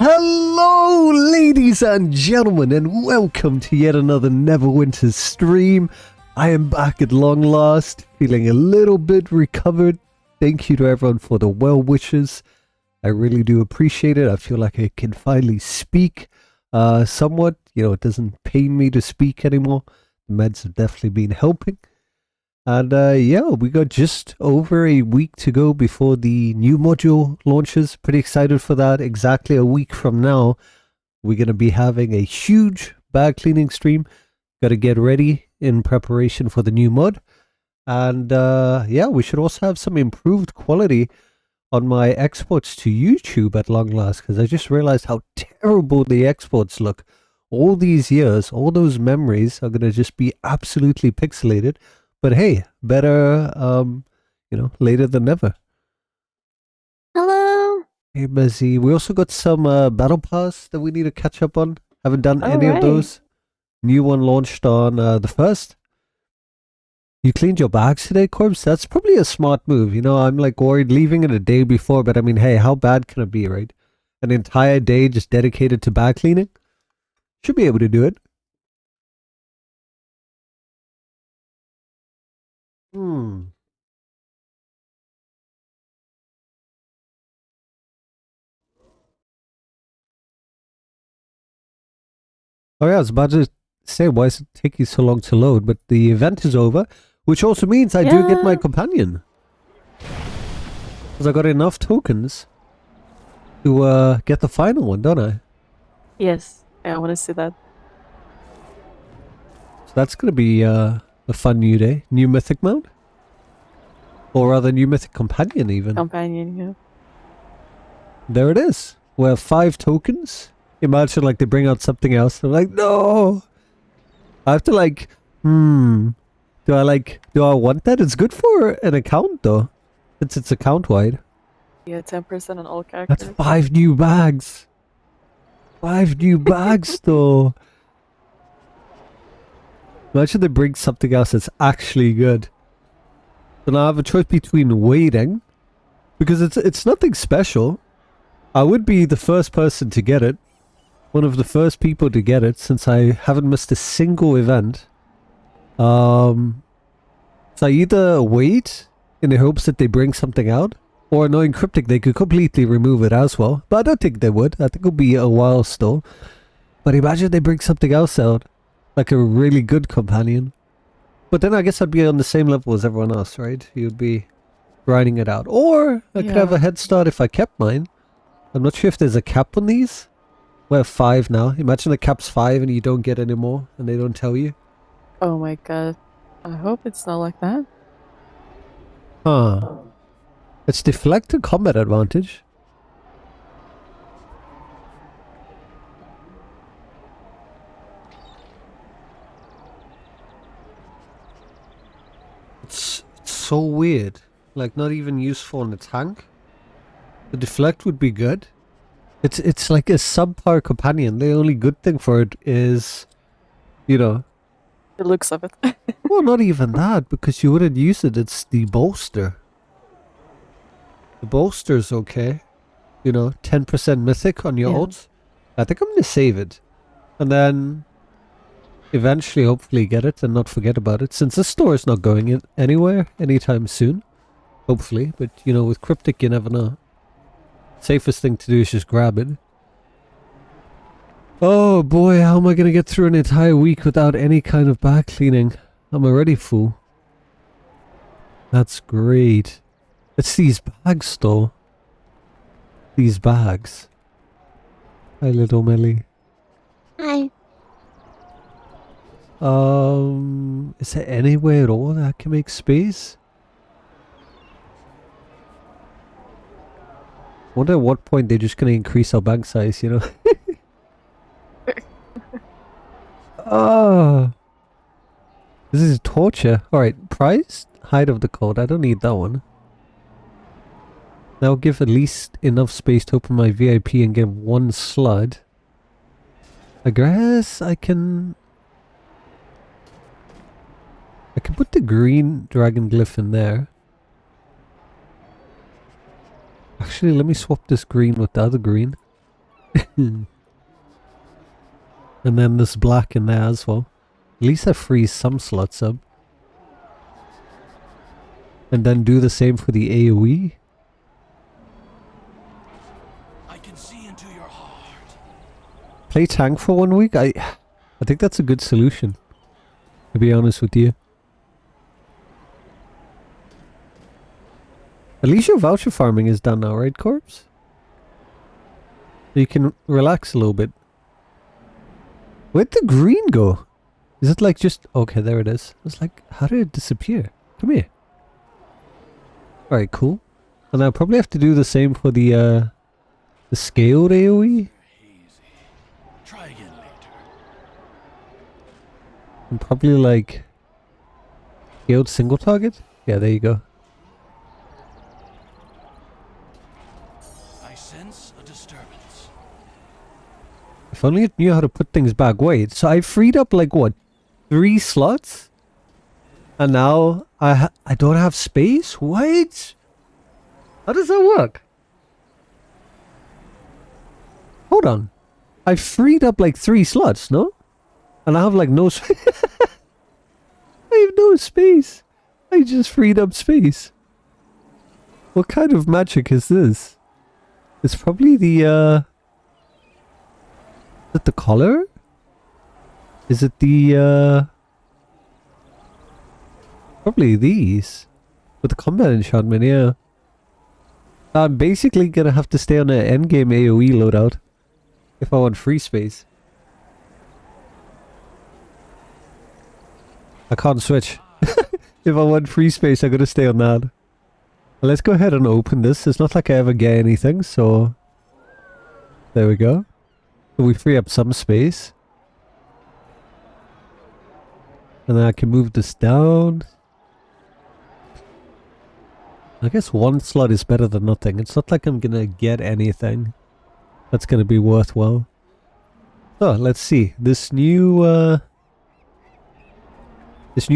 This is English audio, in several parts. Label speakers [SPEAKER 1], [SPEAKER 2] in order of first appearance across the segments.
[SPEAKER 1] Hello, ladies and gentlemen, and welcome to yet another Neverwinter stream. I am back at long last, feeling a little bit recovered. Thank you to everyone for the well wishes. I really do appreciate it. I feel like I can finally speak somewhat. You know, it doesn't pain me to speak anymore. The meds have definitely been helping. And yeah, we got just over a week to go before the new module launches. Pretty excited for that. Exactly a week from now, we're going to be having a huge bag cleaning stream. Got to get ready in preparation for the new mod. And yeah, we should also have some improved quality on my exports to YouTube at long last, because I just realized how terrible the exports look. All these years, all those memories are going to just be absolutely pixelated. But hey, better, you know, later than never.
[SPEAKER 2] Hello.
[SPEAKER 1] Hey, Bezzy. We also got some battle pass that we need to catch up on. Haven't done any of those. New one launched on the 1st. You cleaned your bags today, Corbs? That's probably a smart move. You know, I'm like worried leaving it a day before, but I mean, hey, how bad can it be, right? An entire day just dedicated to bag cleaning? Should be able to do it. Oh yeah, I was about to say, why is it taking so long to load? But the event is over, which also means I do get my companion. Because I got enough tokens to get the final one, don't I?
[SPEAKER 2] Yes, I want to see that.
[SPEAKER 1] So that's going to be a fun new day. New mythic mount? Or rather, new mythic companion even.
[SPEAKER 2] Companion, yeah.
[SPEAKER 1] There it is. We have 5 tokens. Imagine like they bring out something else. I'm like, no. I have to like, do I want that? It's good for an account though. Since it's account wide.
[SPEAKER 2] Yeah, 10% on all characters.
[SPEAKER 1] That's 5 new bags. 5 new bags though. Imagine they bring something else that's actually good. So now I have a choice between waiting, because it's nothing special. I would be the first person to get it. One of the first people to get it, since I haven't missed a single event. So I either wait in the hopes that they bring something out, or knowing Cryptic, they could completely remove it as well. But I don't think they would. I think it'll be a while still. But imagine they bring something else out, like a really good companion. But then I guess I'd be on the same level as everyone else, right? You'd be grinding it out. Or I could have a head start if I kept mine. I'm not sure if there's a cap on these. We have 5 now. Imagine the cap's 5 and you don't get any more and they don't tell you.
[SPEAKER 2] Oh my god. I hope it's not like that.
[SPEAKER 1] Huh. It's deflect and combat advantage. It's so weird. Like, not even useful in the tank. The deflect would be good. It's like a subpar companion. The only good thing for it is, you know,
[SPEAKER 2] The looks of it.
[SPEAKER 1] well, not even that, because you wouldn't use it. It's the bolster. The bolster's okay. You know, 10% mythic on your ults. I think I'm gonna save it. And then eventually, hopefully, get it and not forget about it. Since this store is not going in anywhere anytime soon. Hopefully. But, you know, with Cryptic, you never know. Safest thing to do is just grab it. Oh boy, how am I going to get through an entire week without any kind of bag cleaning? I'm already full. That's great. It's these bags though. These bags. Hi, little Melly.
[SPEAKER 2] Hi.
[SPEAKER 1] Is there anywhere at all that I can make space? Wonder at what point they're just gonna increase our bank size, you know? Oh, this is torture. Alright, price? Height of the code. I don't need that one. That'll give at least enough space to open my VIP and get 1 slot. I guess I can put the green dragon glyph in there. Actually, let me swap this green with the other green. And then this black in there as well. At least that frees some slots up. And then do the same for the AoE.
[SPEAKER 3] I can see into your heart.
[SPEAKER 1] Play tank for 1 week? I think that's a good solution, to be honest with you. At least your voucher farming is done now, right, Corpse? So you can relax a little bit. Where'd the green go? Is it like just... Okay, there it is. It's like, how did it disappear? Come here. Alright, cool. And I'll probably have to do the same for the scaled AoE.
[SPEAKER 3] Hazy. Try again later.
[SPEAKER 1] And probably like... Scaled single target? Yeah, there you go.
[SPEAKER 3] I sense a disturbance.
[SPEAKER 1] If only it knew how to put things back. Wait, so I freed up like what? 3 slots? And now I don't have space? Wait! How does that work? Hold on. I freed up like 3 slots, no? And I have like no space. I have no space. I just freed up space. What kind of magic is this? It's probably the is it the collar? Is it the probably these. With the combat enchantment, yeah. I'm basically gonna have to stay on an endgame AoE loadout. If I want free space. I can't switch. If I want free space, I gotta stay on that. Let's go ahead and open this. It's not like I ever get anything, so... There we go. So we free up some space. And then I can move this down. I guess 1 slot is better than nothing. It's not like I'm gonna get anything that's gonna be worthwhile. So, let's see. This new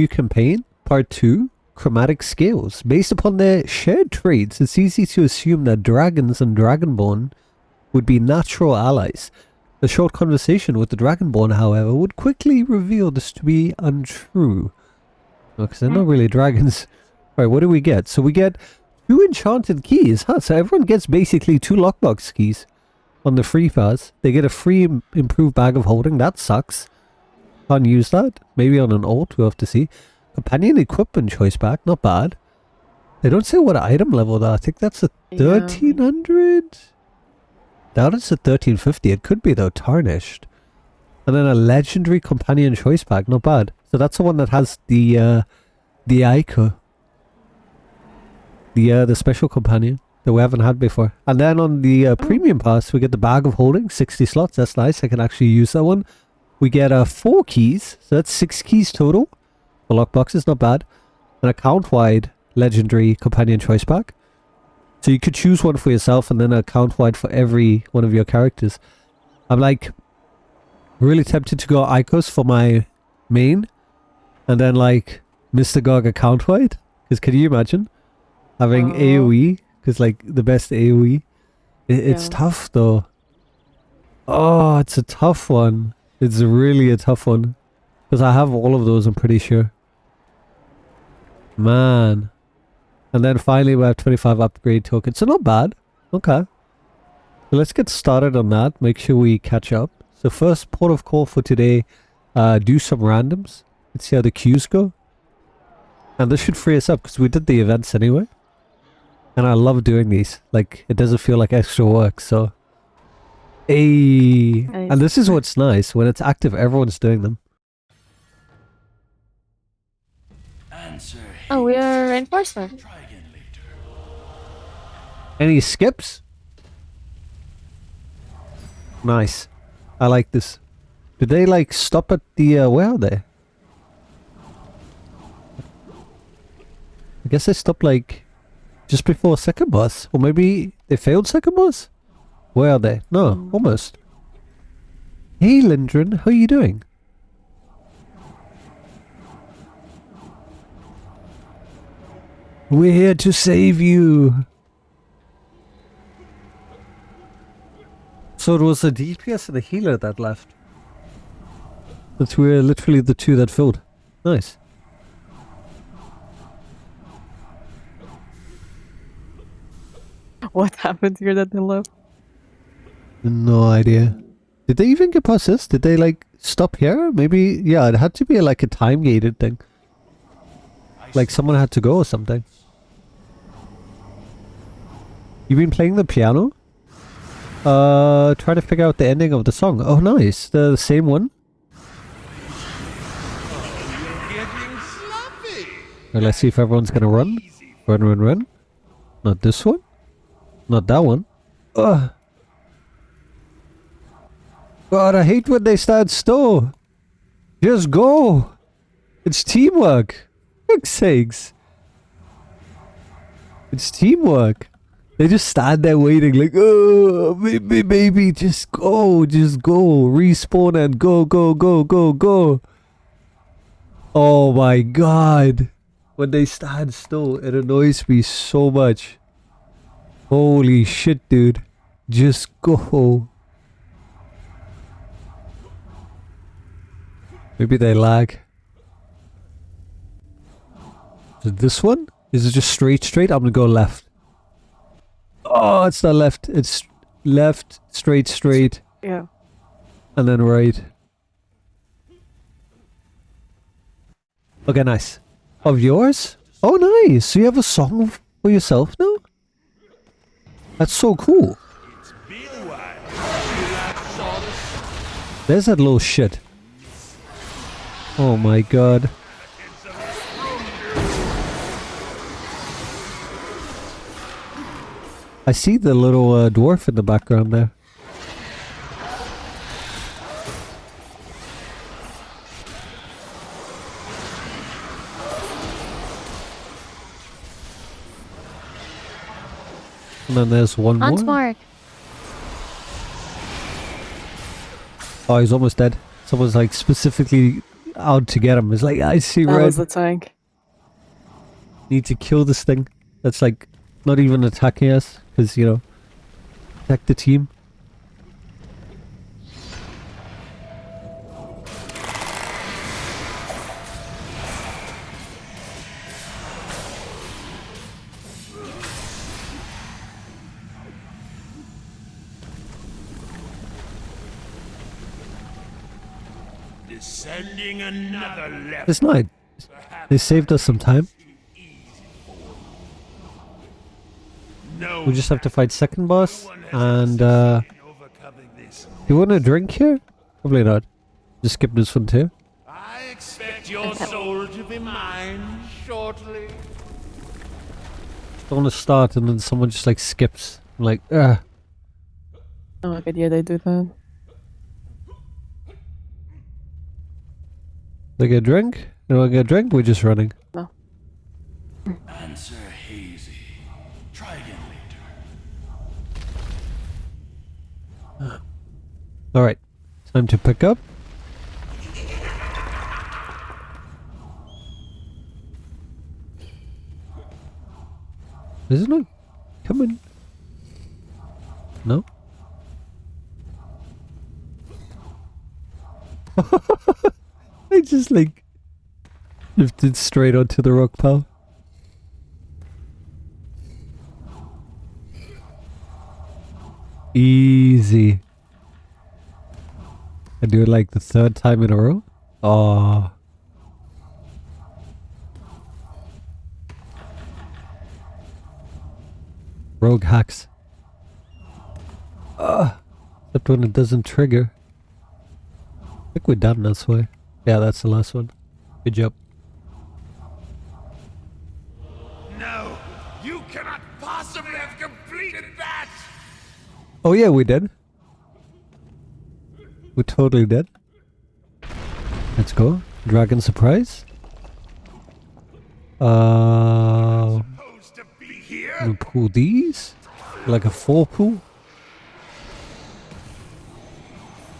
[SPEAKER 1] campaign, part 2, chromatic scales. Based upon their shared traits, it's easy to assume that dragons and dragonborn would be natural allies. A short conversation with the dragonborn, however, would quickly reveal this to be untrue. Because they're not really dragons. Alright, what do we get? So we get 2 enchanted keys. Huh, so everyone gets basically 2 lockbox keys on the free pass. They get a free improved bag of holding. That sucks. Can't use that. Maybe on an alt, we'll have to see. Companion equipment choice back. Not bad. They don't say what item level though. I think that's a 1300? Doubt it's a 1350. It could be though. Tarnished. And then a legendary companion choice pack. Not bad. So that's the one that has the Ico. The special companion that we haven't had before. And then on the premium pass, we get the bag of holding. 60 slots. That's nice. I can actually use that one. We get 4 keys. So that's 6 keys total. The lockbox is not bad. An account-wide legendary companion choice pack. So you could choose one for yourself and then an account-wide for every one of your characters. I'm like really tempted to go Icos for my main. And then like Mr. Gog account-wide. Because can you imagine having AoE? Because like the best AoE. It's tough though. Oh, it's a tough one. It's really a tough one. Because I have all of those, I'm pretty sure. Man. And then finally we have 25 upgrade tokens. So not bad. Okay. So let's get started on that. Make sure we catch up. So first port of call for today. Do some randoms. Let's see how the queues go. And this should free us up because we did the events anyway. And I love doing these. Like, it doesn't feel like extra work, so... Hey.
[SPEAKER 2] Nice.
[SPEAKER 1] And this is what's nice. When it's active, everyone's doing them.
[SPEAKER 3] Answer.
[SPEAKER 2] Oh, we are reinforcement.
[SPEAKER 3] Try again later.
[SPEAKER 1] Any skips? Nice. I like this. Did they like stop at the where are they? I guess they stopped like just before second boss. Or maybe they failed second boss? Where are they? No, almost. Hey Lindren, how are you doing? We're here to save you. So it was a DPS and a healer that left. Since we were literally the two that filled. Nice.
[SPEAKER 2] What happened here that they left?
[SPEAKER 1] No idea. Did they even get past this? Did they like stop here? Maybe, yeah, it had to be like a time gated thing. Like someone had to go or something. You been playing the piano? Trying to figure out the ending of the song. Oh, nice. The same one. Well, let's see if everyone's gonna run. Run, run, run. Not this one. Not that one. Ugh. God, I hate when they stand still. Just go. It's teamwork. For fuck's sakes. It's teamwork. They just stand there waiting like, oh, maybe, just go. Respawn and go, go, go, go, go. Oh my god. When they stand still, it annoys me so much. Holy shit, dude. Just go. Maybe they lag. Is it this one? Is it just straight? I'm gonna go left. Oh, it's not left. It's left, straight.
[SPEAKER 2] Yeah.
[SPEAKER 1] And then right. Okay, nice. Of yours? Oh, nice. So you have a song for yourself now? That's so cool. There's that little shit. Oh my god. I see the little dwarf in the background there. And then there's one more.
[SPEAKER 2] Mark.
[SPEAKER 1] Oh, he's almost dead. Someone's like specifically out to get him. It's like, I see
[SPEAKER 2] That
[SPEAKER 1] red.
[SPEAKER 2] was the tank.
[SPEAKER 1] Need to kill this thing. That's like not even attacking us. Because, you know, attack the team.
[SPEAKER 3] Descending another level.
[SPEAKER 1] It's not. They saved us some time.
[SPEAKER 3] No,
[SPEAKER 1] We just have to fight second boss. And,
[SPEAKER 3] overcoming this.
[SPEAKER 1] you want a drink here? Probably not. Just skip this one too.
[SPEAKER 3] I expect your soul to be mine shortly.
[SPEAKER 1] I want to start and then someone just like skips. I'm like, ugh.
[SPEAKER 2] Oh my god, yeah, they do that.
[SPEAKER 1] They get a drink? You don't get a drink? We're just running.
[SPEAKER 2] No.
[SPEAKER 3] Answer hazy. Try again later.
[SPEAKER 1] Alright. Time to pick up. Isn't it? Come on. No? I just like lifted straight onto the rock pile. Easy. I do it like the third time in a row. Oh. Rogue hacks. Except when it doesn't trigger. I think we're done this way. Yeah, that's the last one. Good job.
[SPEAKER 3] No, you cannot possibly have completed that.
[SPEAKER 1] Oh yeah, we did. We totally did. Let's go. Dragon surprise.
[SPEAKER 3] Supposed to be here.
[SPEAKER 1] We'll pull these. Like a 4 pull.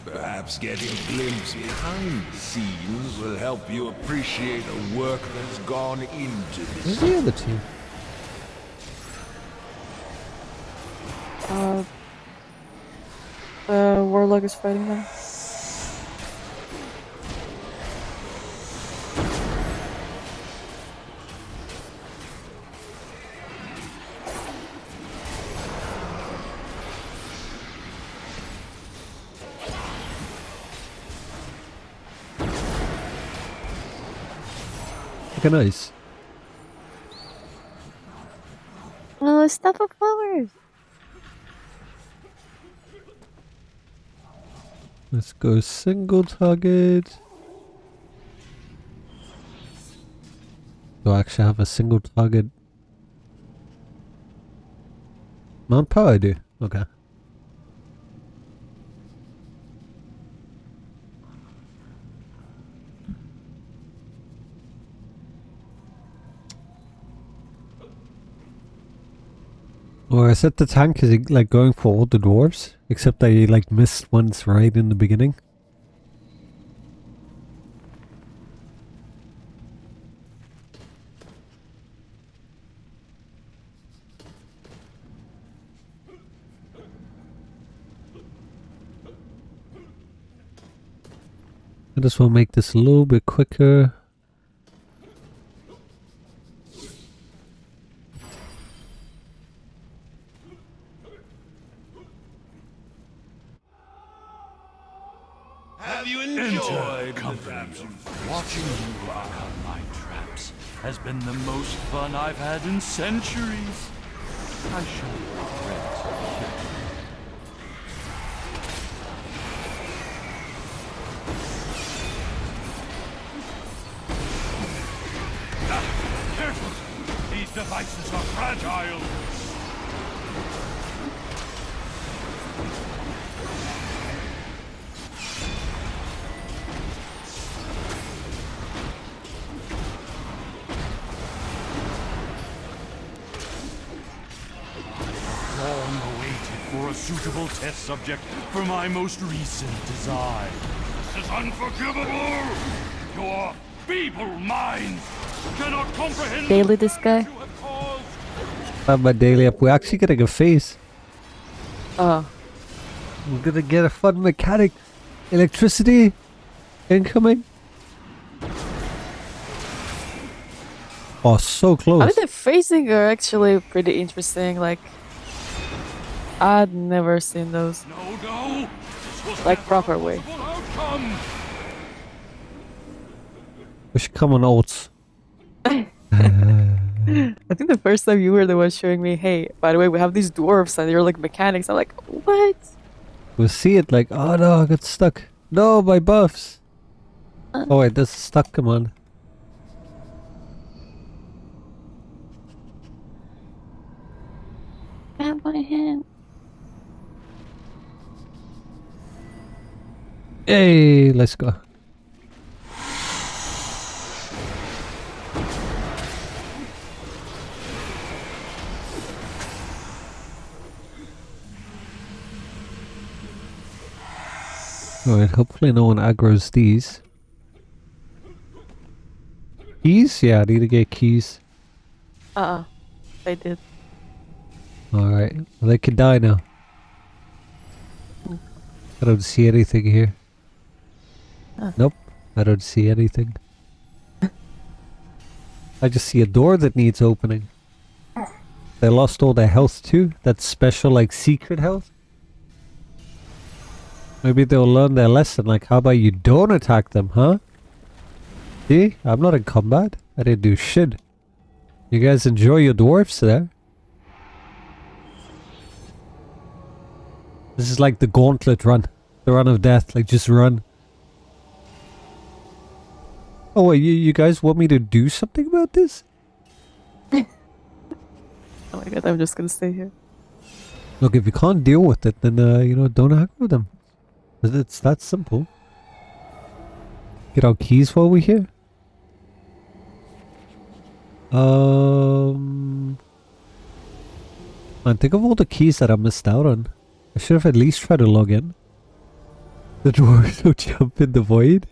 [SPEAKER 4] Perhaps getting a glimpse behind the scenes will help you appreciate the work that's gone into
[SPEAKER 1] Where's
[SPEAKER 4] this.
[SPEAKER 1] the other two?
[SPEAKER 2] The warlock is fighting them.
[SPEAKER 1] Okay, nice.
[SPEAKER 2] Oh, step of flowers.
[SPEAKER 1] Let's go single target. Do I actually have a single target? Mount power I do. Okay. Or I said the tank is like going for all the dwarves, except I like missed once right in the beginning. I just want to make this a little bit quicker.
[SPEAKER 3] Have you enjoyed company? Watching you lock on my traps has been the most fun I've had in centuries. I shall regret. Careful! These devices are fragile. Long awaited for a suitable test subject for my most recent design. This is unforgivable! Your feeble minds cannot comprehend
[SPEAKER 2] Daily this guy.
[SPEAKER 3] what you have caused.
[SPEAKER 1] Have my daily up. We're actually getting a phase.
[SPEAKER 2] Oh.
[SPEAKER 1] We're gonna get a fun mechanic. Electricity incoming. Oh, so
[SPEAKER 2] I
[SPEAKER 1] close.
[SPEAKER 2] mean, the phrasing are actually pretty interesting. Like, I'd never seen those.
[SPEAKER 3] No, this was
[SPEAKER 2] Like,
[SPEAKER 3] never
[SPEAKER 2] proper
[SPEAKER 3] a
[SPEAKER 2] way.
[SPEAKER 3] possible outcome.
[SPEAKER 1] We should come on ults.
[SPEAKER 2] I think the first time you were the one showing me, hey, by the way, we have these dwarves and they're like mechanics. I'm like, what?
[SPEAKER 1] We'll see it like, oh no, I got stuck. No, my buffs. Oh wait, this is stuck, come on.
[SPEAKER 2] Grab my hand.
[SPEAKER 1] Hey, let's go. Alright, hopefully no one aggroes these. Keys? Yeah, I need to get keys.
[SPEAKER 2] They did.
[SPEAKER 1] Alright, well, they can die now. I don't see anything here. Nope, I don't see anything. I just see a door that needs opening. They lost all their health too. That's special, like, secret health. Maybe they'll learn their lesson, like, how about you don't attack them, huh? See? I'm not in combat. I didn't do shit. You guys enjoy your dwarfs there. This is like the gauntlet run. The run of death, like, just run. Oh wait, you guys want me to do something about this?
[SPEAKER 2] Oh my god, I'm just gonna stay here.
[SPEAKER 1] Look, if you can't deal with it, then, you know, don't aggro them. It's that simple. Get our keys while we're here. Man, think of all the keys that I missed out on. I should have at least tried to log in. The dwarves will jump in the void.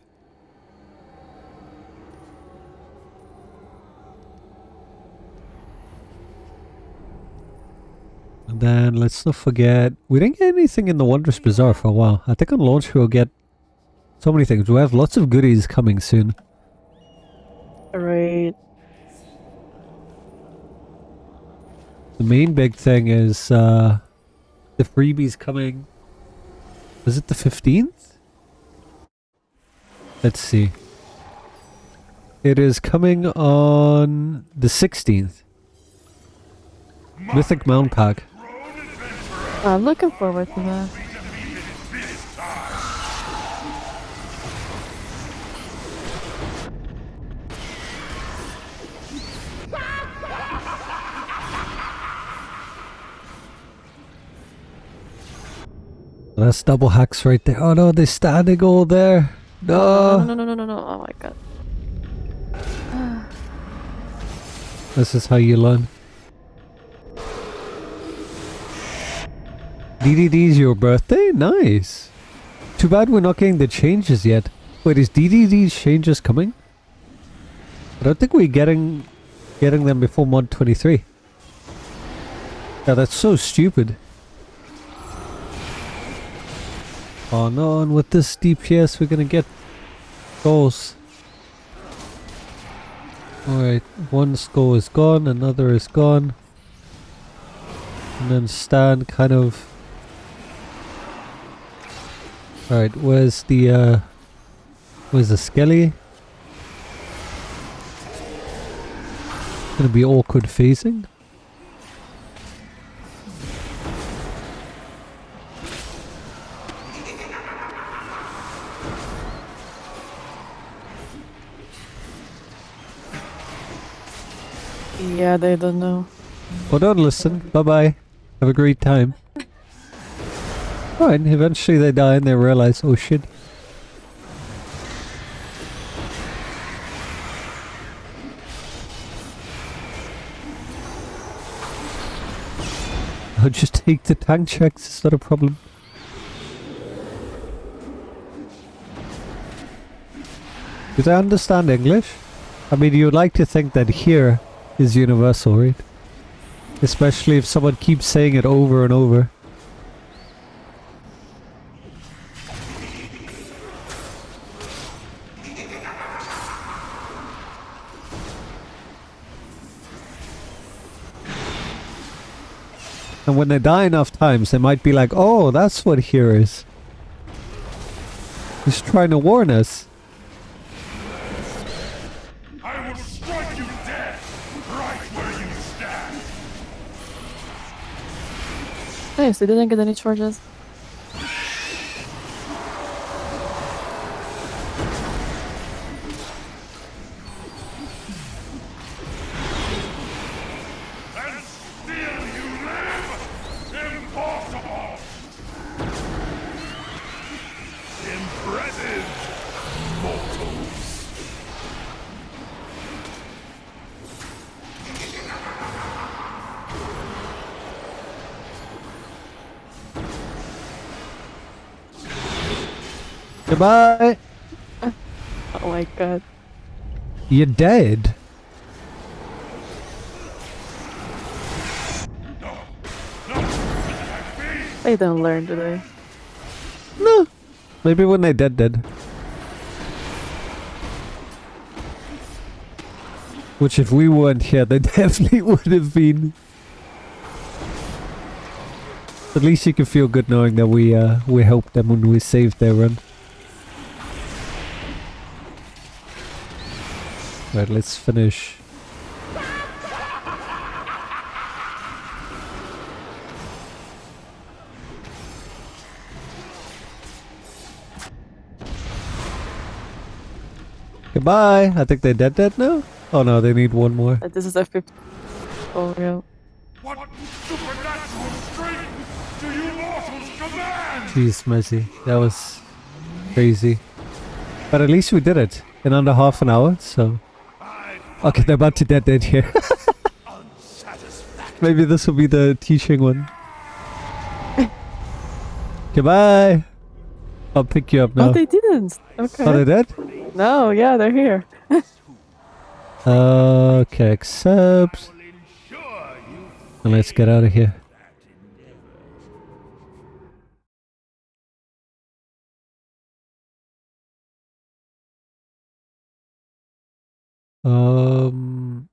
[SPEAKER 1] And then let's not forget, we didn't get anything in the Wondrous Bazaar for a while. I think on launch we'll get so many things. We have lots of goodies coming soon.
[SPEAKER 2] Alright.
[SPEAKER 1] The main big thing is the freebies coming. Is it the 15th? Let's see. It is coming on the 16th. Mythic Mount Pack.
[SPEAKER 2] I'm looking forward to that.
[SPEAKER 1] That's double hacks right there. Oh no, they're standing all there. No.
[SPEAKER 2] No. Oh my god.
[SPEAKER 1] This is how you learn. DDD's your birthday? Nice. Too bad we're not getting the changes yet. Wait, is DDD's changes coming? I don't think we're getting them before mod 23. Yeah, that's so stupid. Oh no, and with this DPS we're gonna get goals. Alright, one skull is gone, another is gone. And then Stan kind of... Alright, where's the skelly? Gonna be awkward phasing.
[SPEAKER 2] Yeah, they don't know.
[SPEAKER 1] Oh, don't listen. Bye-bye. Have a great time. Fine, eventually they die and they realize, oh shit. I'll just take the tank checks, it's not a problem. Did I understand English? I mean, you'd like to think that here is universal, right? Especially if someone keeps saying it over and over. And when they die enough times, they might be like, oh, that's what here is. He's trying to warn us.
[SPEAKER 3] I will strike you dead, right where you stand.
[SPEAKER 2] Nice, they didn't get any charges.
[SPEAKER 3] And still you live? Impossible! Impressive, mortals.
[SPEAKER 1] Goodbye!
[SPEAKER 2] Oh my god.
[SPEAKER 1] You're dead.
[SPEAKER 2] They don't learn today.
[SPEAKER 1] No. Maybe when they're dead. Which if we weren't here, they definitely would have been. At least you can feel good knowing that we helped them when we saved their run. Right, let's finish. Goodbye! I think they're dead now? Oh no, they need one more.
[SPEAKER 2] This is a 50. Oh, yeah.
[SPEAKER 3] What supernatural strength do you mortals command?
[SPEAKER 1] Jeez, Mercy. That was crazy. But at least we did it in under half an hour, so... Okay, they're about to dead here. Maybe this will be the teaching one. Goodbye! I'll pick you up now.
[SPEAKER 2] Oh, they didn't. Okay.
[SPEAKER 1] Oh, they're dead?
[SPEAKER 2] No, yeah, they're here.
[SPEAKER 1] Okay, accept. And let's get out of here. Um,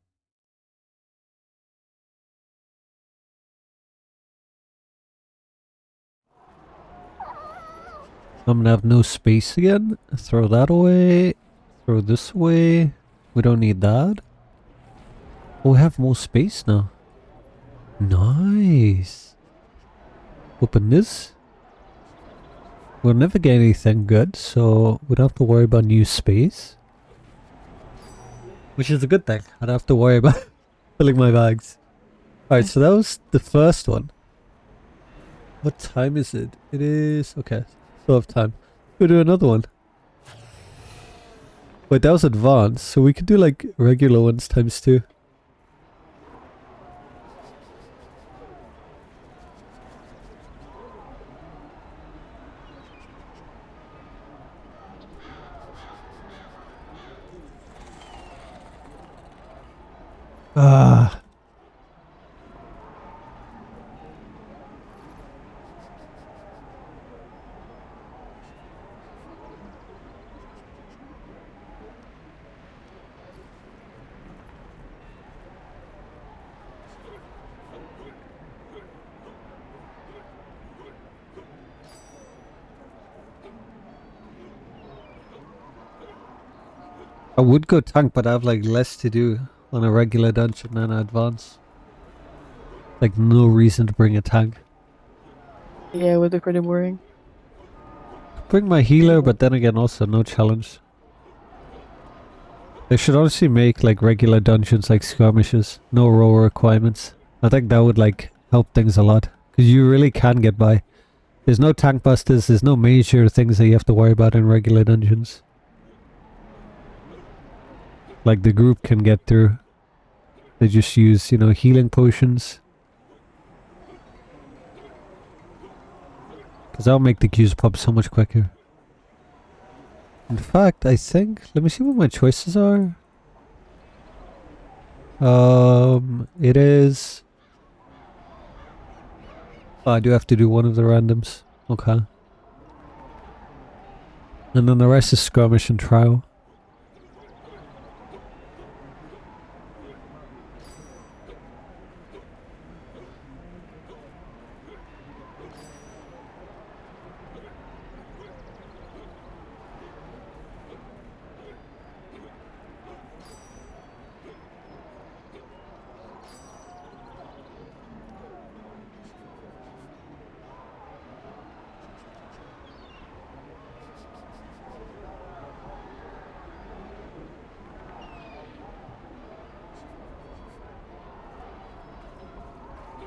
[SPEAKER 1] I'm gonna have no space again. Throw that away. Throw this away. We don't need that. Oh, we have more space now. Nice. Open this. We'll never get anything good, so we don't have to worry about new space. Which is a good thing. I don't have to worry about filling my bags. Alright, so that was the first one. What time is it? It is... okay, still have time. We'll do another one. Wait, that was advanced, so we could do like regular ones times 2. Ah. I would go tank, but I have like less to do on a regular dungeon than advance. Like no reason to bring a tank.
[SPEAKER 2] Yeah, it would be pretty boring.
[SPEAKER 1] Bring my healer, but then again also no challenge. They should honestly make like regular dungeons like skirmishes, no role requirements. I think that would like help things a lot. Because you really can get by. There's no tank busters, there's no major things that you have to worry about in regular dungeons. Like the group can get through. They just use, you know, healing potions. Because that'll make the queues pop so much quicker. In fact, I think... let me see what my choices are. It is... oh, I do have to do one of the randoms. Okay. And then the rest is skirmish and trial.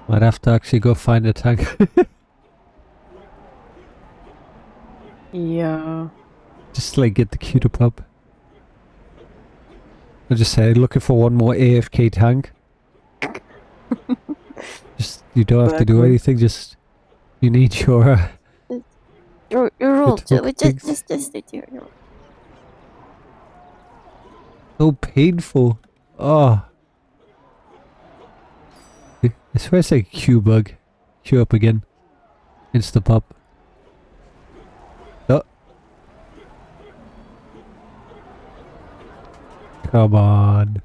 [SPEAKER 1] Might have to actually go find a tank.
[SPEAKER 2] Yeah.
[SPEAKER 1] Just like get the queue to pop. I just say looking for one more AFK tank. Just you don't have to do
[SPEAKER 2] Exactly.
[SPEAKER 1] anything. Just you need your.
[SPEAKER 5] Your rule.
[SPEAKER 1] hook things.
[SPEAKER 5] Just your rule.
[SPEAKER 1] So painful. Oh. I swear it's like Q bug. Queue up again. Insta pop. Oh. Come on.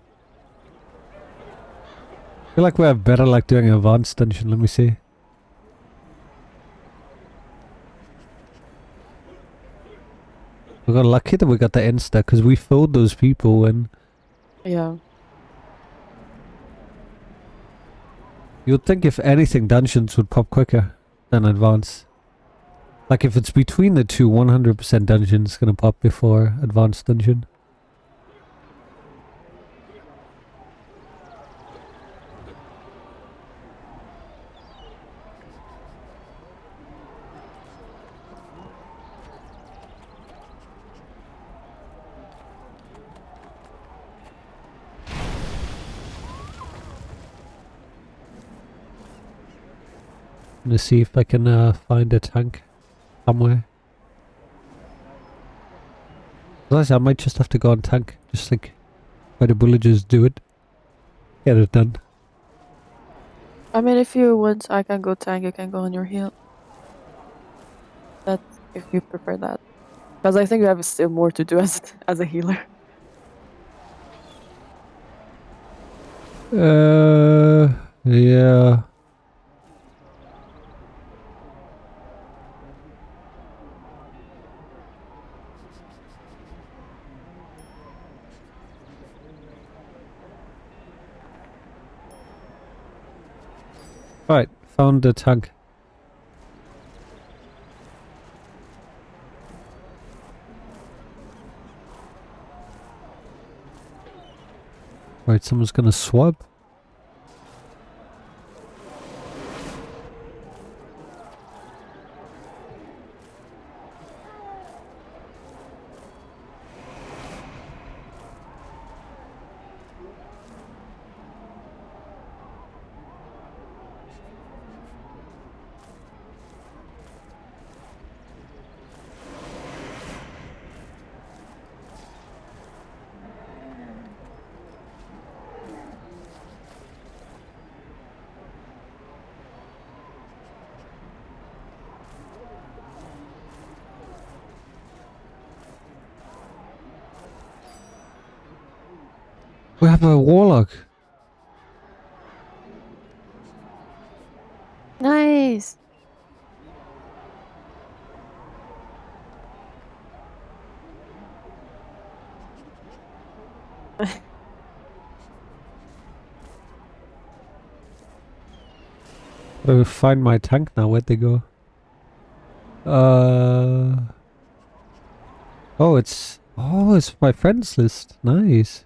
[SPEAKER 1] I feel like we have better luck doing an advanced dungeon. Let me see. We got lucky that we got the insta because we filled those people and
[SPEAKER 2] Yeah.
[SPEAKER 1] you'd think if anything dungeons would pop quicker than advanced. Like if it's between the two, 100% dungeon's gonna pop before advanced dungeon. I'm gonna see if I can find a tank somewhere. Otherwise I might just have to go on tank. Just like why the villagers do it. Get it done.
[SPEAKER 2] I mean, if you want, I can go tank, you can go on your heal. That's if you prefer that. Because I think you have still more to do as a healer.
[SPEAKER 1] Yeah. Alright, found the tank. Right, someone's gonna swap. We have a warlock.
[SPEAKER 5] Nice.
[SPEAKER 1] I will find my tank now. Where'd they go? Oh, it's my friends list. Nice.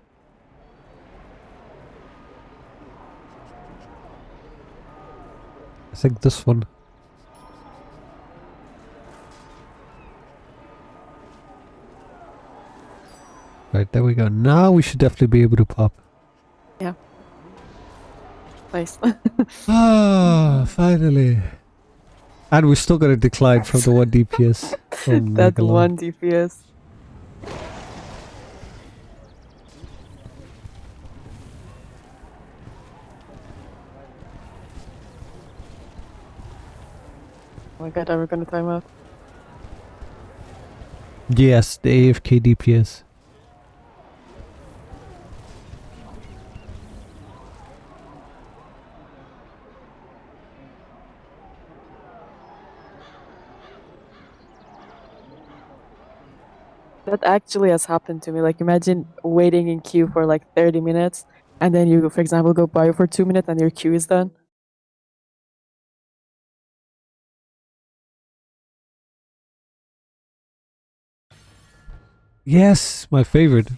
[SPEAKER 1] I think this one. Right, there we go. Now we should definitely be able to pop.
[SPEAKER 2] Yeah. Nice.
[SPEAKER 1] Ah, finally. And we still got a decline from the 1 DPS. from
[SPEAKER 2] That
[SPEAKER 1] Megalon.
[SPEAKER 2] 1 DPS. Oh my god, are we gonna time out?
[SPEAKER 1] Yes, the AFK DPS.
[SPEAKER 2] That actually has happened to me. Like, imagine waiting in queue for like 30 minutes, and then you, for example, go bio for 2 minutes and your queue is done.
[SPEAKER 1] Yes, my favorite.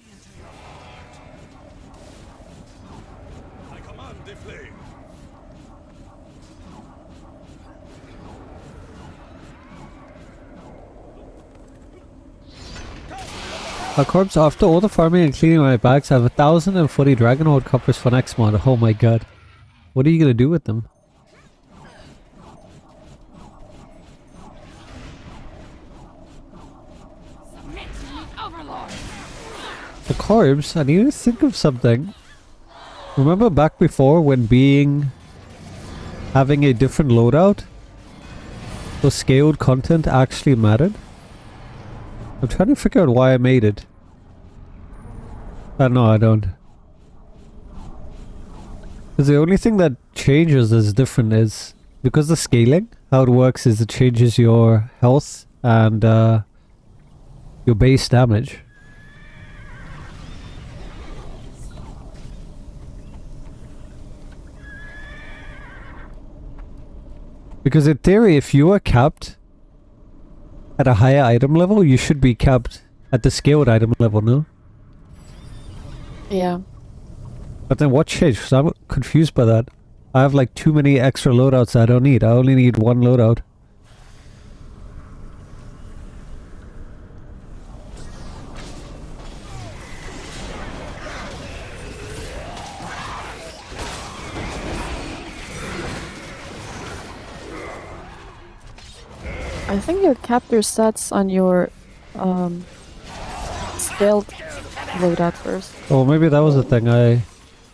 [SPEAKER 1] Corpse, after all the farming and cleaning my bags, I have 1,040 Dragonhoard coppers for next month. Oh my god. What are you gonna do with them? The corpse, I need to think of something. Remember back before when having a different loadout? So scaled content actually mattered? I'm trying to figure out why I made it. No, I don't. Because the only thing that changes is different is because the scaling, how it works is it changes your health and your base damage. Because in theory, if you are capped at a higher item level, you should be capped at the scaled item level, no?
[SPEAKER 2] Yeah.
[SPEAKER 1] But then what changed? 'Cause I'm confused by that. I have like too many extra loadouts I don't need. I only need one loadout.
[SPEAKER 2] I think you capped your stats on your scaled loadout first.
[SPEAKER 1] Oh, maybe that was the thing. I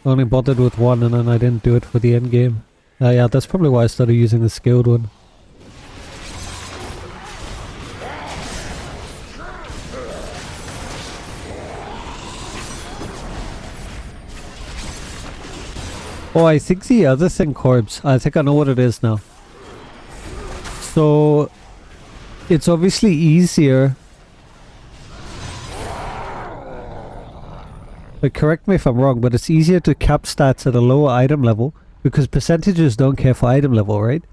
[SPEAKER 1] only bothered with one and then I didn't do it for the end game. Yeah, that's probably why I started using the scaled one. Oh, I think the other thing, Corbs, I think I know what it is now. So, it's obviously easier. But correct me if I'm wrong, but it's easier to cap stats at a lower item level because percentages don't care for item level, right?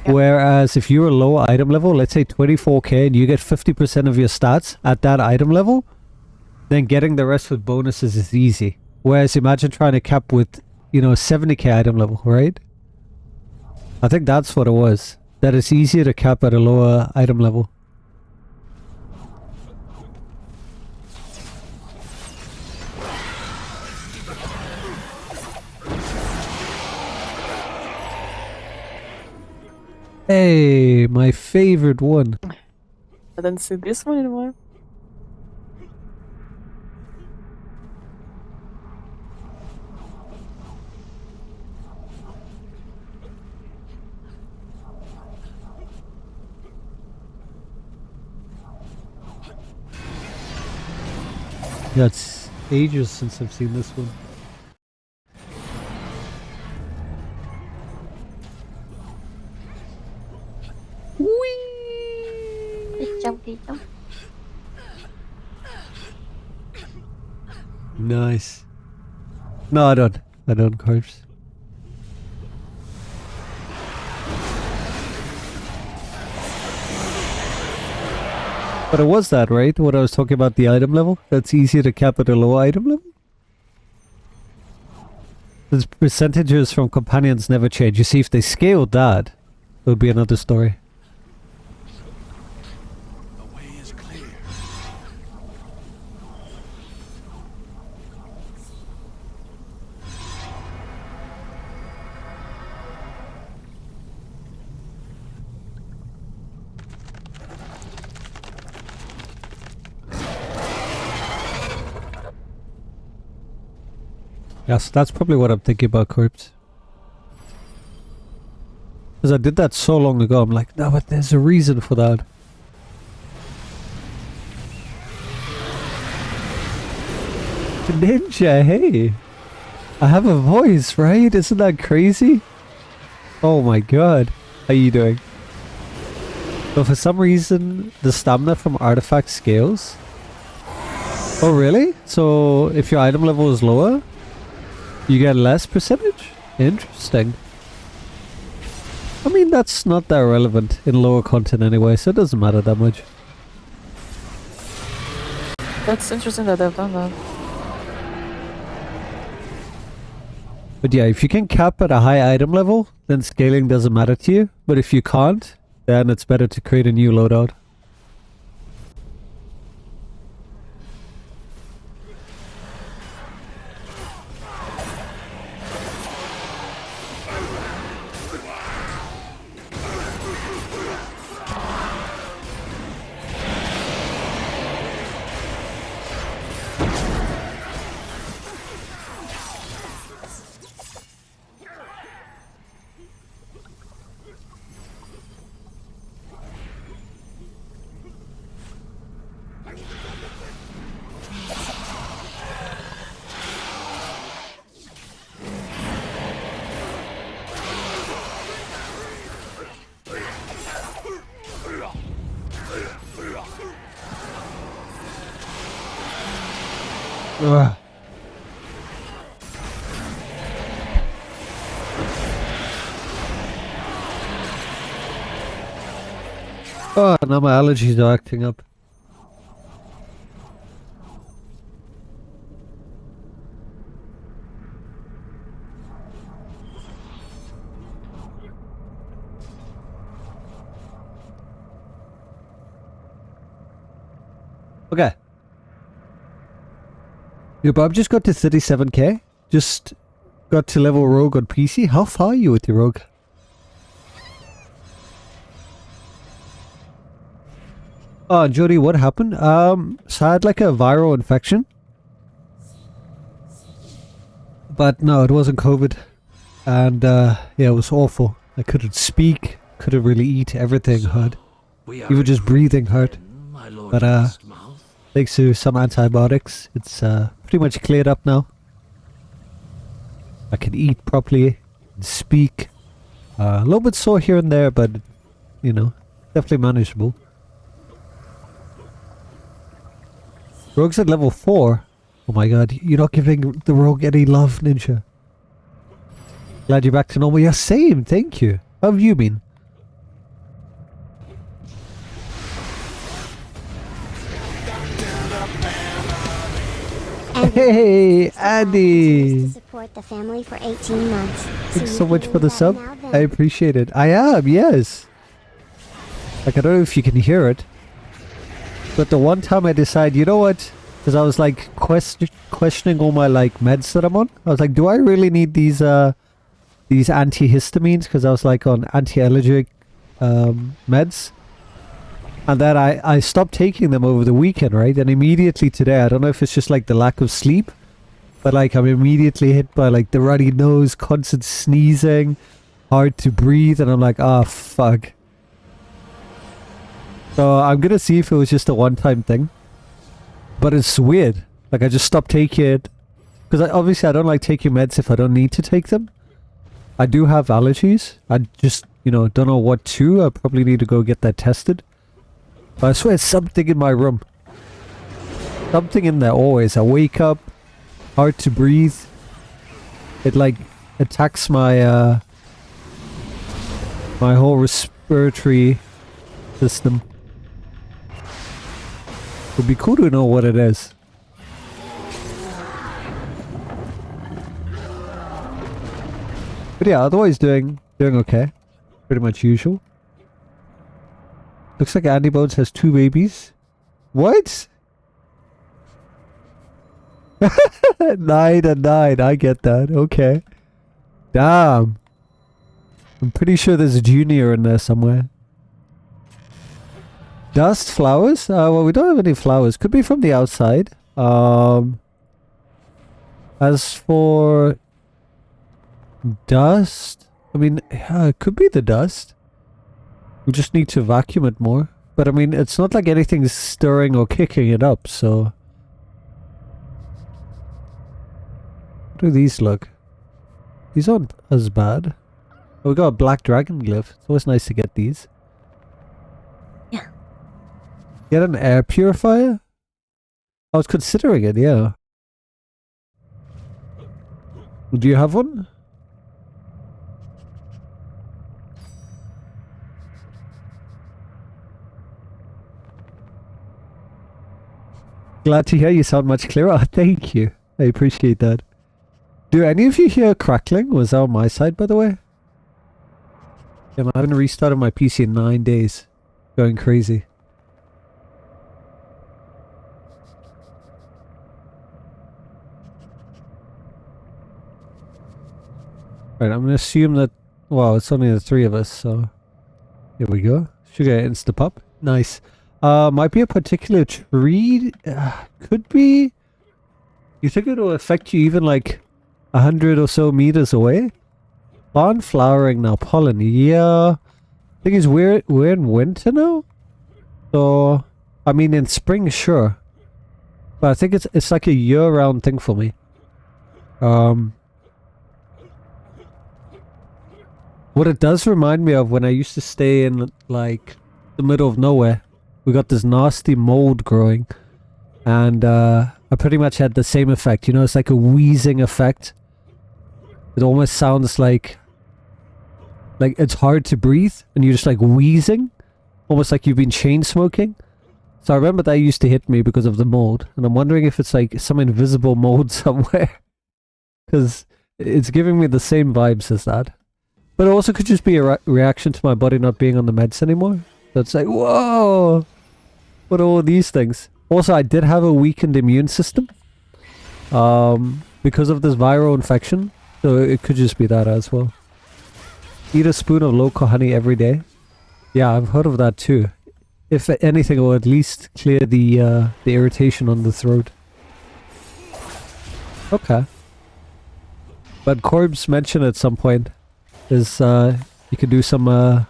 [SPEAKER 2] Yep.
[SPEAKER 1] Whereas if you're a lower item level, let's say 24k, and you get 50% of your stats at that item level, then getting the rest with bonuses is easy. Whereas imagine trying to cap with, 70k item level, right? I think that's what it was. That it's easier to cap at a lower item level. Hey, my favorite one.
[SPEAKER 2] I didn't see this one in a while.
[SPEAKER 1] Yeah, it's ages since I've seen this one.
[SPEAKER 5] Good jump, good jump.
[SPEAKER 1] Nice. No, I don't. I don't, Corpse. But it was that, right? What I was talking about, the item level? That's easier to cap at a lower item level? The percentages from companions never change. You see, if they scaled that, it would be another story.
[SPEAKER 3] The way is clear.
[SPEAKER 1] Yes, that's probably what I'm thinking about, Corpse. Because I did that so long ago, I'm like, no, but there's a reason for that. Ninja, hey! I have a voice, right? Isn't that crazy? Oh my god. How you doing? So for some reason, the stamina from artifacts scales. Oh really? So if your item level is lower, you get less percentage? Interesting. I mean, that's not that relevant in lower content anyway, so it doesn't matter that much.
[SPEAKER 2] That's interesting that they've done that.
[SPEAKER 1] But yeah, if you can cap at a high item level, then scaling doesn't matter to you. But if you can't, then it's better to create a new loadout. Ugh. Oh, now my allergies are acting up. Okay. Yo, Bob just got to 37k. Just got to level rogue on PC. How far are you with your rogue? Oh, Jody, what happened? So I had like a viral infection. But no, it wasn't COVID. And yeah, it was awful. I couldn't speak, couldn't really eat, everything hurt. Even just breathing hurt. But thanks to some antibiotics, it's pretty much cleared up now. I can eat properly, speak. A little bit sore here and there, but, you know, definitely manageable. Rogue's at level 4. Oh my god, you're not giving the rogue any love, Ninja. Glad you're back to normal. Yeah, same, thank you. How have you been? Hey, Andy!
[SPEAKER 6] Support the family for 18 months.
[SPEAKER 1] Thanks so much for the sub. I appreciate it. I am, yes. Like, I don't know if you can hear it. But the one time I decided, you know what? Because I was like questioning all my like meds that I'm on. I was like, do I really need these antihistamines? Because I was like on anti-allergic meds. And then I stopped taking them over the weekend, right? And immediately today, I don't know if it's just like the lack of sleep, but like I'm immediately hit by like the runny nose, constant sneezing, hard to breathe, and I'm like, ah, fuck. So I'm gonna see if it was just a one-time thing. But it's weird. Like I just stopped taking it. Because obviously I don't like taking meds if I don't need to take them. I do have allergies. I just, you know, don't know what to. I probably need to go get that tested. But I swear it's something in my room. Something in there always. I wake up, hard to breathe. It like attacks my my whole respiratory system. Would be cool to know what it is. But yeah, otherwise doing okay. Pretty much usual. Looks like Andy Bones has 2 babies. What? 9 and 9, I get that. Okay. Damn. I'm pretty sure there's a junior in there somewhere. Dust, flowers? Well, we don't have any flowers. Could be from the outside. As for dust, I mean, it could be the dust. We just need to vacuum it more. But I mean, it's not like anything's stirring or kicking it up, so... How do these look? These aren't as bad. Oh, we got a black dragon glyph. It's always nice to get these.
[SPEAKER 6] Yeah.
[SPEAKER 1] Get an air purifier? I was considering it, yeah. Do you have one? Glad to hear you sound much clearer. Thank you. I appreciate that. Do any of you hear crackling? Was that on my side, by the way? Yeah, I haven't restarted my PC in 9 days. Going crazy. Right, I'm going to assume that... Well, it's only the 3 of us, so... Here we go. Should get insta-pop. Nice. Might be a particular tree. Could be. You think it'll affect you even like 100 or so meters away? Barn flowering now, pollen. Yeah. Thing is, we're in winter now. So, I mean, in spring, sure. But I think it's like a year-round thing for me. What it does remind me of when I used to stay in like the middle of nowhere. We got this nasty mold growing, and I pretty much had the same effect. You know, it's like a wheezing effect. It almost sounds like it's hard to breathe, and you're just like wheezing, almost like you've been chain smoking. So I remember that used to hit me because of the mold, and I'm wondering if it's like some invisible mold somewhere, because it's giving me the same vibes as that. But it also could just be a reaction to my body not being on the meds anymore. So it's like, whoa! What are all these things? Also, I did have a weakened immune system. Because of this viral infection. So it could just be that as well. Eat a spoon of local honey every day. Yeah, I've heard of that too. If anything, it will at least clear the irritation on the throat. Okay. But Corbs mentioned at some point is you can do some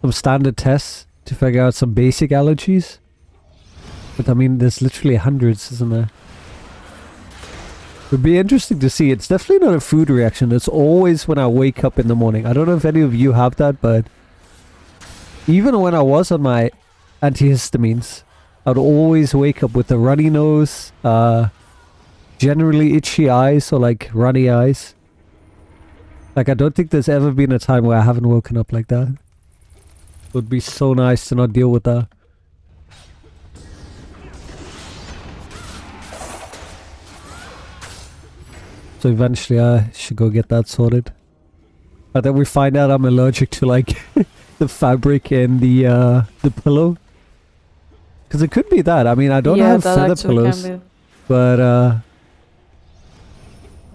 [SPEAKER 1] standard tests to figure out some basic allergies. But I mean, there's literally hundreds, isn't there? It'd be interesting to see. It's definitely not a food reaction. It's always when I wake up in the morning. I don't know if any of you have that, but even when I was on my antihistamines, I'd always wake up with a runny nose, generally itchy eyes or like runny eyes. Like, I don't think there's ever been a time where I haven't woken up like that. It would be so nice to not deal with that. So eventually I should go get that sorted. But then we find out I'm allergic to like the fabric and the pillow. Because it could be that. I mean, I don't have
[SPEAKER 2] that
[SPEAKER 1] feather
[SPEAKER 2] actually
[SPEAKER 1] pillows.
[SPEAKER 2] can be.
[SPEAKER 1] But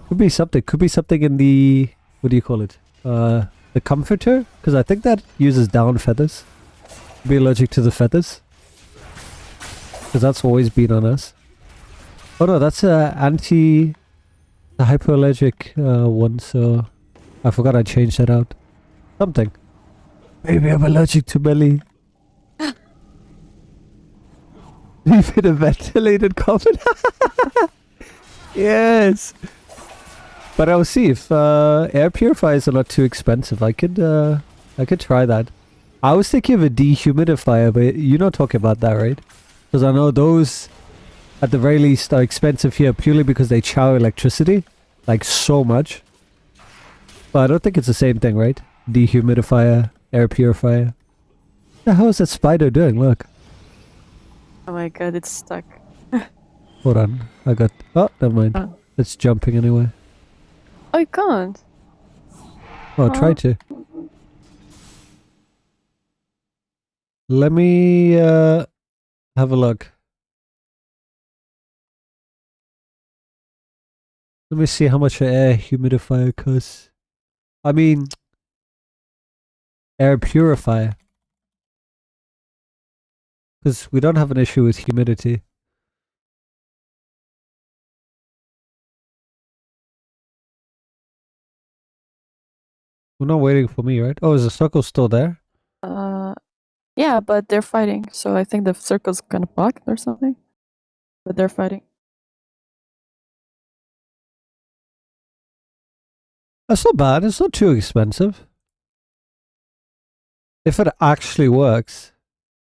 [SPEAKER 1] could be something. Could be something in the, what do you call it? The comforter? Because I think that uses down feathers. Be allergic to the feathers. Because that's always been on us. Oh no, that's the hypoallergic one, so I forgot I changed that out. Something. Maybe I'm allergic to belly. Leave it a ventilated coffin. Yes. But I'll see if air purifiers are not too expensive. I could try that. I was thinking of a dehumidifier, but you're not talking about that, right? Because I know those, at the very least, are expensive here purely because they chow electricity. Like, so much. But I don't think it's the same thing, right? Dehumidifier, air purifier. What the hell is that spider doing? Look.
[SPEAKER 2] Oh my god, it's stuck.
[SPEAKER 1] Hold on. I got... Oh, never mind.
[SPEAKER 2] Oh.
[SPEAKER 1] It's jumping anyway.
[SPEAKER 2] Oh, you can't.
[SPEAKER 1] Oh, try to. Let me have a look. Let me see how much an air humidifier costs. I mean, air purifier. Because we don't have an issue with humidity. We're not waiting for me, right? Oh, is the circle still there?
[SPEAKER 2] Yeah, but they're fighting, so I think the circle's kind of blocked or something. But they're fighting.
[SPEAKER 1] That's not bad. It's not too expensive. If it actually works.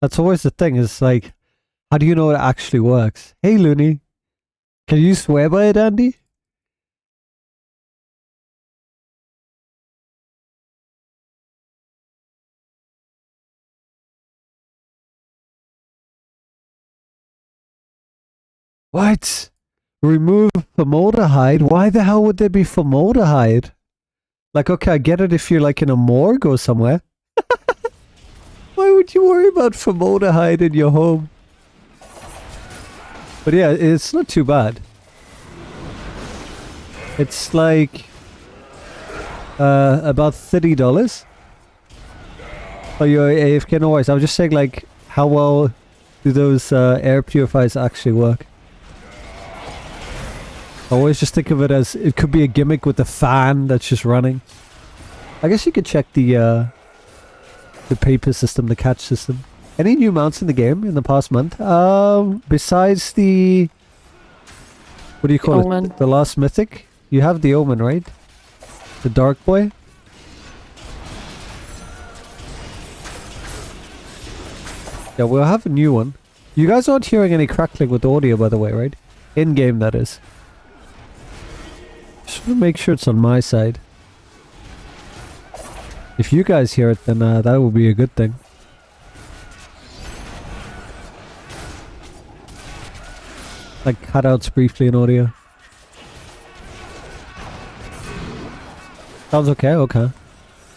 [SPEAKER 1] That's always the thing. Is like, how do you know it actually works? Hey, Looney. Can you swear by it, Andy? What? Remove formaldehyde? Why the hell would there be formaldehyde? Like, okay, I get it if you're like in a morgue or somewhere. Why would you worry about formaldehyde in your home? But yeah, it's not too bad. It's like about $30. Oh, you're AFK? No worries. I was just saying, like, how well do those air purifiers actually work? I always just think of it as it could be a gimmick with a fan that's just running. I guess you could check the paper system, the catch system. Any new mounts in the game in the past month? Besides the, what do you call
[SPEAKER 2] Omen.
[SPEAKER 1] it? The last mythic? You have the Omen, right? The Dark Boy? Yeah, we'll have a new one. You guys aren't hearing any crackling with the audio, by the way, right? In-game, that is. Just want to make sure it's on my side. If you guys hear it, then that will be a good thing. Like cutouts briefly in audio. Sounds okay, okay.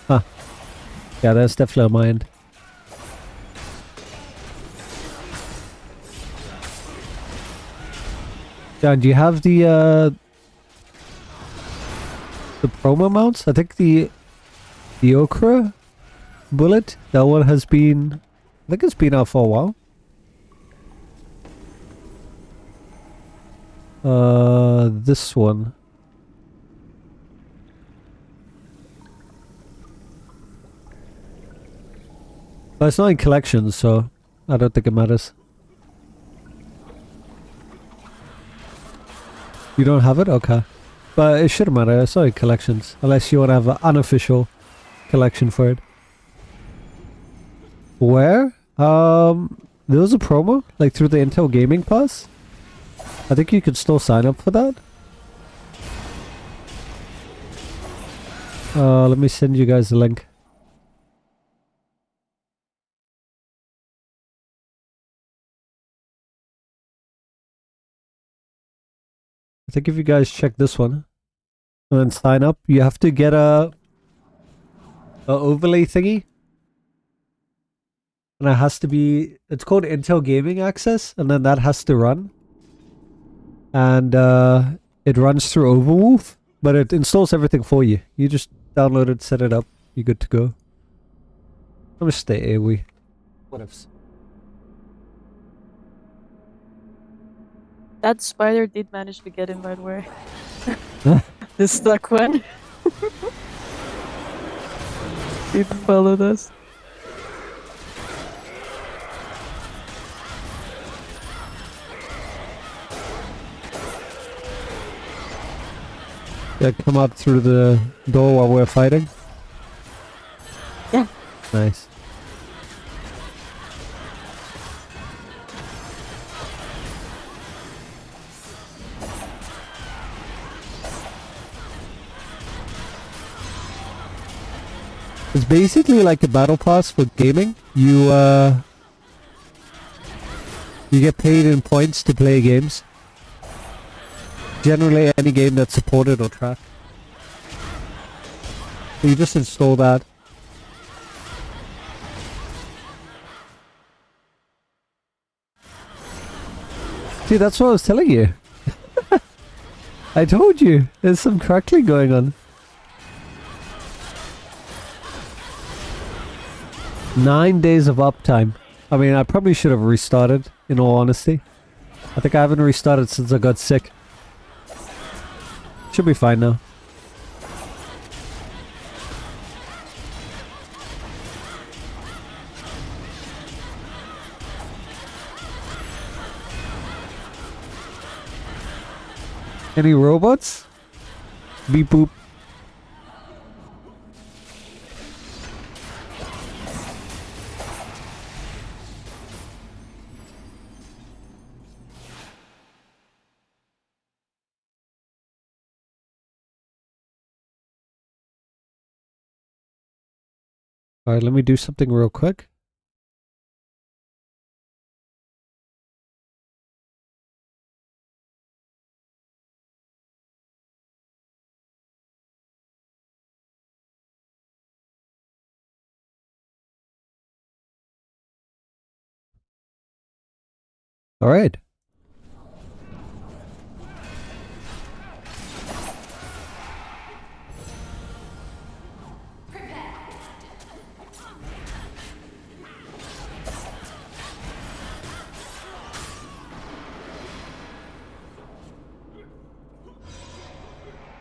[SPEAKER 1] Huh. Yeah, that's definitely on my end. John, do you have the promo mounts? I think the Okra bullet, that one has been, I think it's been out for a while. This one. But it's not in collections, so I don't think it matters. You don't have it? Okay. But it shouldn't matter. It's only collections. Unless you want to have an unofficial collection for it. Where? There was a promo, like through the Intel Gaming Pass. I think you could still sign up for that. Let me send you guys the link. I think if you guys check this one and then sign up, you have to get a overlay thingy. And it has to be, it's called Intel Gaming Access, and then that has to run. And it runs through Overwolf, but it installs everything for you. You just download it, set it up, you're good to go. I'm gonna stay AoE. What ifs?
[SPEAKER 2] That spider did manage to get in, by the way. The stuck one. It followed us.
[SPEAKER 1] Yeah, come out through the door while we're fighting?
[SPEAKER 2] Yeah.
[SPEAKER 1] Nice. It's basically like a battle pass for gaming. You get paid in points to play games. Generally any game that's supported or tracked. So you just install that. See, that's what I was telling you. I told you, there's some crackling going on. 9 days of uptime. I mean, I probably should have restarted, in all honesty. I think I haven't restarted since I got sick. Should be fine now. Any robots? Beep boop. Alright, let me do something real quick. Alright.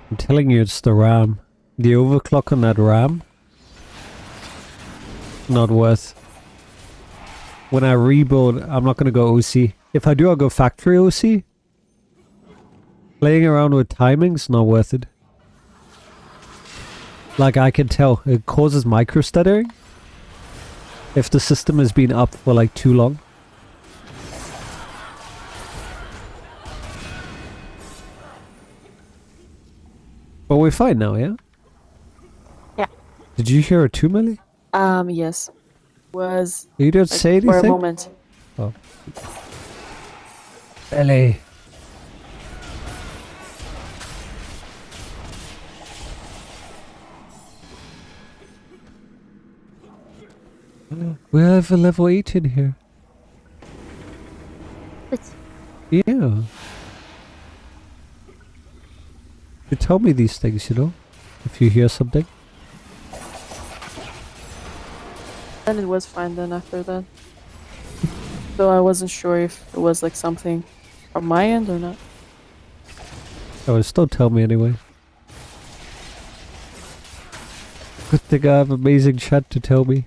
[SPEAKER 1] I'm telling you, it's the RAM. The overclock on that RAM? Not worth. When I rebuild, I'm not going to go OC. If I do, I'll go factory OC. Playing around with timing's not worth it. Like I can tell, it causes micro stuttering if the system has been up for like too long. But we're fine now, yeah?
[SPEAKER 2] Yeah.
[SPEAKER 1] Did you hear a 2 milli?
[SPEAKER 2] Yes. Was
[SPEAKER 1] You didn't
[SPEAKER 2] like,
[SPEAKER 1] say anything?
[SPEAKER 2] for a moment.
[SPEAKER 1] Oh. LA. We have a level 8 in here.
[SPEAKER 6] It's
[SPEAKER 1] Yeah. You tell me these things, you know? If you hear something.
[SPEAKER 2] And it was fine then after that. Though I wasn't sure if it was like something from my end or not.
[SPEAKER 1] Oh, still tell me anyway. Good thing I have amazing chat to tell me.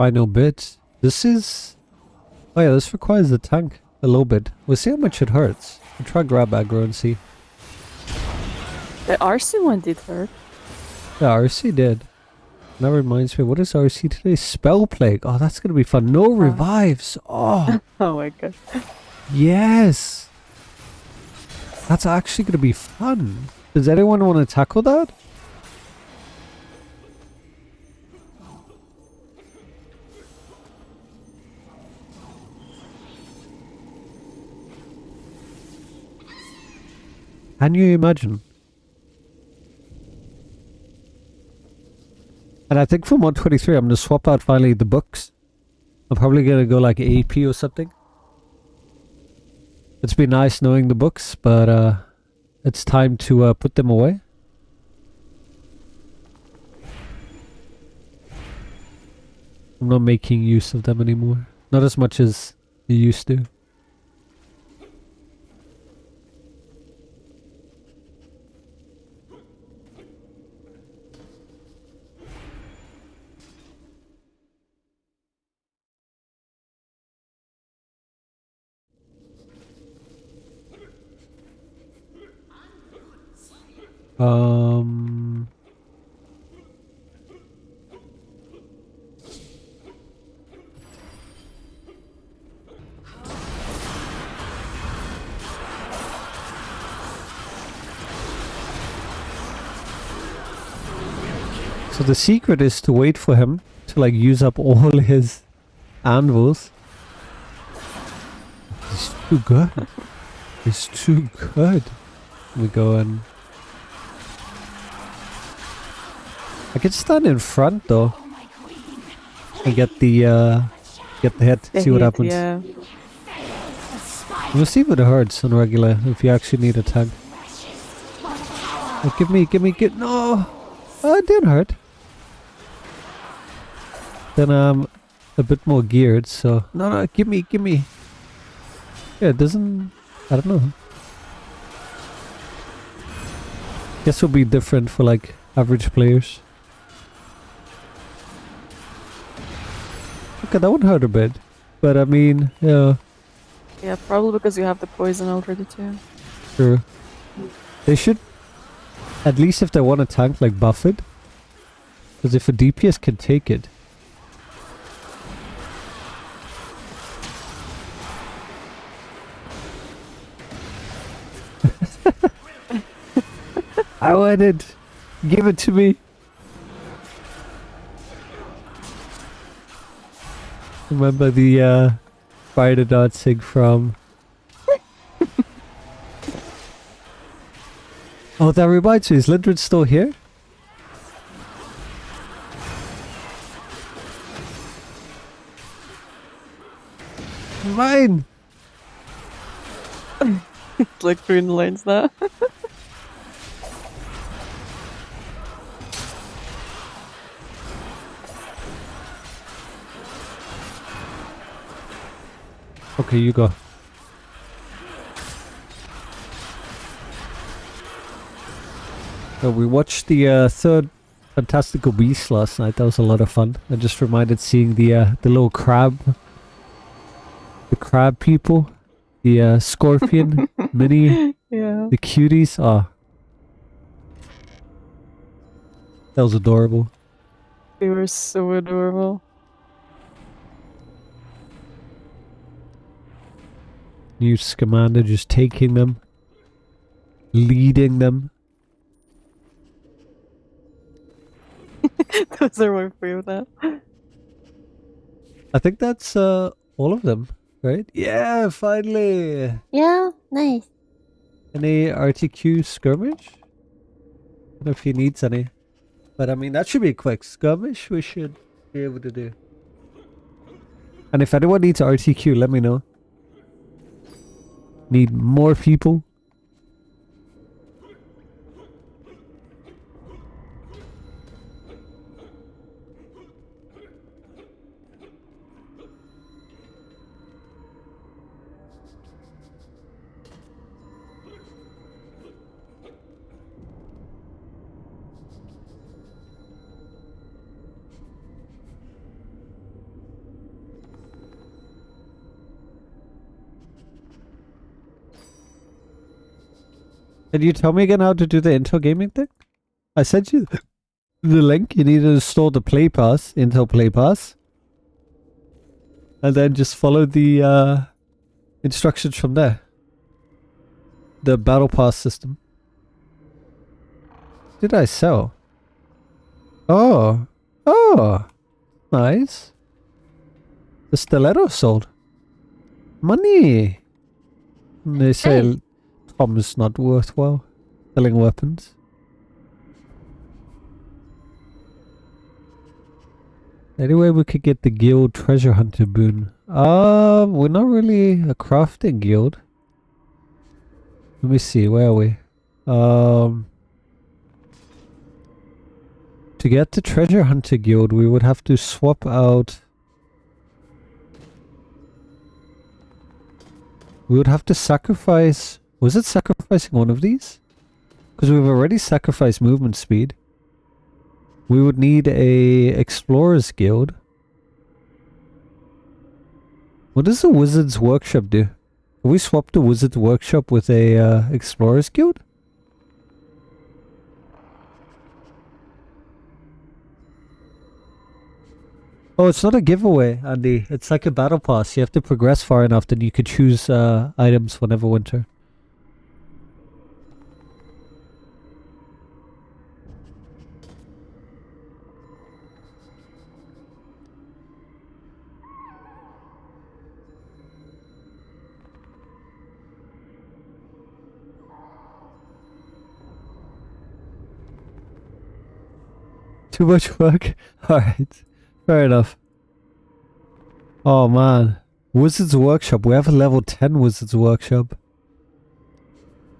[SPEAKER 1] Final bit. This is... Oh yeah, this requires the tank a little bit. We'll see how much it hurts. I'll try grab aggro and see.
[SPEAKER 2] The RC one did hurt.
[SPEAKER 1] Yeah, RC did. That reminds me, what is RC today? Spell Plague. Oh, that's gonna be fun. No revives. Oh,
[SPEAKER 2] Oh my god.
[SPEAKER 1] yes. That's actually gonna be fun. Does anyone want to tackle that? Can you imagine? And I think for mod 23, I'm going to swap out finally the books. I'm probably going to go like AP or something. It's been nice knowing the books, but it's time to put them away. I'm not making use of them anymore. Not as much as you used to. Um... So the secret is to wait for him to like use up all his anvils. He's too good. He's too good. We go and I could stand in front though and get the hit.
[SPEAKER 2] The
[SPEAKER 1] See what
[SPEAKER 2] hit,
[SPEAKER 1] happens.
[SPEAKER 2] Yeah.
[SPEAKER 1] We'll see if it hurts on regular if you actually need a tank. Oh, give me. No! Oh, it didn't hurt. Then I'm a bit more geared, so... No, give me. Yeah, it doesn't... I don't know. Guess it'll be different for like average players. Okay, that would hurt a bit. But I mean, yeah.
[SPEAKER 2] Yeah, probably because you have the poison already too.
[SPEAKER 1] Sure. They should, at least if they want a tank, like buff it. Because if a DPS can take it. I want it. Give it to me. Remember the spider dancing from... Oh, that reminds me, is Lindred still here? Mine!
[SPEAKER 2] It's like green lines now.
[SPEAKER 1] Okay, you go. So we watched the third Fantastical Beast last night. That was a lot of fun. I just reminded seeing the little crab, the crab people, the scorpion mini,
[SPEAKER 2] Yeah.
[SPEAKER 1] the cuties. Ah, that was adorable.
[SPEAKER 2] They were so adorable.
[SPEAKER 1] New Scamander just taking them, leading them.
[SPEAKER 2] Those are my favorite.
[SPEAKER 1] I think that's all of them, right? Yeah, finally.
[SPEAKER 6] Yeah, nice.
[SPEAKER 1] Any RTQ skirmish? I don't know if he needs any. But I mean, that should be a quick skirmish. We should be able to do. And if anyone needs RTQ, let me know. Need more people. Can you tell me again how to do the Intel gaming thing? I sent you the link. You need to install the Play Pass, Intel Play Pass. And then just follow the instructions from there. The Battle Pass system. Did I sell? Oh. Oh. Nice. The stiletto sold. Money. They say Tom's not worthwhile selling weapons. Anyway, we could get the guild treasure hunter boon. We're not really a crafting guild. Let me see, where are we? To get the treasure hunter guild, we would have to swap out. We would have to sacrifice. Was it sacrificing one of these? Because we've already sacrificed movement speed. We would need a explorer's guild. What does the wizard's workshop do? Can we swap the wizard's workshop with a explorer's guild? Oh, it's not a giveaway, Andy. It's like a battle pass. You have to progress far enough, then you could choose items for Neverwinter. Too much work? Alright. Fair enough. Oh man. Wizard's Workshop. We have a level 10 Wizard's Workshop.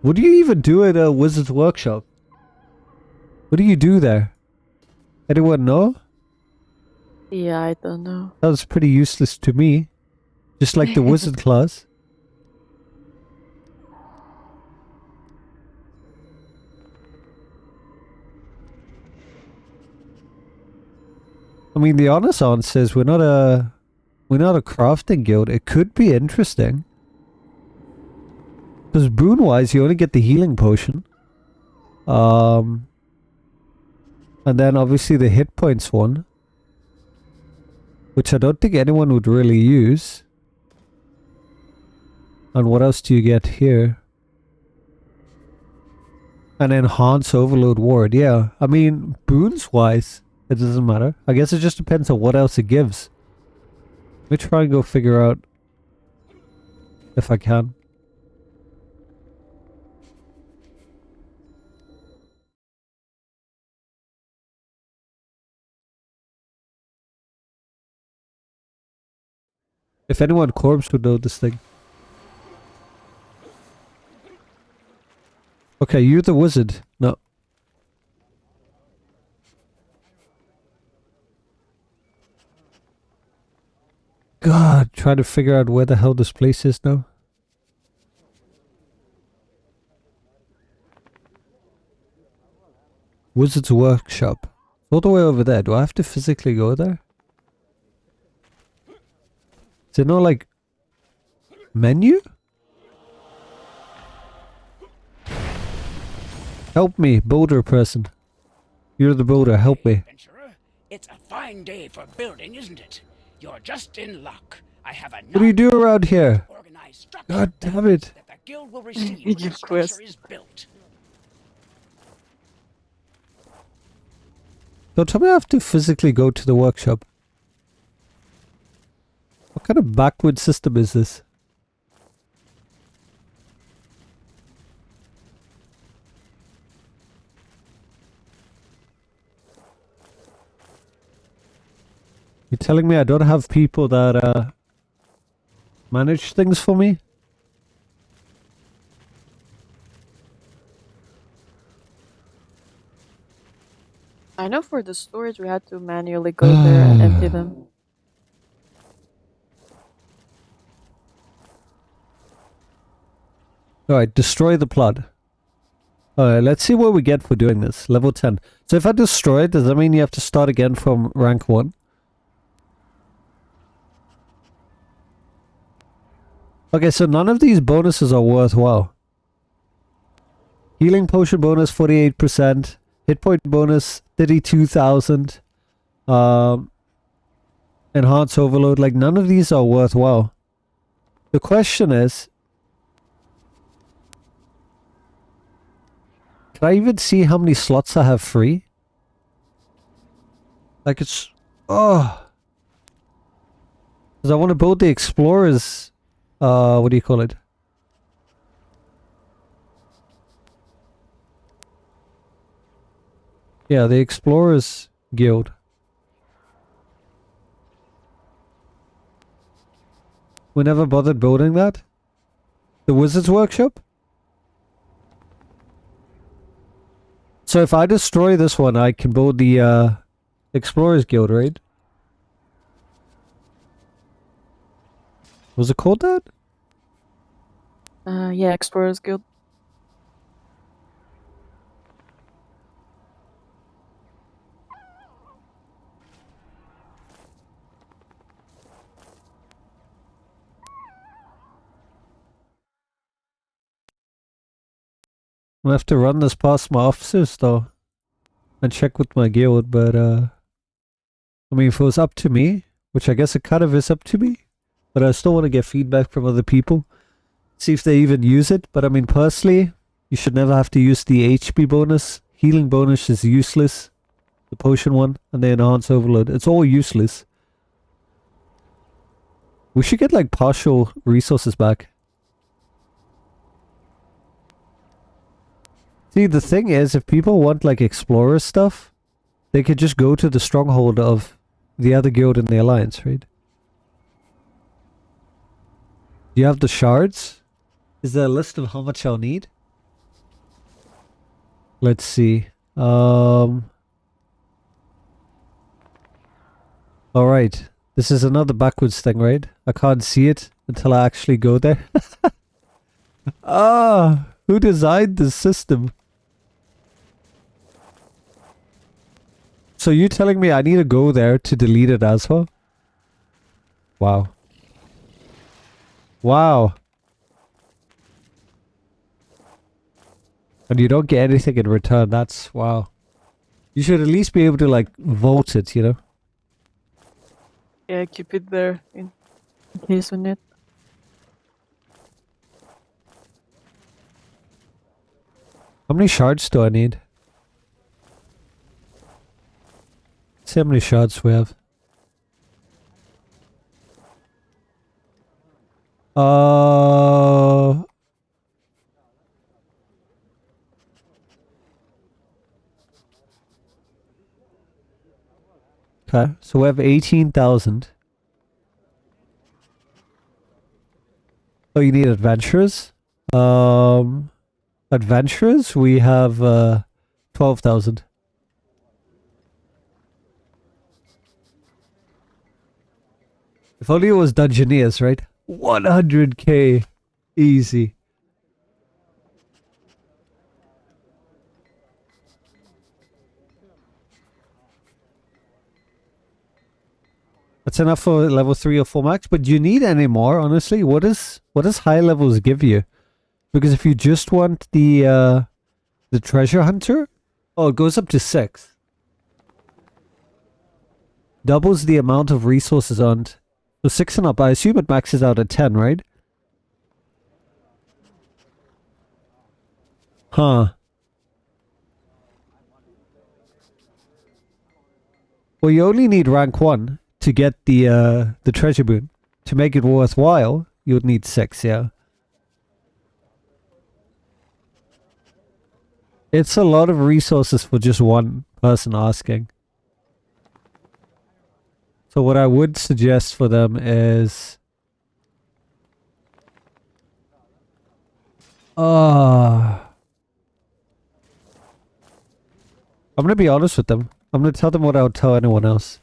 [SPEAKER 1] What do you even do at a Wizard's Workshop? What do you do there? Anyone know?
[SPEAKER 2] Yeah, I don't know.
[SPEAKER 1] Sounds pretty useless to me. Just like the Wizard class. I mean, the honest answer is we're not a crafting guild. It could be interesting. Because boon-wise, you only get the healing potion. And then obviously the hit points one. Which I don't think anyone would really use. And what else do you get here? An enhance overload ward. Yeah, I mean, boons-wise, it doesn't matter. I guess it just depends on what else it gives. Let me try and go figure out if I can. If anyone corpse would know this thing. Okay, you're the wizard. No. God, trying to figure out where the hell this place is now. Wizard's Workshop. All the way over there. Do I have to physically go there? Is there no, like, menu? Help me, builder person. You're the builder, help me.
[SPEAKER 7] Adventurer, it's a fine day for building, isn't it? You're just in luck. I have a
[SPEAKER 1] What do you do around here?
[SPEAKER 7] organized structure
[SPEAKER 1] God damn it.
[SPEAKER 7] that the guild will receive
[SPEAKER 2] You
[SPEAKER 7] when the
[SPEAKER 2] quest.
[SPEAKER 7] structure is built.
[SPEAKER 1] Don't tell me I have to physically go to the workshop. What kind of backward system is this? You're telling me I don't have people that manage things for me?
[SPEAKER 2] I know for the storage we had to manually go there and empty them.
[SPEAKER 1] Alright, destroy the plot. Alright, let's see what we get for doing this. Level 10. So if I destroy it, does that mean you have to start again from rank 1? Okay, so none of these bonuses are worthwhile. Healing potion bonus 48%. Hit point bonus 32,000. Enhance overload. Like, none of these are worthwhile. The question is, can I even see how many slots I have free? Like, it's... Oh. Because I want to build the Explorers... what do you call it? Yeah, the Explorers Guild. We never bothered building that? The Wizard's Workshop? So if I destroy this one, I can build the Explorers Guild, right? Was it called that?
[SPEAKER 2] Yeah, Explorers Guild.
[SPEAKER 1] I have to run this past my officers though. And check with my guild, but I mean, if it was up to me, which I guess it kind of is up to me, but I still want to get feedback from other people. See if they even use it. But I mean, personally, you should never have to use the HP bonus. Healing bonus is useless. The potion one and the enhance overload. It's all useless. We should get like partial resources back. See, the thing is, if people want like explorer stuff, they could just go to the stronghold of the other guild in the alliance, right? Do you have the shards? Is there a list of how much I'll need? Let's see. Alright. This is another backwards thing, right? I can't see it until I actually go there. Ah! Who designed this system? So you're telling me I need to go there to delete it as well? Wow. Wow. And you don't get anything in return. That's... wow. You should at least be able to, like, vote it, you know?
[SPEAKER 2] Yeah, keep it there in case we need.
[SPEAKER 1] How many shards do I need? See how many shards we have. Okay, so we have 18,000. Oh, you need adventurers? Adventurers? We have 12,000. If only it was Dungeoneers, right? 100k. Easy. That's enough for level 3 or 4 max, but do you need any more, honestly? What does high levels give you? Because if you just want the treasure hunter, oh, it goes up to 6. Doubles the amount of resources earned. So 6 and up, I assume it maxes out at 10, right? Huh. Well, you only need rank 1 to get the treasure boon. To make it worthwhile, you would need 6, yeah. It's a lot of resources for just one person asking. So what I would suggest for them is... I'm gonna be honest with them. I'm gonna tell them what I would tell anyone else.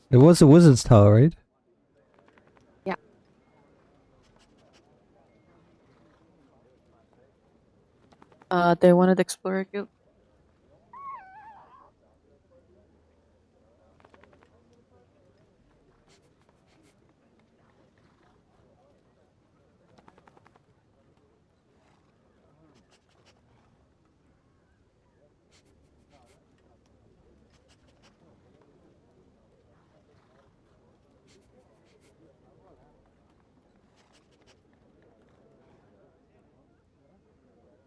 [SPEAKER 1] It was a wizard's tower, right?
[SPEAKER 2] Yeah. They wanted Explorer Guild.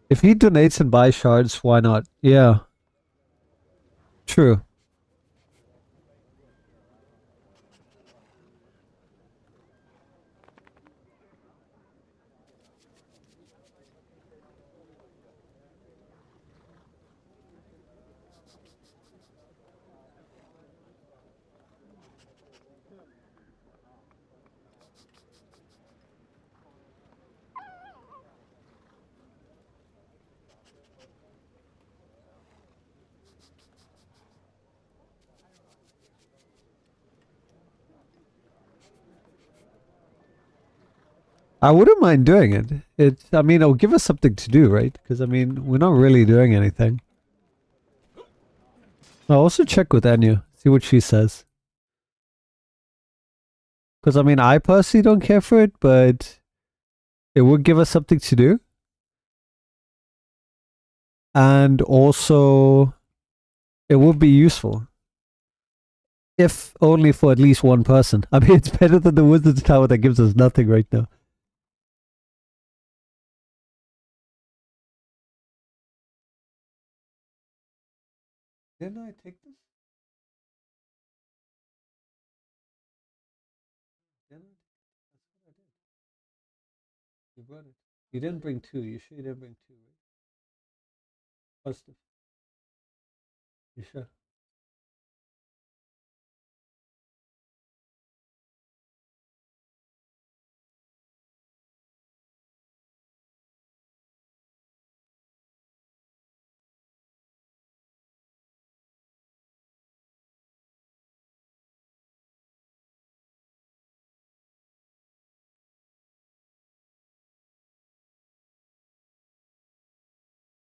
[SPEAKER 1] If he donates and buys shards, why not? Yeah. True. I wouldn't mind doing it. I mean, it'll give us something to do, right? Because, I mean, we're not really doing anything. I'll also check with Anya, see what she says. Because, I mean, I personally don't care for it, but it would give us something to do. And also, it would be useful. If only for at least one person. I mean, it's better than the Wizard's Tower that gives us nothing right now. Didn't I take this? Didn't I? That's what I did. You brought it. You didn't bring two. You sure you didn't bring two, right? Positive. You sure?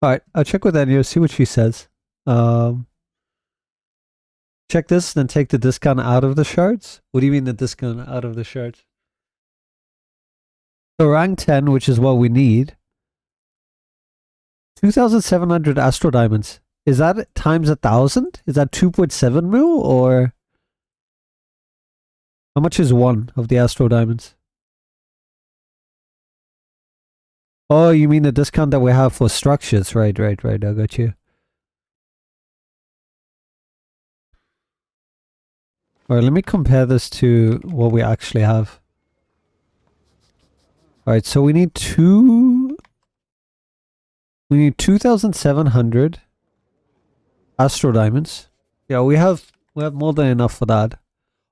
[SPEAKER 1] Alright, I'll check with Anya, see what she says. Check this, then take the discount out of the shards. What do you mean the discount out of the shards? So rank 10, which is what we need. 2,700 Astro Diamonds. Is that times 1,000? Is that 2.7 mil or how much is one of the Astro Diamonds? Oh, you mean the discount that we have for structures? Right. I got you. Alright, let me compare this to what we actually have. Alright, so we need 2,700 Astro Diamonds. Yeah, we have more than enough for that.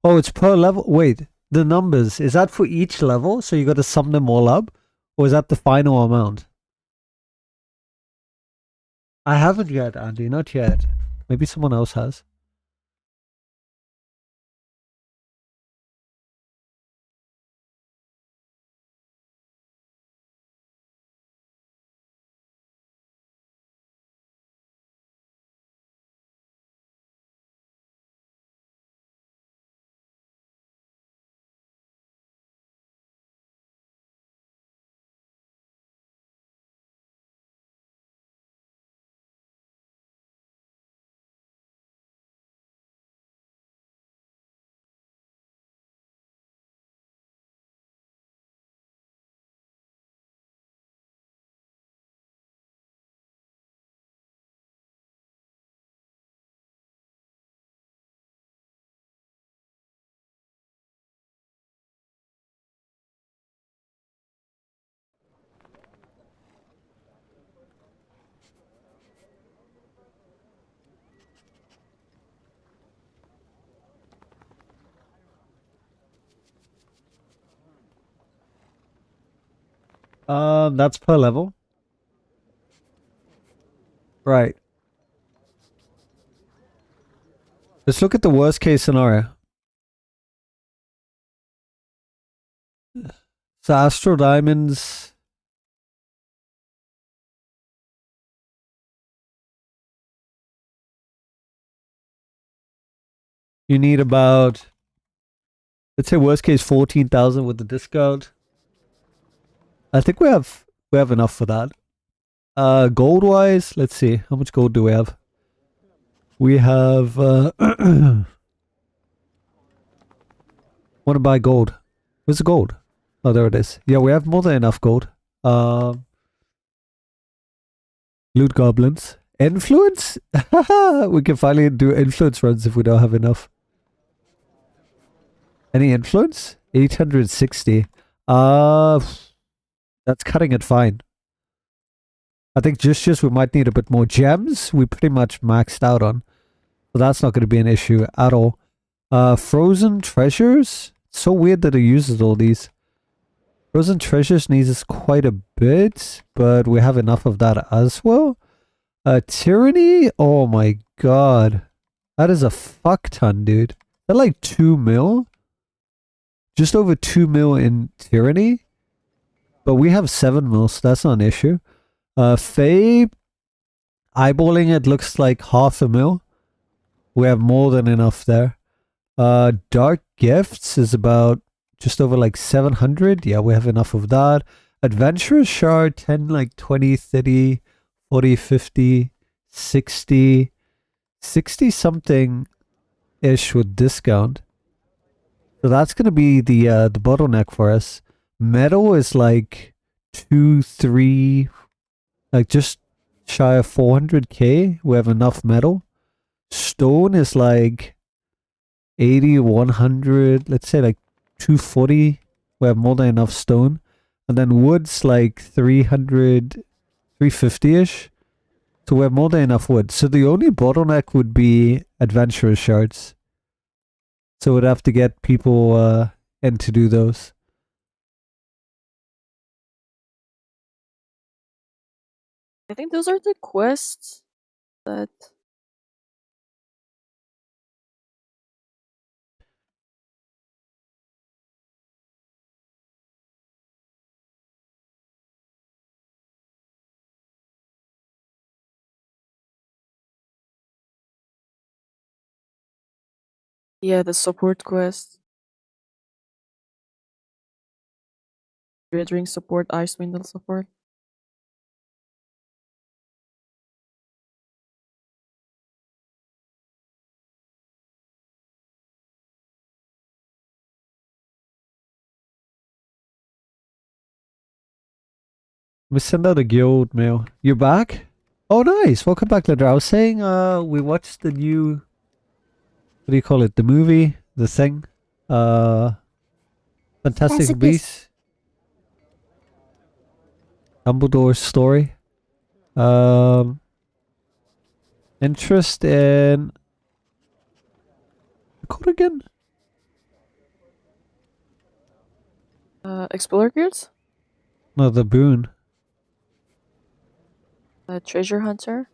[SPEAKER 1] Oh, it's per level. Wait, the numbers, is that for each level? So you got to sum them all up? Or is that the final amount? I haven't yet, Andy, not yet. Maybe someone else has. That's per level. Right. Let's look at the worst case scenario. So Astro Diamonds. You need about, let's say worst case 14,000 with the discount. I think we have enough for that. Gold wise, let's see. How much gold do we have? We have want to buy gold. Where's the gold? Oh, there it is. Yeah, we have more than enough gold. Loot goblins. Influence? We can finally do influence runs if we don't have enough. Any influence? 860. That's cutting it fine. I think just we might need a bit more gems. We pretty much maxed out on. So that's not going to be an issue at all. Frozen treasures? It's so weird that it uses all these. Frozen treasures needs us quite a bit, but we have enough of that as well. Tyranny? Oh my god. That is a fuck ton, dude. That like 2 mil? Just over 2 mil in Tyranny? But we have 7 mil, so that's not an issue. Fae, eyeballing it looks like half a mil. We have more than enough there. Dark Gifts is about just over like 700. Yeah, we have enough of that. Adventurous Shard, 10, like 20, 30, 40, 50, 60, 60 something ish with discount. So that's going to be the bottleneck for us. Metal is like 2, 3, like just shy of 400k. We have enough metal. Stone is like 80, 100, let's say like 240. We have more than enough stone. And then wood's like 300, 350-ish. So we have more than enough wood. So the only bottleneck would be adventurous shards. So we'd have to get people in to do those.
[SPEAKER 2] I think those are the quests that. Yeah, the support quest. Dredging support, ice window support.
[SPEAKER 1] We send out a guild mail. You're back? Oh, nice. Welcome back, Linda. I was saying, we watched the new, what do you call it? The movie? The thing? Fantastic
[SPEAKER 6] Fantastic
[SPEAKER 1] Beasts? Dumbledore's story. Um, interest in the code again?
[SPEAKER 2] Explorer guilds?
[SPEAKER 1] No, the boon.
[SPEAKER 2] Treasure hunter?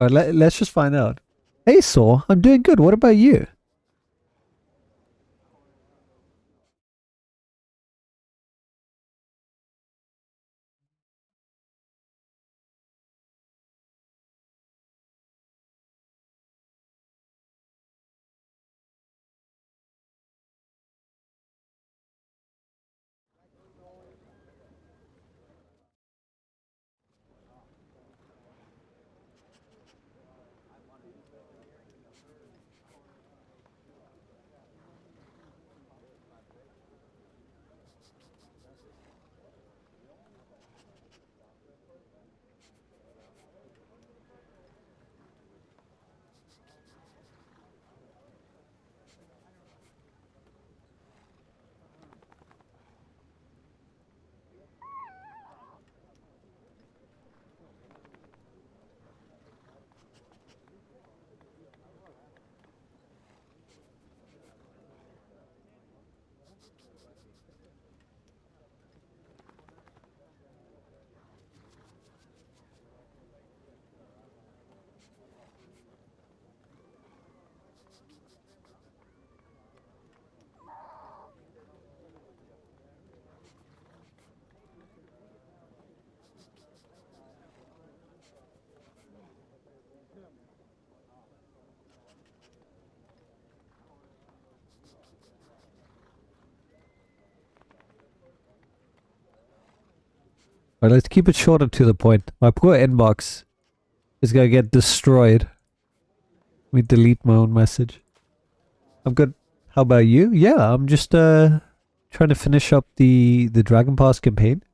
[SPEAKER 1] Alright, let's just find out. Hey, Saw. I'm doing good. What about you? Alright, let's keep it short and to the point. My poor inbox is gonna get destroyed. Let me delete my own message. I'm good. How about you? Yeah, I'm just trying to finish up the Dragon Pass campaign.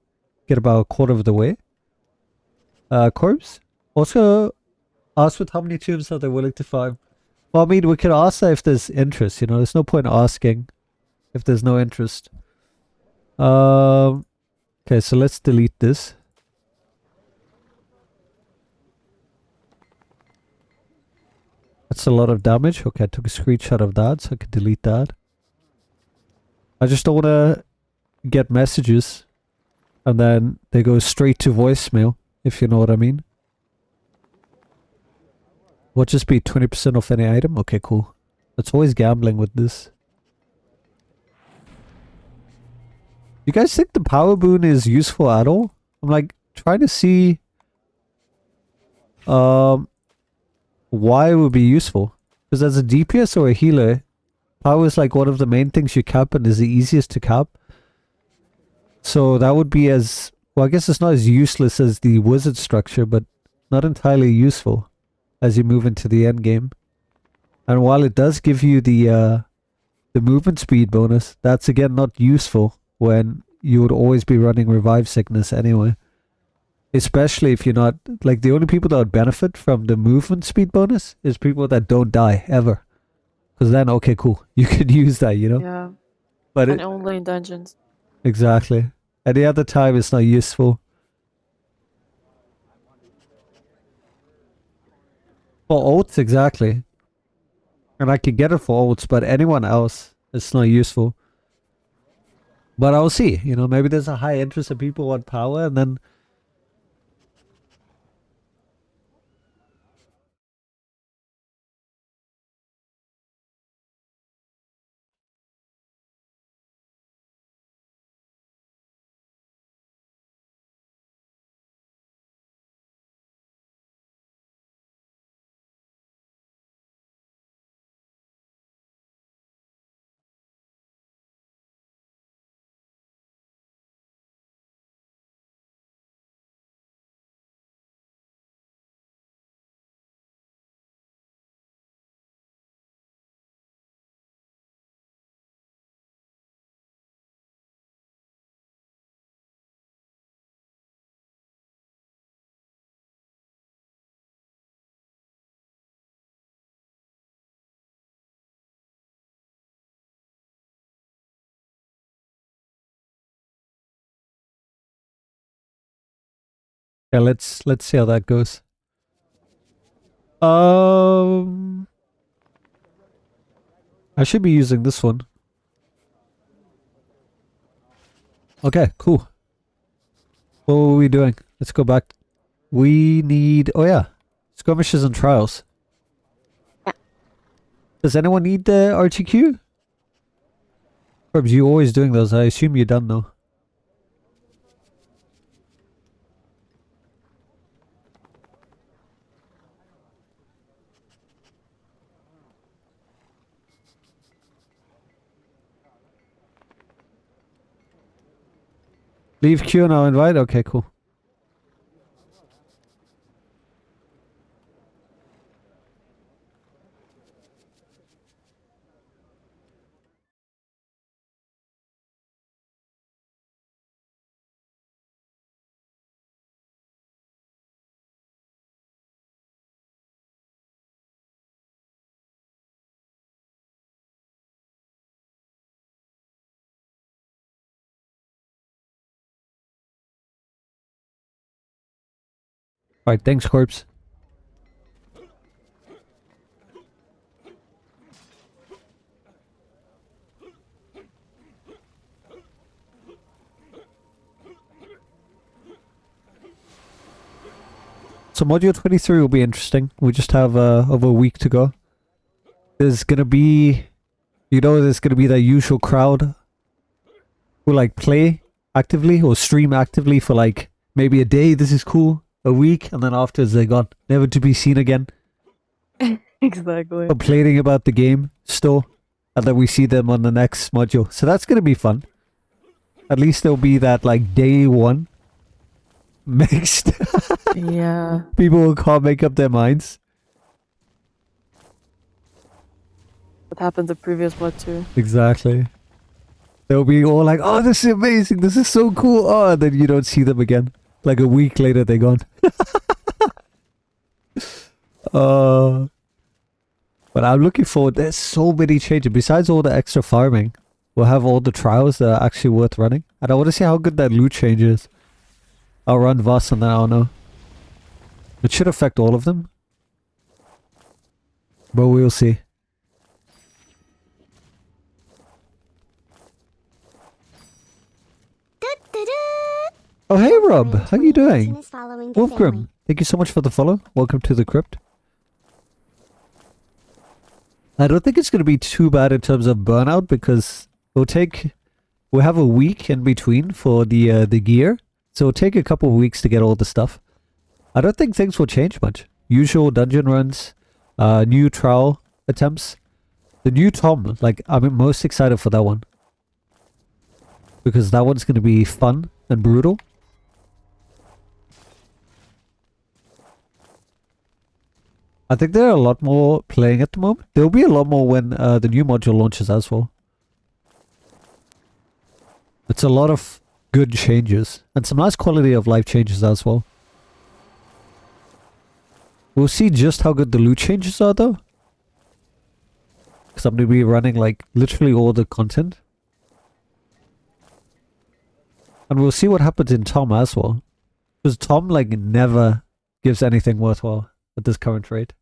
[SPEAKER 1] Get about a quarter of the way. Corpse? Also, ask with how many tombs are they willing to find. Well, I mean, we could ask that if there's interest, you know? There's no point asking if there's no interest. Okay, so let's delete this. That's a lot of damage. Okay, I took a screenshot of that, so I can delete that. I just don't want to get messages and then they go straight to voicemail, if you know what I mean. Will just be 20% off any item? Okay, cool. That's always gambling with this. You guys think the power boon is useful at all? I'm like trying to see why it would be useful. Because as a DPS or a healer, power is like one of the main things you cap and is the easiest to cap. So that would be as... Well, I guess it's not as useless as the wizard structure, but not entirely useful as you move into the end game. And while it does give you the movement speed bonus, that's again not useful when you would always be running revive sickness anyway. Especially if you're not... Like, the only people that would benefit from the movement speed bonus is people that don't die, ever. Because then, okay, cool. You could use that, you know?
[SPEAKER 2] Yeah.
[SPEAKER 1] But
[SPEAKER 2] And only in dungeons.
[SPEAKER 1] Exactly. Any other time, it's not useful. For ults, exactly. And I could get it for ults, but anyone else, it's not useful. But I'll see. You know, maybe there's a high interest of people want power, and then... Yeah, let's see how that goes. I should be using this one. Okay, cool. What were we doing? Let's go back. We need... Oh yeah. Skirmishes and trials.
[SPEAKER 6] Yeah.
[SPEAKER 1] Does anyone need the RTQ? Or are you always doing those? I assume you're done though. Leave queue now, invite? Okay, cool. Alright, thanks, Corpse. So module 23 will be interesting. We just have over a week to go. There's gonna be... You know, there's gonna be that usual crowd who like play actively or stream actively for like maybe a day, this is cool, a week, and then afterwards they're gone. Never to be seen again.
[SPEAKER 2] Exactly.
[SPEAKER 1] Complaining about the game still. And then we see them on the next module. So that's gonna be fun. At least there'll be that like day one Mixed.
[SPEAKER 2] Yeah.
[SPEAKER 1] People who can't make up their minds.
[SPEAKER 2] That happened the previous mod too.
[SPEAKER 1] Exactly. They'll be all like, oh, this is amazing. This is so cool. Oh, and then you don't see them again. Like a week later, they're gone. But I'm looking forward. There's so many changes. Besides all the extra farming, we'll have all the trials that are actually worth running. And I want to see how good that loot change is. I'll run Voss and then I'll know. It should affect all of them. But we'll see. Oh, hey Rob, how you doing? Wolfgrim, thank you so much for the follow. Welcome to the crypt. I don't think it's going to be too bad in terms of burnout because we'll have a week in between for the gear. So it'll take a couple of weeks to get all the stuff. I don't think things will change much. Usual dungeon runs, new trial attempts. The new Tom, like I'm most excited for that one. Because that one's going to be fun and brutal. I think there are a lot more playing at the moment. There'll be a lot more when the new module launches as well. It's a lot of good changes. And some nice quality of life changes as well. We'll see just how good the loot changes are though. Because I'm going to be running like literally all the content. And we'll see what happens in Tom as well. Because Tom like never gives anything worthwhile at this current rate.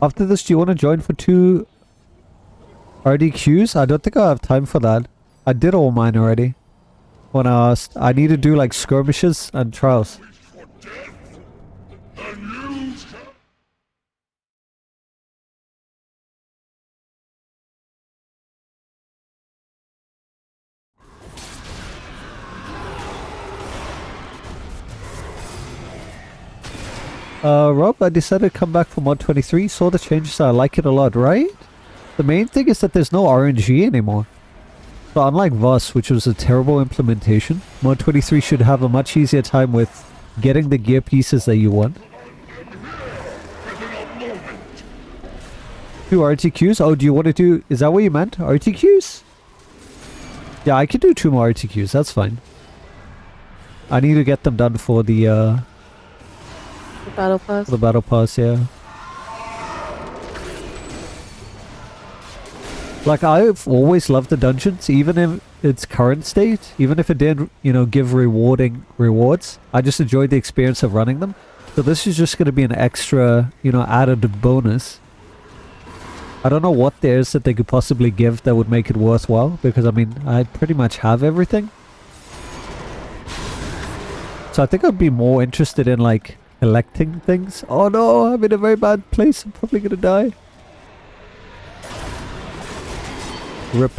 [SPEAKER 1] After this, do you want to join for 2 RDQs? I don't think I have time for that. I did all mine already. When I asked, I need to do like skirmishes and trials. Rob, I decided to come back for mod 23. Saw the changes. I like it a lot, right? The main thing is that there's no RNG anymore. So unlike Voss, which was a terrible implementation, mod 23 should have a much easier time with getting the gear pieces that you want. 2 RTQs? Oh, do you want to do... Is that what you meant? RTQs? Yeah, I can do 2 more RTQs. That's fine. I need to get them done for the
[SPEAKER 2] battle pass.
[SPEAKER 1] The battle pass, yeah. Like, I've always loved the dungeons, even in its current state. Even if it didn't, you know, give rewarding rewards. I just enjoyed the experience of running them. So this is just going to be an extra, you know, added bonus. I don't know what there is that they could possibly give that would make it worthwhile. Because, I mean, I pretty much have everything. So I think I'd be more interested in, like, collecting things. Oh no, I'm in a very bad place. I'm probably gonna die. Rip.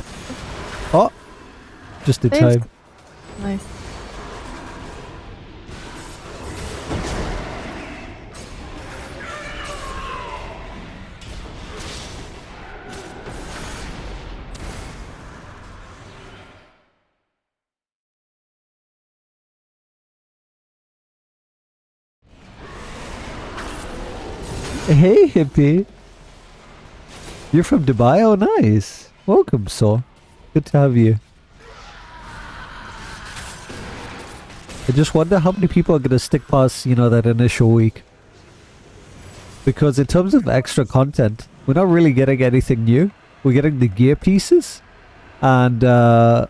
[SPEAKER 1] Oh! Just in time.
[SPEAKER 2] Nice.
[SPEAKER 1] Hey, hippie. You're from Dubai? Oh, nice. Welcome, Saw. Good to have you. I just wonder how many people are going to stick past, you know, that initial week. Because in terms of extra content, we're not really getting anything new. We're getting the gear pieces. And then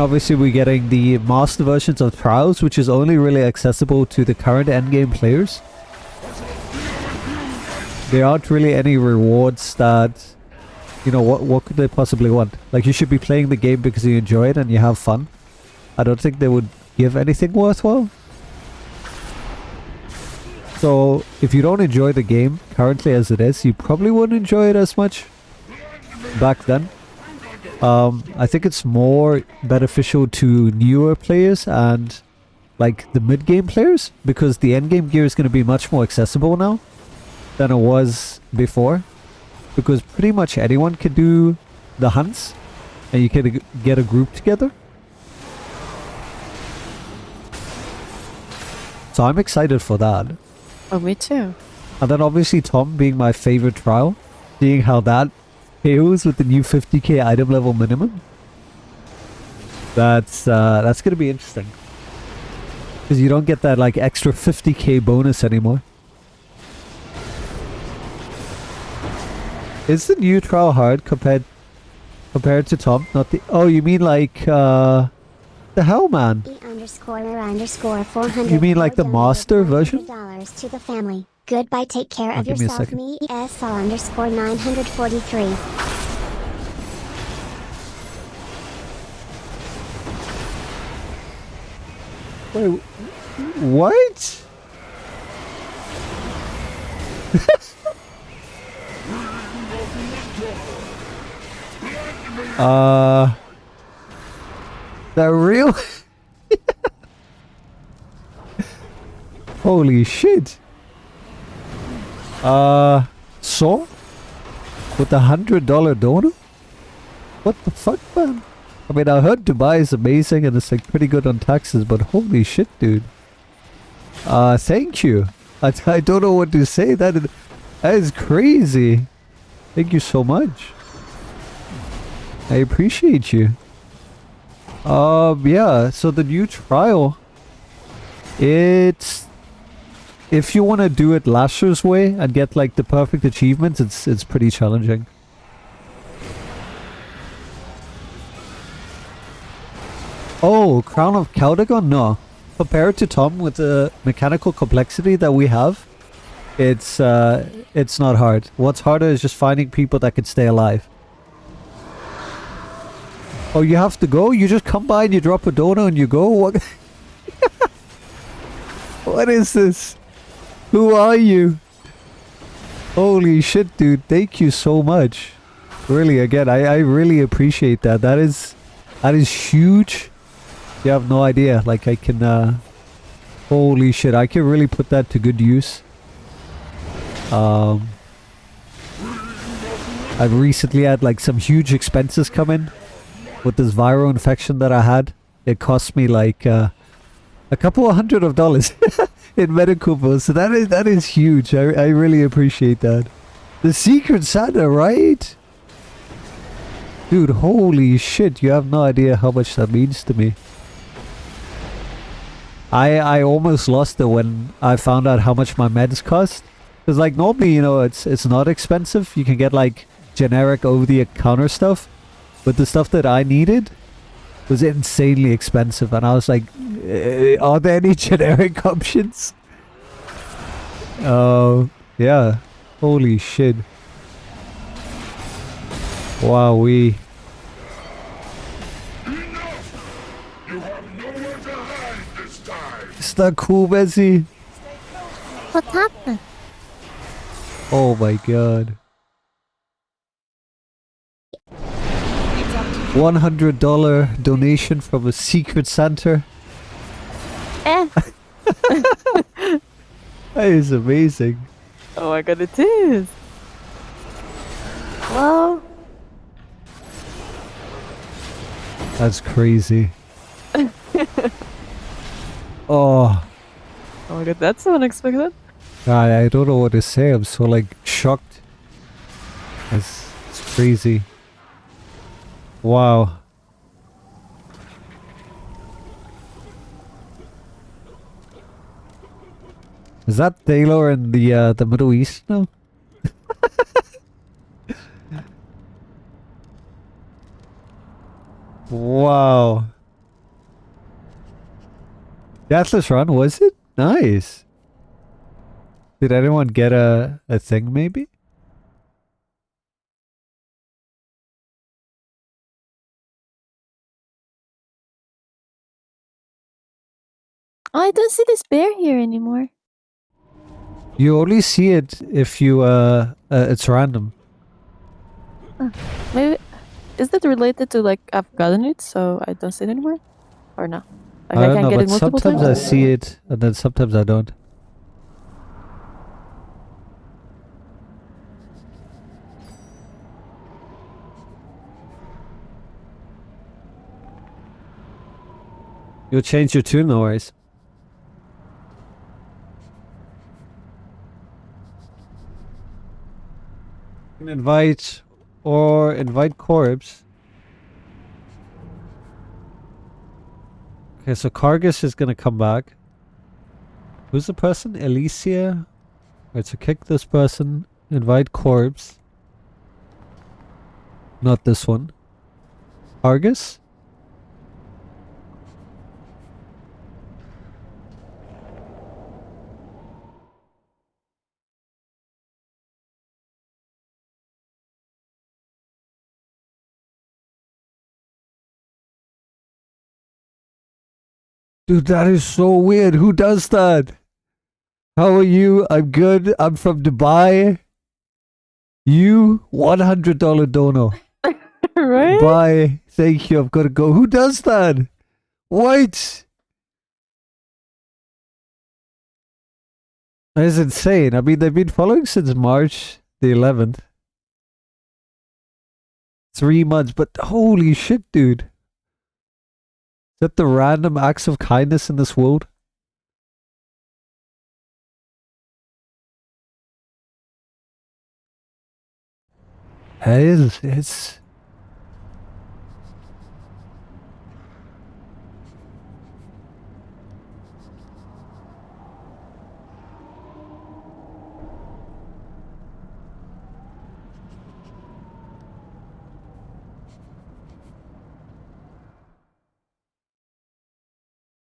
[SPEAKER 1] obviously we're getting the master versions of Trials, which is only really accessible to the current endgame players. There aren't really any rewards that you know, what could they possibly want? Like, you should be playing the game because you enjoy it and you have fun. I don't think they would give anything worthwhile. So, if you don't enjoy the game currently as it is, you probably wouldn't enjoy it as much back then. I think it's more beneficial to newer players and like the mid-game players, because the end-game gear is going to be much more accessible now than it was before, because pretty much anyone can do the hunts and you can get a group together. So I'm excited for that.
[SPEAKER 2] Oh, me too.
[SPEAKER 1] And then obviously Tom being my favorite trial, seeing how that fails with the new 50k item level minimum. That's gonna be interesting. Because you don't get that like extra 50k bonus anymore. Is the new trial hard compared to Tom? Not the... Oh, you mean like the hell, man?
[SPEAKER 6] E__400
[SPEAKER 1] You mean like the master version?
[SPEAKER 6] $400 to the family. Goodbye, take care of
[SPEAKER 1] Give me a
[SPEAKER 6] yourself.
[SPEAKER 1] second.
[SPEAKER 6] Me ESL_943.
[SPEAKER 1] Wait, what? That real? Holy shit. So? With a $100 donor? What the fuck, man? I mean, I heard Dubai is amazing and it's like pretty good on taxes, but holy shit, dude. Thank you. I don't know what to say. That is crazy. Thank you so much. I appreciate you. Yeah, so the new trial, it's... If you want to do it Lasher's way and get like the perfect achievements, it's pretty challenging. Oh, Crown of Caldegon? No. Compared to Tom, with the mechanical complexity that we have, it's not hard. What's harder is just finding people that can stay alive. Oh, you have to go? You just come by and you drop a donut and you go? What? What is this? Who are you? Holy shit, dude. Thank you so much. Really, again, I really appreciate that. That is huge. You have no idea. Like, I can, holy shit, I can really put that to good use. I've recently had, like, some huge expenses come in with this viral infection that I had. It cost me, like, a couple of $100 in medical bills. So that is huge. I really appreciate that. The Secret Santa, right? Dude, holy shit. You have no idea how much that means to me. I almost lost it when I found out how much my meds cost. Because like normally, you know, it's not expensive. You can get like generic over-the-counter stuff. But the stuff that I needed was insanely expensive. And I was like, are there any generic options? Yeah. Holy shit. Wowee. Is that cool, Bessie?
[SPEAKER 6] What happened?
[SPEAKER 1] Oh my god. $100 donation from a Secret Santa. That is amazing.
[SPEAKER 2] Oh my god, it is. Well,
[SPEAKER 1] That's crazy. Oh.
[SPEAKER 2] oh my god, that's unexpected.
[SPEAKER 1] I don't know what to say. I'm so like shocked. It's crazy. Wow. Is that Taylor in the Middle East now? Wow. Deathless Run, was it? Nice. Did anyone get a thing maybe?
[SPEAKER 2] Oh, I don't see this bear here anymore.
[SPEAKER 1] You only see it if you it's random.
[SPEAKER 2] Maybe is that related to like I've gotten it, so I don't see it anymore, or no? Like
[SPEAKER 1] I
[SPEAKER 2] I
[SPEAKER 1] don't
[SPEAKER 2] can't
[SPEAKER 1] know,
[SPEAKER 2] get
[SPEAKER 1] but
[SPEAKER 2] it multiple
[SPEAKER 1] sometimes I
[SPEAKER 2] times.
[SPEAKER 1] see it and then sometimes I don't. You'll change your tune, no worries. You can invite Corpse. Okay, so Kargas is gonna come back. Who's the person? Alicia? Alright, so kick this person. Invite Corpse. Not this one. Kargas? Dude, that is so weird. Who does that? How are you? I'm good. I'm from Dubai. You? $100 dono.
[SPEAKER 2] Right?
[SPEAKER 1] Bye. Thank you. I've got to go. Who does that? What? That is insane. I mean, they've been following since March the 11th. 3 months, but holy shit, dude. Is that the random acts of kindness in this world? It is. It's...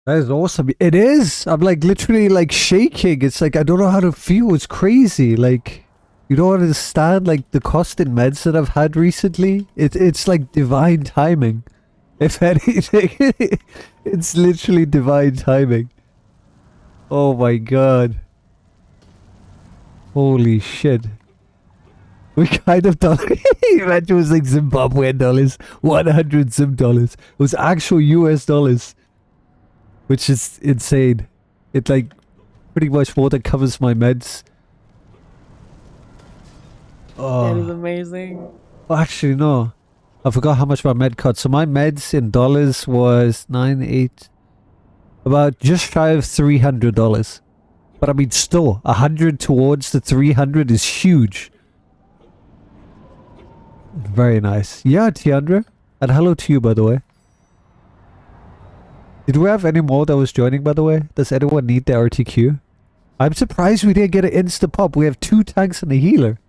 [SPEAKER 1] That is awesome. It is. I'm like literally like shaking. It's like I don't know how to feel. It's crazy. Like you don't understand like the cost in meds that I've had recently. It's like divine timing. If anything, it's literally divine timing. Oh my god. Holy shit. We kind of done imagine it was like Zimbabwean dollars. 100 Zim dollars. It was actual US dollars. Which is insane. It like pretty much more than covers my meds.
[SPEAKER 2] That is
[SPEAKER 1] Oh,
[SPEAKER 2] amazing.
[SPEAKER 1] well, actually no. I forgot how much my med cost. So my meds in dollars was 98, about just shy of $300. But I mean still, 100 towards the 300 is huge. Very nice. Yeah, Tiandra. And hello to you, by the way. Did we have any more that was joining, by the way? Does anyone need the RTQ? I'm surprised we didn't get an insta-pop. We have 2 tanks and a healer.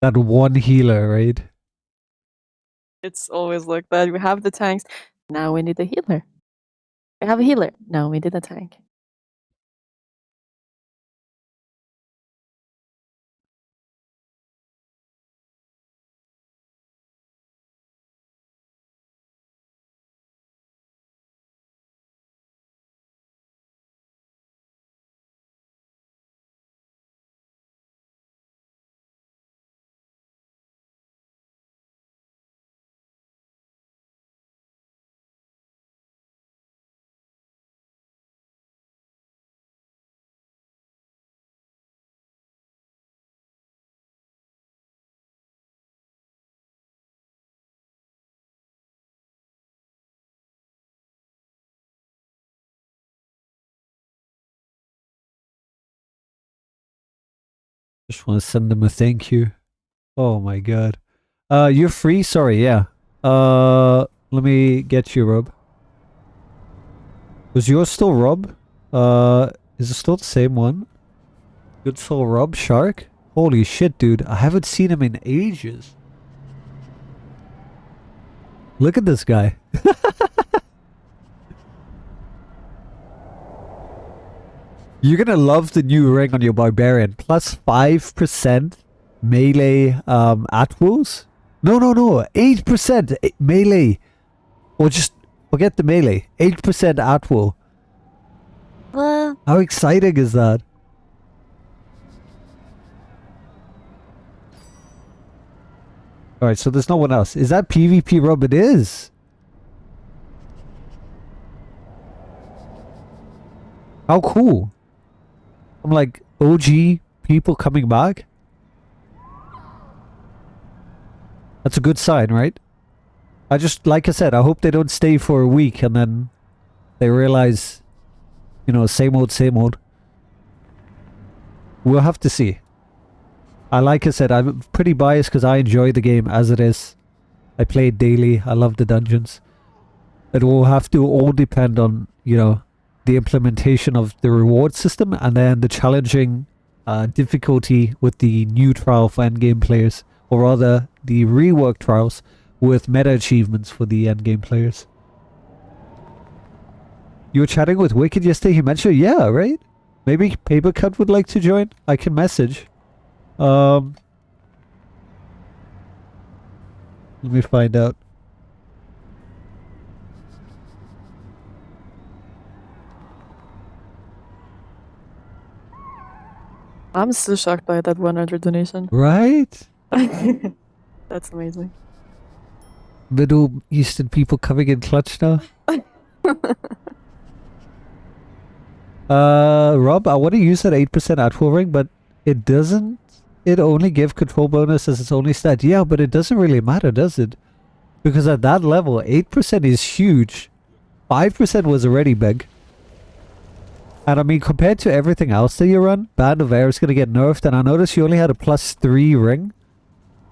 [SPEAKER 1] That one healer, right?
[SPEAKER 2] It's always like that. We have the tanks. Now we need a healer. We have a healer. Now we need a tank.
[SPEAKER 1] Just want to send them a thank you. Oh my god. You're free? Sorry, yeah. Let me get you, Rob. Was yours still Rob? Is it still the same one? Good soul Rob Shark? Holy shit, dude. I haven't seen him in ages. Look at this guy. You're gonna love the new ring on your barbarian. Plus 5% melee at wolves. No, 8% melee. Or just forget the melee. 8% at will.
[SPEAKER 6] Well,
[SPEAKER 1] How exciting is that? Alright, so there's no one else. Is that PvP Rob? It is. How cool. I'm like, OG people coming back? That's a good sign, right? I just, like I said, I hope they don't stay for a week and then they realize, you know, same old, same old. We'll have to see. Like I said, I'm pretty biased because I enjoy the game as it is. I played daily. I love the dungeons. It will have to all depend on, you know, the implementation of the reward system and then the challenging difficulty with the new trial for endgame players, or rather the rework trials with meta achievements for the endgame players. You were chatting with Wicked yesterday, he mentioned, yeah, right? Maybe Papercut would like to join? I can message. Let me find out.
[SPEAKER 2] I'm still shocked by that 100 donation.
[SPEAKER 1] Right?
[SPEAKER 2] That's amazing.
[SPEAKER 1] Middle Eastern people coming in clutch now. Rob, I want to use that 8% actual ring, but it doesn't. It only give control bonus as its only stat. Yeah, but it doesn't really matter, does it? Because at that level, 8% is huge. 5% was already big. And I mean, compared to everything else that you run, Band of Air is going to get nerfed. And I noticed you only had a +3 ring.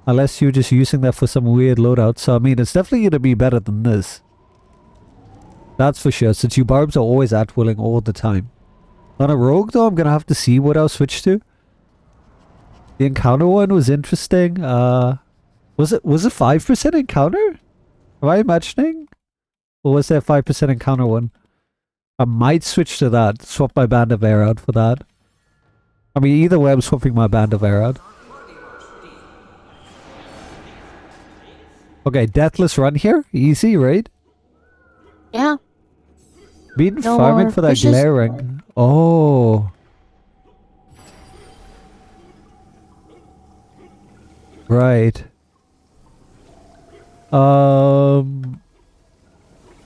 [SPEAKER 1] Unless you're just using that for some weird loadout. So I mean, it's definitely going to be better than this. That's for sure, since you barbs are always at willing all the time. On a rogue though, I'm going to have to see what I'll switch to. The encounter one was interesting. Was it 5% encounter? Am I imagining? Or was there 5% encounter one? I might switch to that. Swap my Band of Air out for that. I mean, either way, I'm swapping my Band of Air out. Okay, Deathless Run here. Easy, right?
[SPEAKER 6] yeah.
[SPEAKER 1] Been
[SPEAKER 6] No
[SPEAKER 1] farming
[SPEAKER 6] more
[SPEAKER 1] for that
[SPEAKER 6] pushes.
[SPEAKER 1] glare ring. Oh. Right.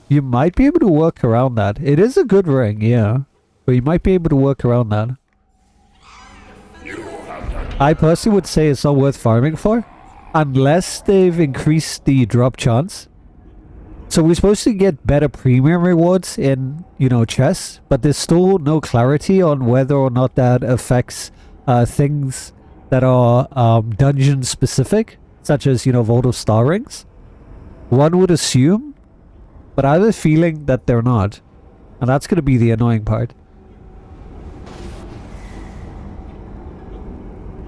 [SPEAKER 1] You might be able to work around that. It is a good ring, yeah. But you might be able to work around that. I personally would say it's not worth farming for. Unless they've increased the drop chance. So we're supposed to get better premium rewards in, you know, chests. But there's still no clarity on whether or not that affects things that are dungeon specific. Such as, you know, Vault of Star Rings. One would assume. But I have a feeling that they're not. And that's going to be the annoying part.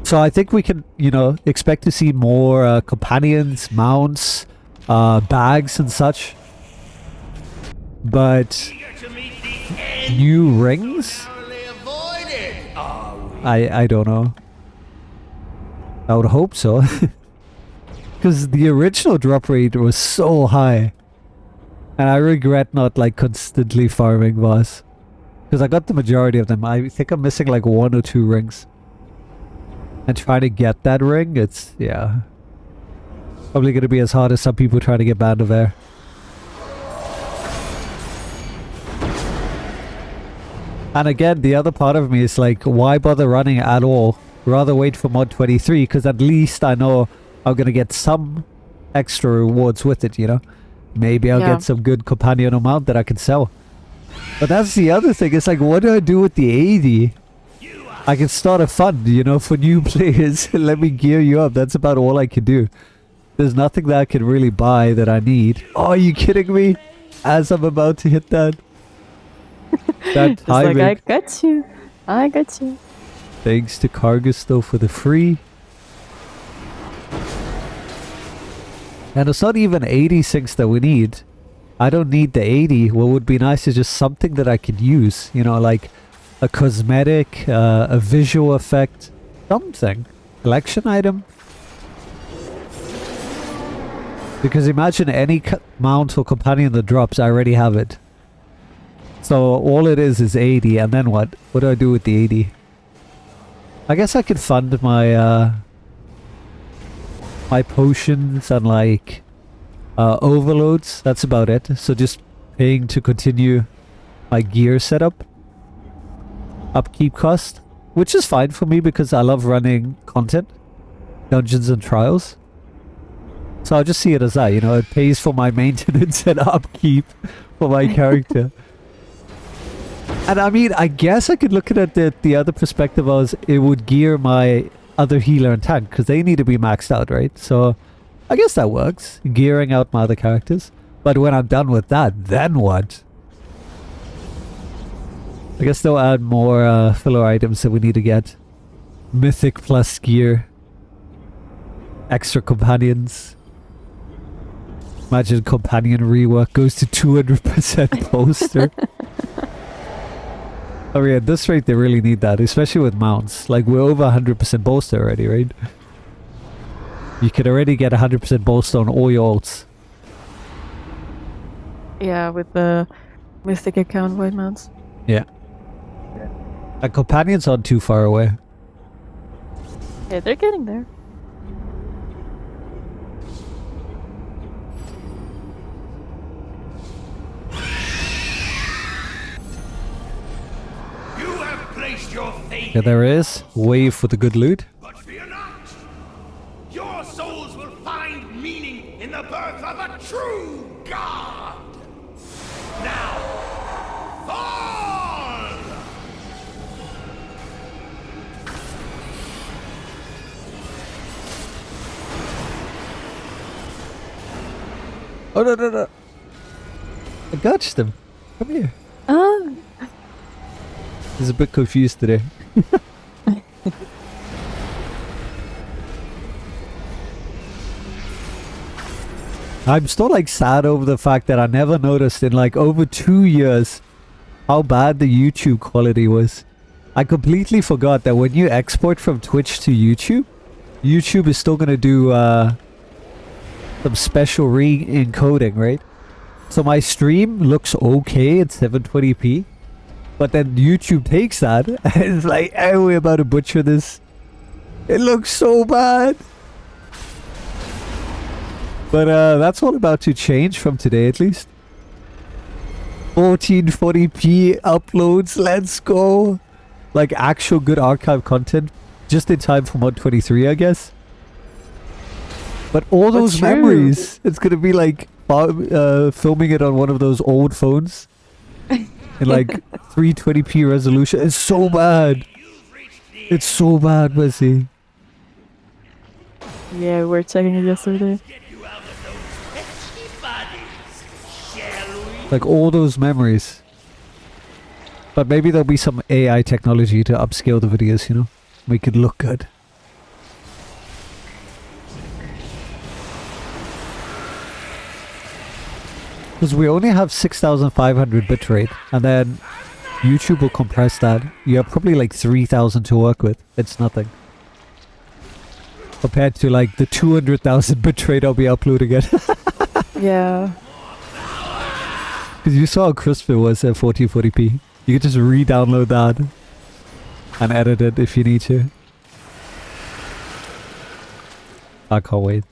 [SPEAKER 1] So I think we can, you know, expect to see more companions, mounts, bags and such. But new rings? I don't know. I would hope so. Because the original drop rate was so high. And I regret not like constantly farming boss. Because I got the majority of them. I think I'm missing like 1 or 2 rings. And trying to get that ring, it's, yeah. Probably going to be as hard as some people trying to get Band of Air. And again, the other part of me is like, why bother running at all? Rather wait for mod 23, because at least I know I'm going to get some extra rewards with it, you know? Maybe I'll get some good companion amount that I can sell. But that's the other thing. It's like, what do I do with the 80? I can start a fund, you know, for new players. Let me gear you up. That's about all I can do. There's nothing that I can really buy that I need. Oh, are you kidding me? As I'm about to hit that. That
[SPEAKER 2] It's like,
[SPEAKER 1] timing.
[SPEAKER 2] I got you. I got you.
[SPEAKER 1] Thanks to Cargus though for the free. And it's not even 80 syncs that we need. I don't need the 80. What would be nice is just something that I could use. You know, like a cosmetic, a visual effect, something. Collection item. Because imagine any mount or companion that drops, I already have it. So all it is 80, and then what? What do I do with the 80? I guess I could fund my my potions and like overloads. That's about it. So just paying to continue my gear setup. Upkeep cost. Which is fine for me because I love running content. Dungeons and trials. So I'll just see it as that, you know, it pays for my maintenance and upkeep for my character. And I mean, I guess I could look at it the other perspective as it would gear my other healer and tank, because they need to be maxed out, right? So I guess that works, gearing out my other characters. But when I'm done with that, then what? I guess they'll add more filler items that we need to get. Mythic plus gear. Extra companions. Imagine companion rework goes to 200% bolster. I mean, at this rate, they really need that, especially with mounts. Like, we're over 100% bolster already, right? You can already get 100% bolster on all your ults.
[SPEAKER 2] Yeah, with the Mythic account wide mounts.
[SPEAKER 1] Yeah. And companions aren't too far away.
[SPEAKER 2] Yeah, they're getting there.
[SPEAKER 3] Your faith
[SPEAKER 1] Yeah, there is. Wave for the good loot.
[SPEAKER 3] but fear not. Your souls will find meaning in the birth of a true god. Now, fall!
[SPEAKER 1] Oh, no, no, no. I gotched him. Come here.
[SPEAKER 2] Oh.
[SPEAKER 1] He's a bit confused today. I'm still like sad over the fact that I never noticed in like over 2 years how bad the YouTube quality was. I completely forgot that when you export from Twitch to YouTube, YouTube is still gonna do some special re-encoding, right? So my stream looks okay at 720p. But then YouTube takes that and it's like, oh, we're about to butcher this. It looks so bad. But that's all about to change from today at least. 1440p uploads, let's go. Like actual good archive content. Just in time for mod 23, I guess. But all those memories, it's gonna be like filming it on one of those old phones. In like 320p resolution. It's so bad. It's so bad, Bessie.
[SPEAKER 2] Yeah, we were checking it yesterday.
[SPEAKER 1] Like all those memories. But maybe there'll be some AI technology to upscale the videos, you know? Make it look good. Because we only have 6,500 bitrate, and then YouTube will compress that. You have probably like 3,000 to work with. It's nothing. Compared to like the 200,000 bitrate I'll be uploading it.
[SPEAKER 2] Yeah.
[SPEAKER 1] Because you saw how crisp it was at 1440p. You could just re-download that and edit it if you need to. I can't wait.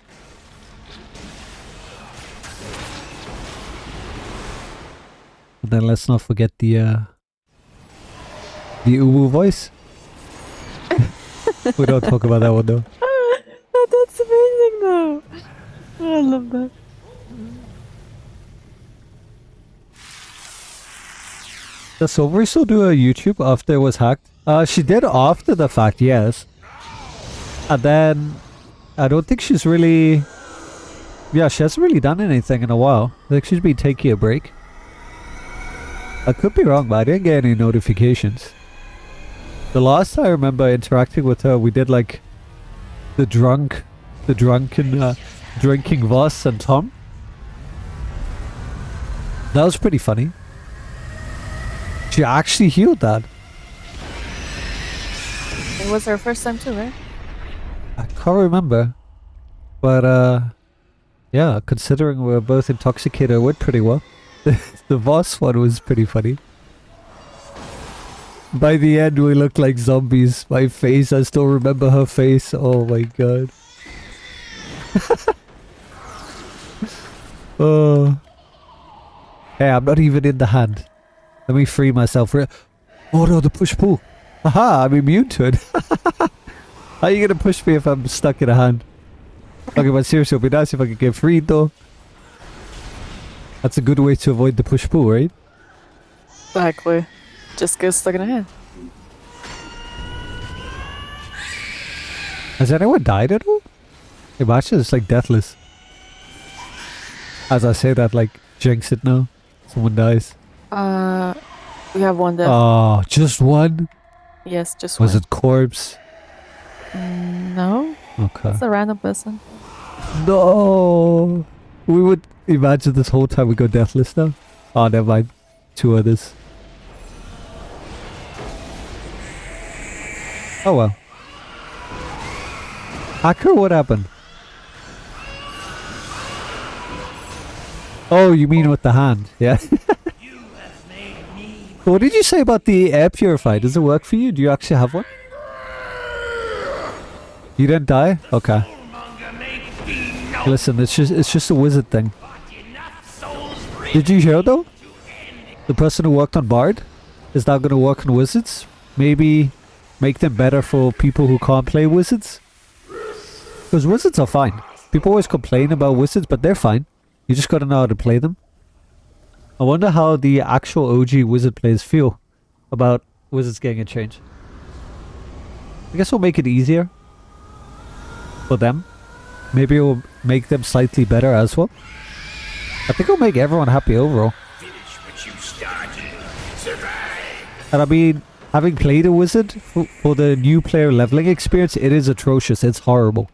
[SPEAKER 1] And then let's not forget the Uwu voice. We don't talk about that one though.
[SPEAKER 2] That's amazing though. I love that.
[SPEAKER 1] Does Silvery still do a YouTube after it was hacked? She did after the fact, yes. And then I don't think she's really... Yeah, she hasn't really done anything in a while. I think she's been taking a break. I could be wrong, but I didn't get any notifications. The last time I remember interacting with her, we did like the drunken drinking Voss and Tom. That was pretty funny. She actually healed that.
[SPEAKER 2] It was our first time too, right?
[SPEAKER 1] I can't remember. But yeah, considering we're both intoxicated, it went pretty well. The Voss one was pretty funny. By the end, we looked like zombies. My face, I still remember her face. Oh my god. Oh. Hey, I'm not even in the hand. Let me free myself. Oh no, the push-pull. Haha, I'm immune to it. How are you gonna push me if I'm stuck in a hand? Okay, but seriously, it'd be nice if I could get freed though. That's a good way to avoid the push-pull, right?
[SPEAKER 2] Exactly. Just get stuck in a hand.
[SPEAKER 1] Has anyone died at all? Imagine it's like deathless. As I say that, like, jinx it now. Someone dies.
[SPEAKER 2] We have one death.
[SPEAKER 1] Oh, just one?
[SPEAKER 2] Yes, just
[SPEAKER 1] Was
[SPEAKER 2] one.
[SPEAKER 1] it corpse?
[SPEAKER 2] No.
[SPEAKER 1] Okay.
[SPEAKER 2] It's a random person.
[SPEAKER 1] No! We would imagine this whole time we go deathless now. Oh, never mind. Two others. Oh well. Hacker, what happened? Oh, you mean with the hand, yeah? What did you say about the air purifier? Does it work for you? Do you actually have one? You didn't die? Okay. Listen, it's just a wizard thing. Did you hear though? The person who worked on Bard is now gonna work on wizards. Maybe make them better for people who can't play wizards. Because wizards are fine. People always complain about wizards, but they're fine. You just gotta know how to play them. I wonder how the actual OG wizard players feel about wizards getting a change. I guess we'll make it easier for them. Maybe it will make them slightly better as well. I think it'll make everyone happy overall. And I mean, having played a wizard for the new player leveling experience, it is atrocious. It's horrible.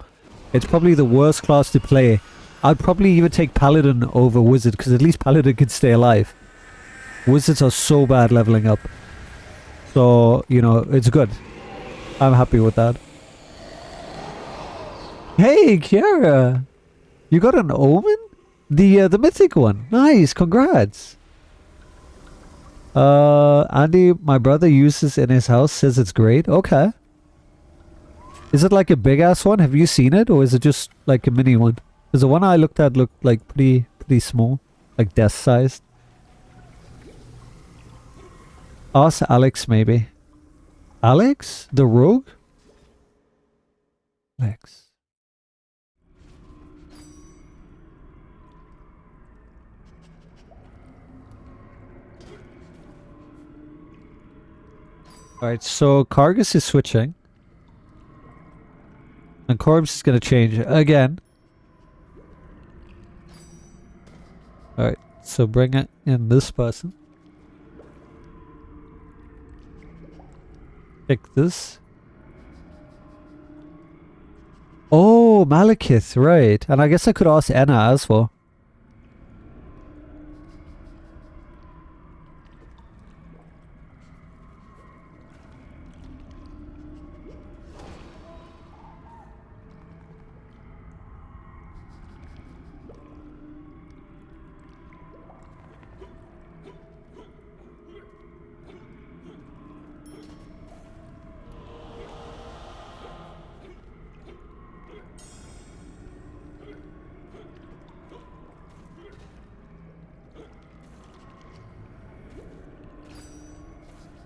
[SPEAKER 1] It's probably the worst class to play. I'd probably even take Paladin over Wizard, because at least Paladin can stay alive. Wizards are so bad leveling up. So, you know, it's good. I'm happy with that. Hey, Kiara! You got an Omen? The mythic one. Nice, congrats! Andy, my brother uses in his house, says it's great. Okay. Is it like a big ass one? Have you seen it? Or is it just like a mini one? Because the one I looked at looked like pretty small. Like desk sized. Ask Alex maybe. Alex? The rogue? Alex. Alright, so Kargus is switching. And Corbs is going to change again. Alright, so bring it in this person. Pick this. Oh, Malekith, right. And I guess I could ask Anna as well.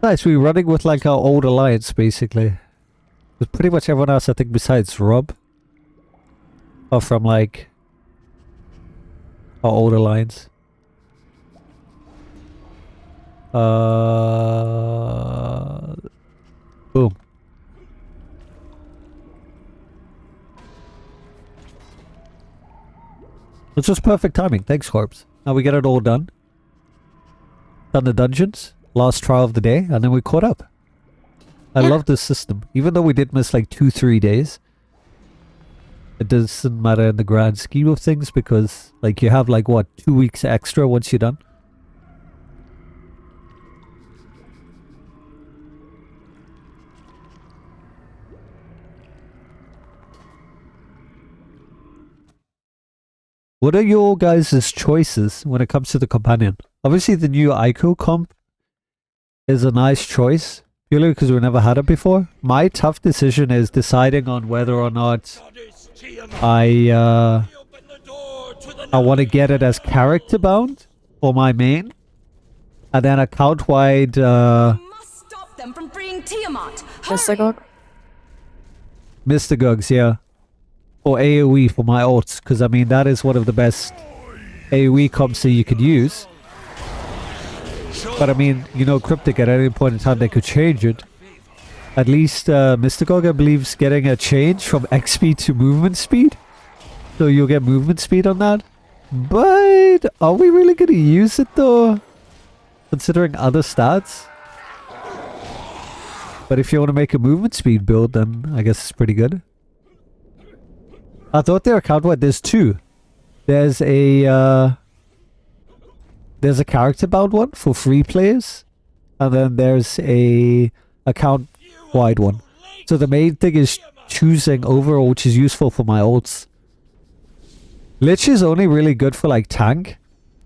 [SPEAKER 1] Nice, we're running with like our old alliance basically. With pretty much everyone else I think besides Rob are from like our old alliance. Boom. It's just perfect timing. Thanks, Corpse. Now we get it all done. Done the dungeons. Last trial of the day, and then we caught up. I love this system. Even though we did miss like 2-3 days, it doesn't matter in the grand scheme of things because like you have like what, 2 weeks extra once you're done. What are your guys' choices when it comes to the companion? Obviously the new Ico comp is a nice choice, purely because we never had it before. My tough decision is deciding on whether or not I want to get it as character bound for my main, and then account wide
[SPEAKER 8] Must stop them from freeing Tiamat.
[SPEAKER 2] Mystagogue?
[SPEAKER 1] Mystagogues, yeah. Or AoE for my ults, because I mean that is one of the best AoE comps that you could use. But I mean, you know, Cryptic at any point in time they could change it. At least Mystagogue, I believe, is getting a change from XP to movement speed. So you'll get movement speed on that. But are we really going to use it though? Considering other stats? But if you want to make a movement speed build, then I guess it's pretty good. I thought they were count-wide. There's two. There's a character bound one for free players, and then there's a account wide one. So the main thing is choosing overall, which is useful for my ults. Lich is only really good for like tank.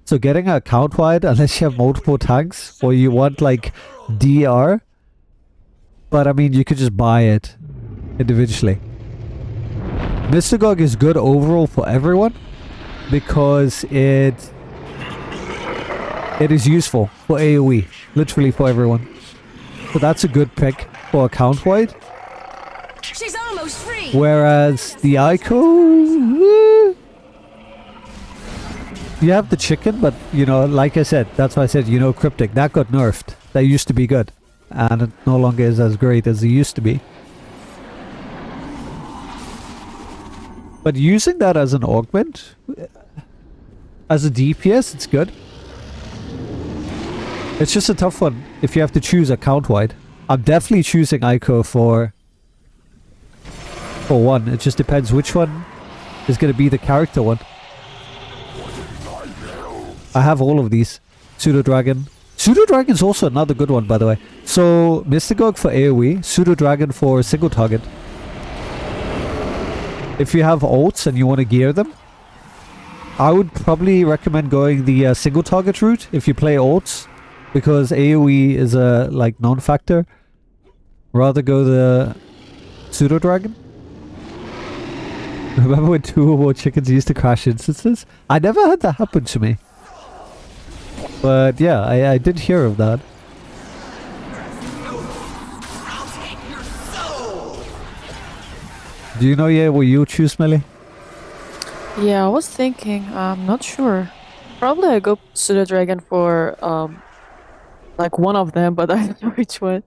[SPEAKER 1] So getting an account wide, unless you have multiple tanks or you want like DR. But I mean, you could just buy it individually. Mystagogue is good overall for everyone because it is useful for AoE, literally for everyone. So that's a good pick for account wide.
[SPEAKER 8] She's almost free.
[SPEAKER 1] Whereas the Ico, you have the chicken, but you know, like I said, that's why I said, you know, Cryptic, that got nerfed. That used to be good, and it no longer is as great as it used to be. But using that as an augment, as a DPS, it's good. It's just a tough one if you have to choose account wide. I'm definitely choosing Ico for one. It just depends which one is going to be the character one. I have all of these. Pseudo Dragon. Pseudo Dragon is also another good one, by the way. So Mystagogue for AoE, Pseudo Dragon for single target. If you have ults and you want to gear them, I would probably recommend going the single target route if you play ults, because AoE is a like non-factor. Rather go the Pseudo Dragon. Remember when 2 or more chickens used to crash instances? I never had that happen to me. But yeah, I did hear of that. Do you know yet what you choose, Melly?
[SPEAKER 2] Yeah, I was thinking. I'm not sure. Probably I go Pseudo Dragon for like one of them, but I don't know which one.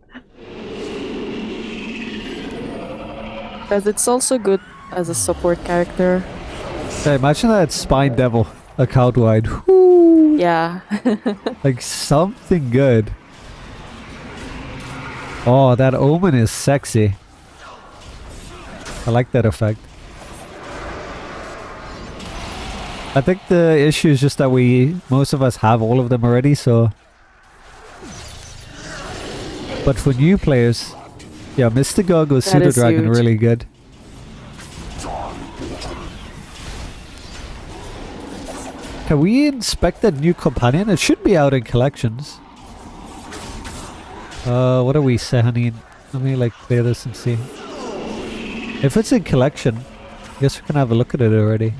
[SPEAKER 2] Because it's also good as a support character.
[SPEAKER 1] Yeah, imagine that Spine Devil account wide. Whoo!
[SPEAKER 2] Yeah.
[SPEAKER 1] Like something good. Oh, that Omen is sexy. I like that effect. I think the issue is just that most of us have all of them already, so... But for new players, yeah, Mystagogue or Pseudo Dragon
[SPEAKER 2] huge.
[SPEAKER 1] really good. Can we inspect that new companion? It should be out in collections. What are we saying? Let me like clear this and see. If it's in collection, I guess we can have a look at it already.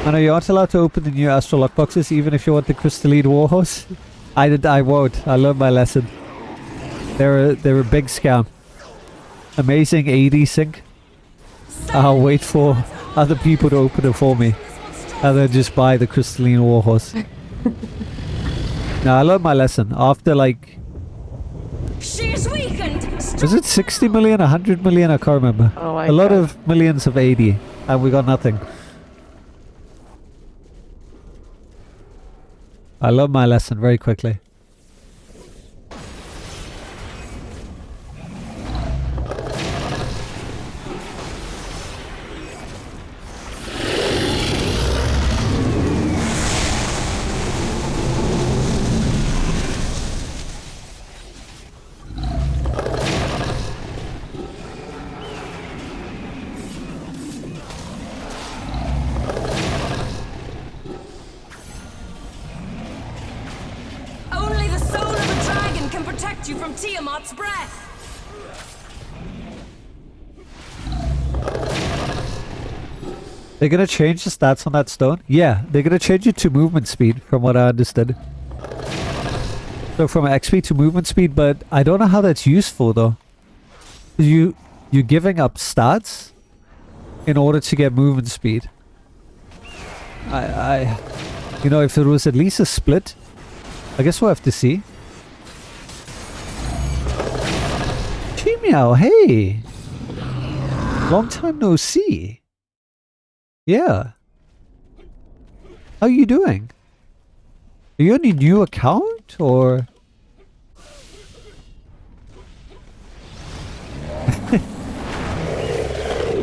[SPEAKER 1] I know you aren't allowed to open the new Astral Lock boxes even if you want the Crystalline Warhorse. I won't. I learned my lesson. They're a big scam. Amazing AD sync. I'll wait for other people to open it for me. And then just buy the Crystalline Warhorse. Now I learned my lesson. After like...
[SPEAKER 8] She's weakened.
[SPEAKER 1] Was it 60 million, 100 million? I can't remember.
[SPEAKER 2] Oh my
[SPEAKER 1] A lot
[SPEAKER 2] God.
[SPEAKER 1] of millions of AD. And we got nothing. I learned my lesson very quickly.
[SPEAKER 8] Tiamat's breath.
[SPEAKER 1] They're gonna change the stats on that stone? Yeah, they're gonna change it to movement speed, from what I understood. So from XP to movement speed, but I don't know how that's useful though. You're giving up stats in order to get movement speed. You know, if it was at least a split, I guess we'll have to see. Meow, hey! Long time no see. Yeah. How you doing? Are you on a new account, or...?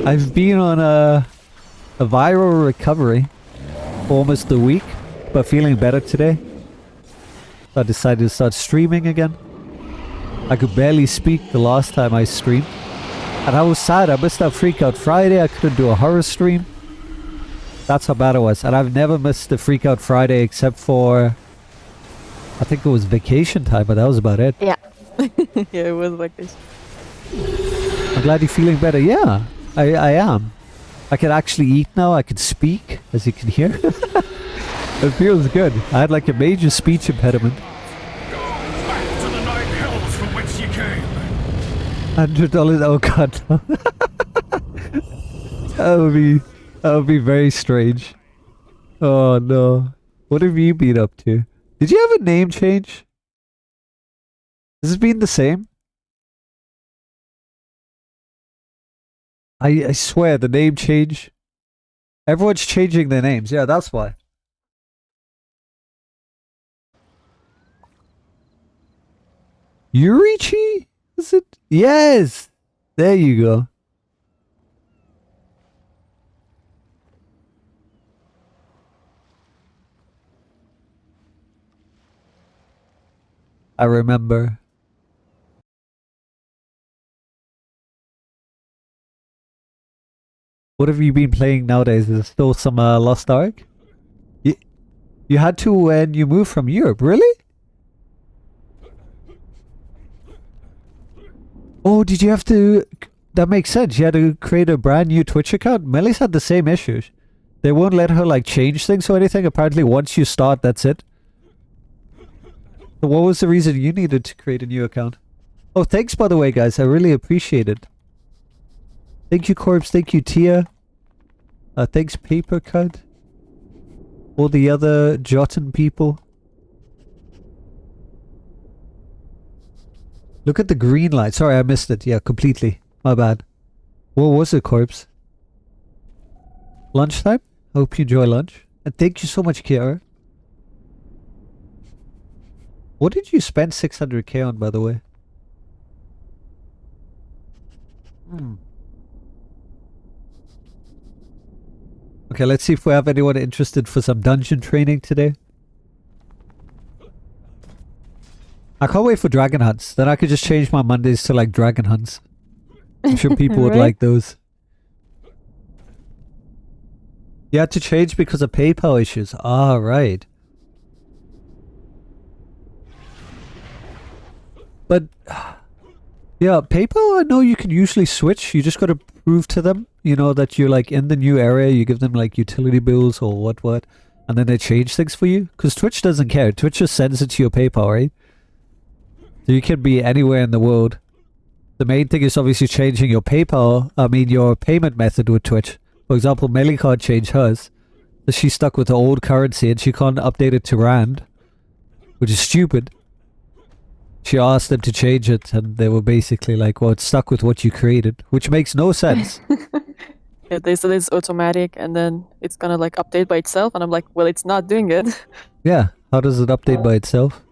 [SPEAKER 1] I've been on a viral recovery for almost a week, but feeling better today. So I decided to start streaming again. I could barely speak the last time I streamed. And I was sad. I missed out Freakout Friday. I couldn't do a horror stream. That's how bad it was. And I've never missed the Freakout Friday except for... I think it was vacation time, but that was about it.
[SPEAKER 2] Yeah. Yeah, it was like this.
[SPEAKER 1] I'm glad you're feeling better. Yeah, I am. I can actually eat now. I can speak, as you can hear. It feels good. I had like a major speech impediment.
[SPEAKER 3] Back to the nine hells from whence you came.
[SPEAKER 1] $100. Oh god. No. That would be very strange. Oh no. What have you been up to? Did you have a name change? Has it been the same? I swear the name change. Everyone's changing their names. Yeah, that's why. Yurichi? Is it? Yes! There you go. I remember. What have you been playing nowadays? Is it still some Lost Ark? You had to when you moved from Europe, really? Oh, did you have to... That makes sense. You had to create a brand new Twitch account? Melly's had the same issues. They won't let her like change things or anything. Apparently once you start, that's it. So what was the reason you needed to create a new account? Oh, thanks by the way, guys. I really appreciate it. Thank you, Corpse. Thank you, Tia. Thanks, Paper Cut. All the other Jotun people. Look at the green light. Sorry, I missed it. Yeah, completely. My bad. What was it, Corpse? Lunchtime? Hope you enjoy lunch. And thank you so much, Kiara. What did you spend 600k on, by the way? Okay, let's see if we have anyone interested for some dungeon training today. I can't wait for dragon hunts. Then I could just change my Mondays to like dragon hunts. I'm sure people would
[SPEAKER 2] Right?
[SPEAKER 1] like those. You had to change because of PayPal issues. Ah, right. But yeah, PayPal, I know you can usually switch. You just got to prove to them, you know, that you're like in the new area. You give them like utility bills or what, and then they change things for you. Because Twitch doesn't care. Twitch just sends it to your PayPal, right? So you can be anywhere in the world. The main thing is obviously changing your PayPal, your payment method with Twitch. For example, Melly can't change hers. So she's stuck with the old currency and she can't update it to Rand. Which is stupid. She asked them to change it and they were basically like, well, it's stuck with what you created. Which makes no sense.
[SPEAKER 2] Yeah, they said it's automatic and then it's gonna like update by itself, and I'm like, well, it's not doing it.
[SPEAKER 1] Yeah, how does it update by itself?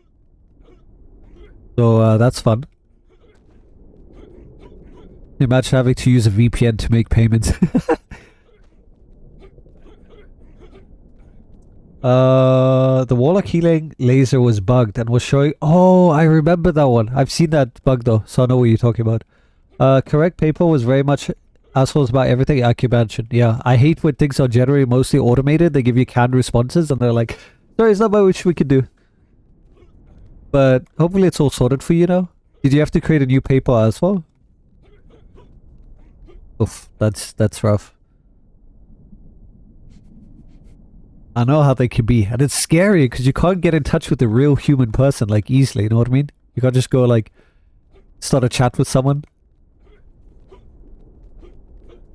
[SPEAKER 1] So that's fun. Imagine having to use a VPN to make payments. The Warlock healing laser was bugged and was showing... Oh, I remember that one. I've seen that bug though, so I know what you're talking about. Correct paper was very much assholes about everything Acubantion. Yeah, I hate when things are generally mostly automated. They give you canned responses and they're like, sorry, it's not much we can do. But hopefully it's all sorted for you now. Did you have to create a new paper as well? Oof, that's rough. I know how they can be, and it's scary because you can't get in touch with a real human person like easily. You know what I mean? You can't just go like start a chat with someone.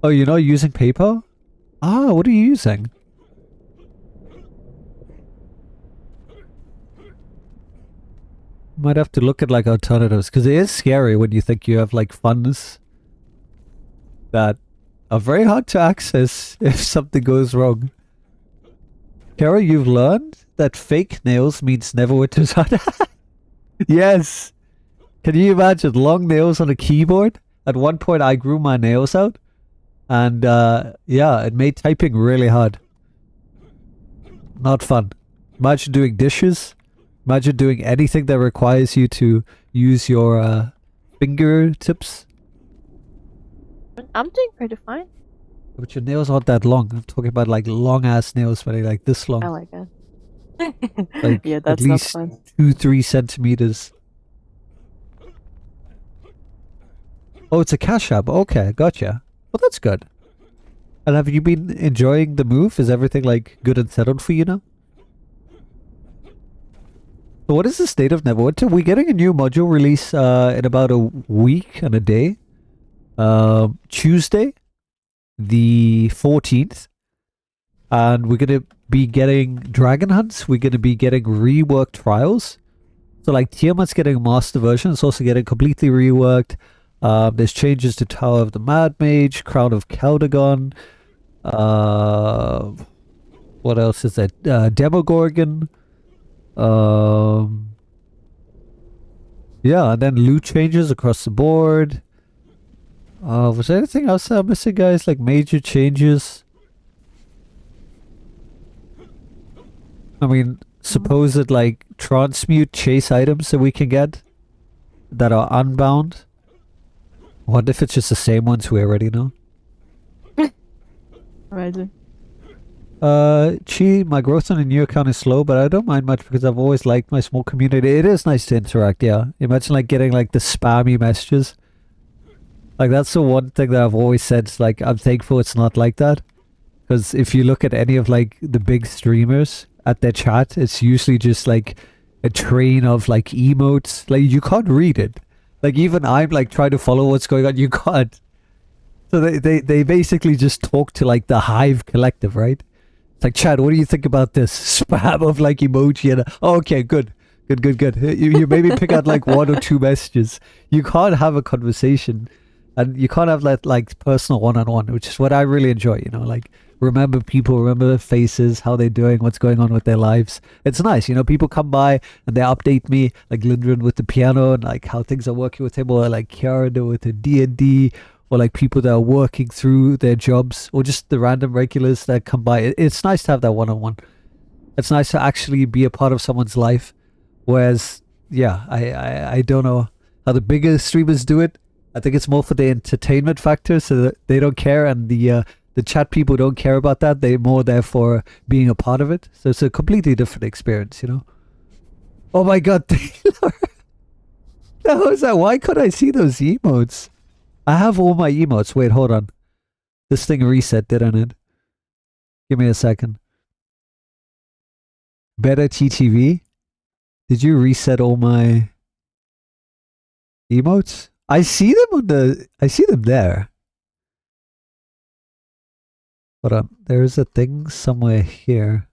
[SPEAKER 1] Oh, you're not using paper? Ah, what are you using? Might have to look at like alternatives because it is scary when you think you have like funds that are very hard to access if something goes wrong. Kara, you've learned that fake nails means Neverwinter's hard. Yes. Can you imagine long nails on a keyboard? At one point I grew my nails out and yeah, it made typing really hard. Not fun. Imagine doing dishes. Imagine doing anything that requires you to use your fingertips.
[SPEAKER 2] I'm doing pretty fine.
[SPEAKER 1] But your nails aren't that long. I'm talking about like long ass nails, but like this long.
[SPEAKER 2] I like it.
[SPEAKER 1] Like
[SPEAKER 2] yeah,
[SPEAKER 1] at
[SPEAKER 2] that's not
[SPEAKER 1] least
[SPEAKER 2] fun.
[SPEAKER 1] 2-3 centimeters. Oh, it's a cash app. Okay, gotcha. Well, that's good. And have you been enjoying the move? Is everything like good and settled for you now? So what is the state of Neverwinter? We're getting a new module release in about a week and a day. Tuesday, the 14th. And we're going to be getting Dragon Hunts. We're going to be getting reworked trials. So like Tiamat's getting a master version. It's also getting completely reworked. There's changes to Tower of the Mad Mage, Crown of Caldegon. What else is there? Demogorgon. Yeah, and then loot changes across the board. Was there anything else that I'm missing, guys? Like major changes? I mean, supposed like transmute chase items that we can get that are unbound. What if it's just the same ones we already know?
[SPEAKER 2] Imagine.
[SPEAKER 1] Chi, my growth on a new account is slow, but I don't mind much because I've always liked my small community. It is nice to interact, yeah. Imagine like getting like the spammy messages. Like that's the one thing that I've always said. It's like I'm thankful it's not like that. Because if you look at any of like the big streamers at their chat, it's usually just like a train of like emotes. Like you can't read it. Like even I'm like trying to follow what's going on. You can't. So they basically just talk to like the Hive collective, right? It's like, Chad, what do you think about this spam of like emoji? And oh, okay, good. You maybe pick out like 1 or 2 messages. You can't have a conversation, and you can't have that like personal one-on-one, which is what I really enjoy. You know, like remember people, remember their faces, how they're doing, what's going on with their lives. It's nice, you know. People come by and they update me, like Lindren with the piano and like how things are working with him, or like Kiara with the D&D. Or like people that are working through their jobs, or just the random regulars that come by. It's nice to have that one-on-one. It's nice to actually be a part of someone's life. Whereas, yeah, I don't know how the bigger streamers do it. I think it's more for the entertainment factor, so that they don't care, and the chat people don't care about that. They're more there for being a part of it. So it's a completely different experience, you know. Oh my god, Taylor! How is that? Why couldn't I see those emotes? I have all my emotes. Wait, hold on. This thing reset, didn't it? Give me a second. Better TTV? Did you reset all my emotes? I see them I see them there. Hold on. There's a thing somewhere here.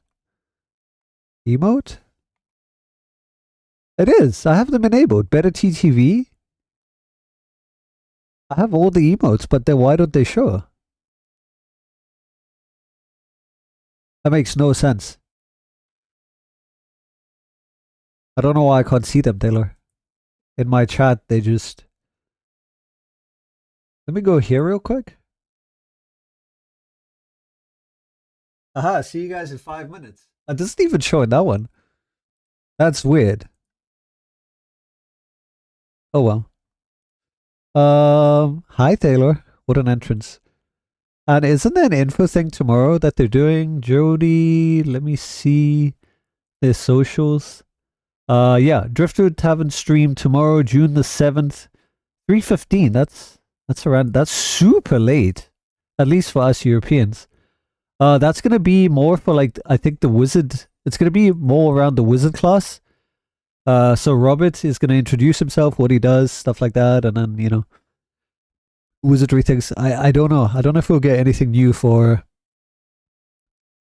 [SPEAKER 1] Emote? It is. I have them enabled. Better TTV? I have all the emotes, but then why don't they show? That makes no sense. I don't know why I can't see them, Taylor. In my chat, they just... Let me go here real quick. Aha, see you guys in 5 minutes. It doesn't even show in that one. That's weird. Oh well. Hi Taylor. What an entrance. And isn't there an info thing tomorrow that they're doing? Jody, let me see their socials. Yeah, Driftwood Tavern stream tomorrow, June the 7th, 3:15. That's super late, at least for us Europeans. That's gonna be more for like I think the wizard. It's gonna be more around the wizard class. So Robert is gonna introduce himself, what he does, stuff like that, and then wizardry things. I don't know. I don't know if we'll get anything new for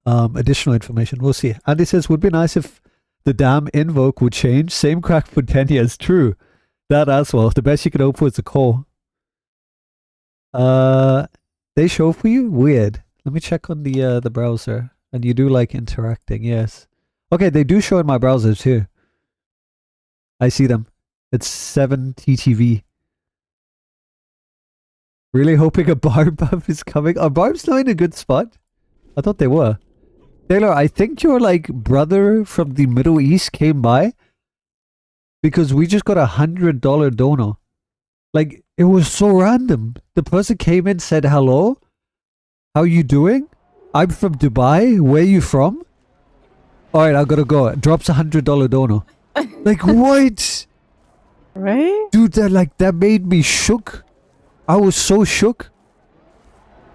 [SPEAKER 1] additional information. We'll see. Andy says would be nice if the damn invoke would change. Same crack for 10 years. True. That as well. The best you can hope for is the call. They show for you? Weird. Let me check on the browser. And you do like interacting, yes. Okay, they do show in my browser too. I see them. It's 7 TTV. Really hoping a barb buff is coming. Are barbs not in a good spot? I thought they were. Taylor, I think your like brother from the Middle East came by because we just got $100 donor. Like, it was so random. The person came in, said hello. How you doing? I'm from Dubai. Where you from? Alright, I gotta go. Drops $100 donor. Like, what?
[SPEAKER 2] Right?
[SPEAKER 1] Dude, that made me shook. I was so shook.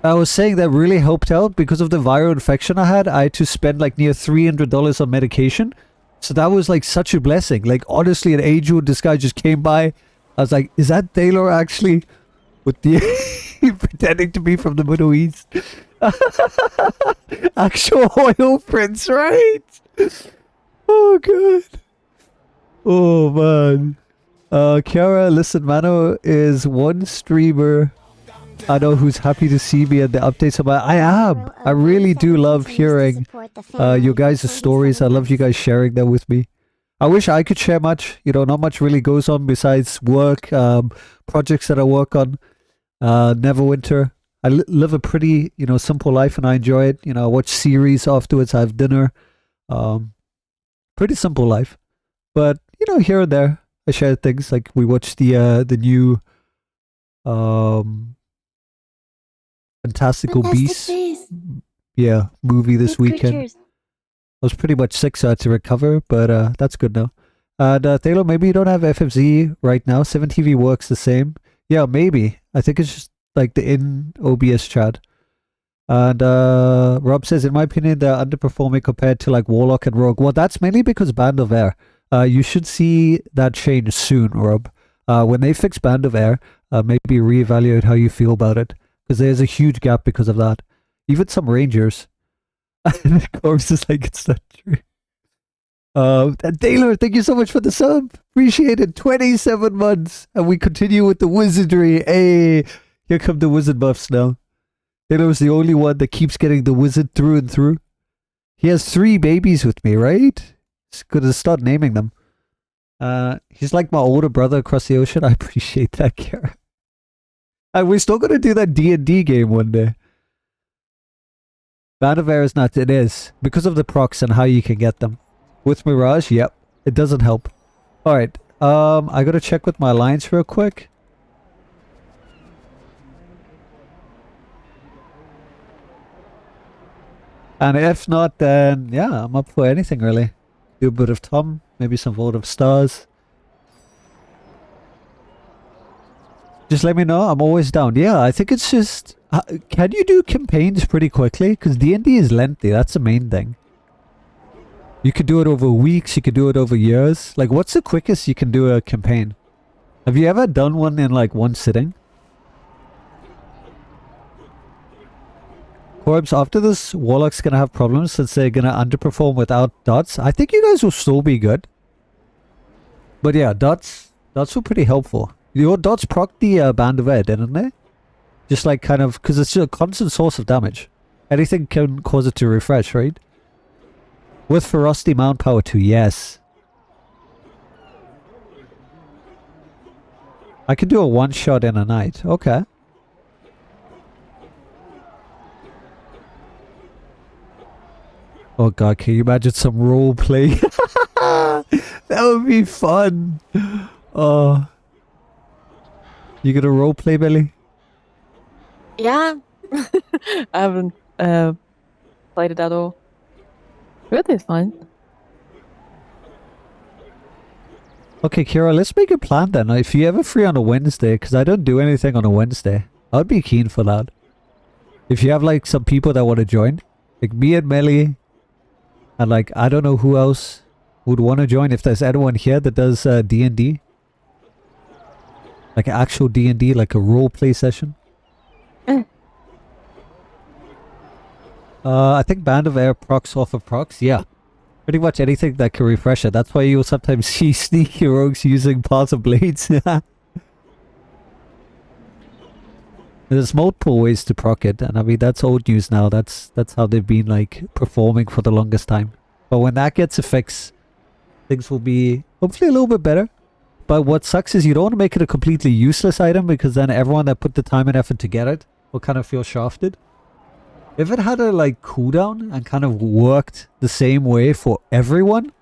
[SPEAKER 1] I was saying that really helped out because of the viral infection I had. I had to spend like near $300 on medication. So that was like such a blessing. Like, honestly, an angel, this guy just came by. I was like, is that Taylor actually? With the pretending to be from the Middle East. Actual oil prince, right? Oh, God. Oh, man. Kiara, listen, Mano is one streamer I know who's happy to see me and the updates about. I am. I really do love hearing your guys' stories. I love you guys sharing them with me. I wish I could share much. Not much really goes on besides work, projects that I work on. Neverwinter. I live a pretty, simple life and I enjoy it. I watch series afterwards. I have dinner. Pretty simple life. But, here and there, I share things. Like we watched the new Fantastical Beasts. Yeah, movie this weekend.
[SPEAKER 6] Creatures.
[SPEAKER 1] I was pretty much sick, so I had to recover, but that's good now. And Taylor, maybe you don't have FFZ right now. 7TV works the same. Yeah, maybe. I think it's just like the in OBS chat. And Rob says, in my opinion, they're underperforming compared to like Warlock and Rogue. Well, that's mainly because Band of Air. You should see that change soon, Rob. When they fix Band of Air, maybe reevaluate how you feel about it. Because there's a huge gap because of that. Even some Rangers. And the corpse is like, it's not true. And Taylor, thank you so much for the sub. Appreciate it. 27 months. And we continue with the wizardry. Hey, here come the wizard buffs now. Taylor's the only one that keeps getting the wizard through and through. He has 3 babies with me, right? Just gonna start naming them. He's like my older brother across the ocean. I appreciate that, Kara. And we're still gonna do that D&D game one day. Band of Air is not. It is. Because of the procs and how you can get them. With Mirage, yep. It doesn't help. Alright. I gotta check with my alliance real quick. And if not, then yeah, I'm up for anything really. Do a bit of Tom, maybe some Vault of Stars. Just let me know, I'm always down. Yeah, I think it's just... can you do campaigns pretty quickly? Because D&D is lengthy, that's the main thing. You could do it over weeks, you could do it over years. Like, what's the quickest you can do a campaign? Have you ever done one in like one sitting? Corbs, after this, Warlock's gonna have problems since they're gonna underperform without dots. I think you guys will still be good. But yeah, dots were pretty helpful. Your dots proc the Band of Air, didn't they? Just like kind of, because it's a constant source of damage. Anything can cause it to refresh, right? With Ferocity Mount Power 2, yes. I can do a one-shot in a night. Okay. Oh god, can you imagine some role play? That would be fun. Oh. You gonna role play, Billy?
[SPEAKER 2] Yeah. I haven't played it at all. Really fun.
[SPEAKER 1] Okay, Kira, let's make a plan then. If you ever free on a Wednesday, because I don't do anything on a Wednesday, I'd be keen for that. If you have like some people that want to join, like me and Melly, and like I don't know who else would want to join. If there's anyone here that does D&D, like actual D&D, like a role play session. I think Band of Air procs off of procs. Yeah, pretty much anything that can refresh it. That's why you'll sometimes see sneaky rogues using parts of blades. There's multiple ways to proc it, and I mean that's old news now. That's how they've been like performing for the longest time. But when that gets a fix, things will be hopefully a little bit better. But what sucks is you don't want to make it a completely useless item, because then everyone that put the time and effort to get it will kind of feel shafted. If it had a like cooldown and kind of worked the same way for everyone,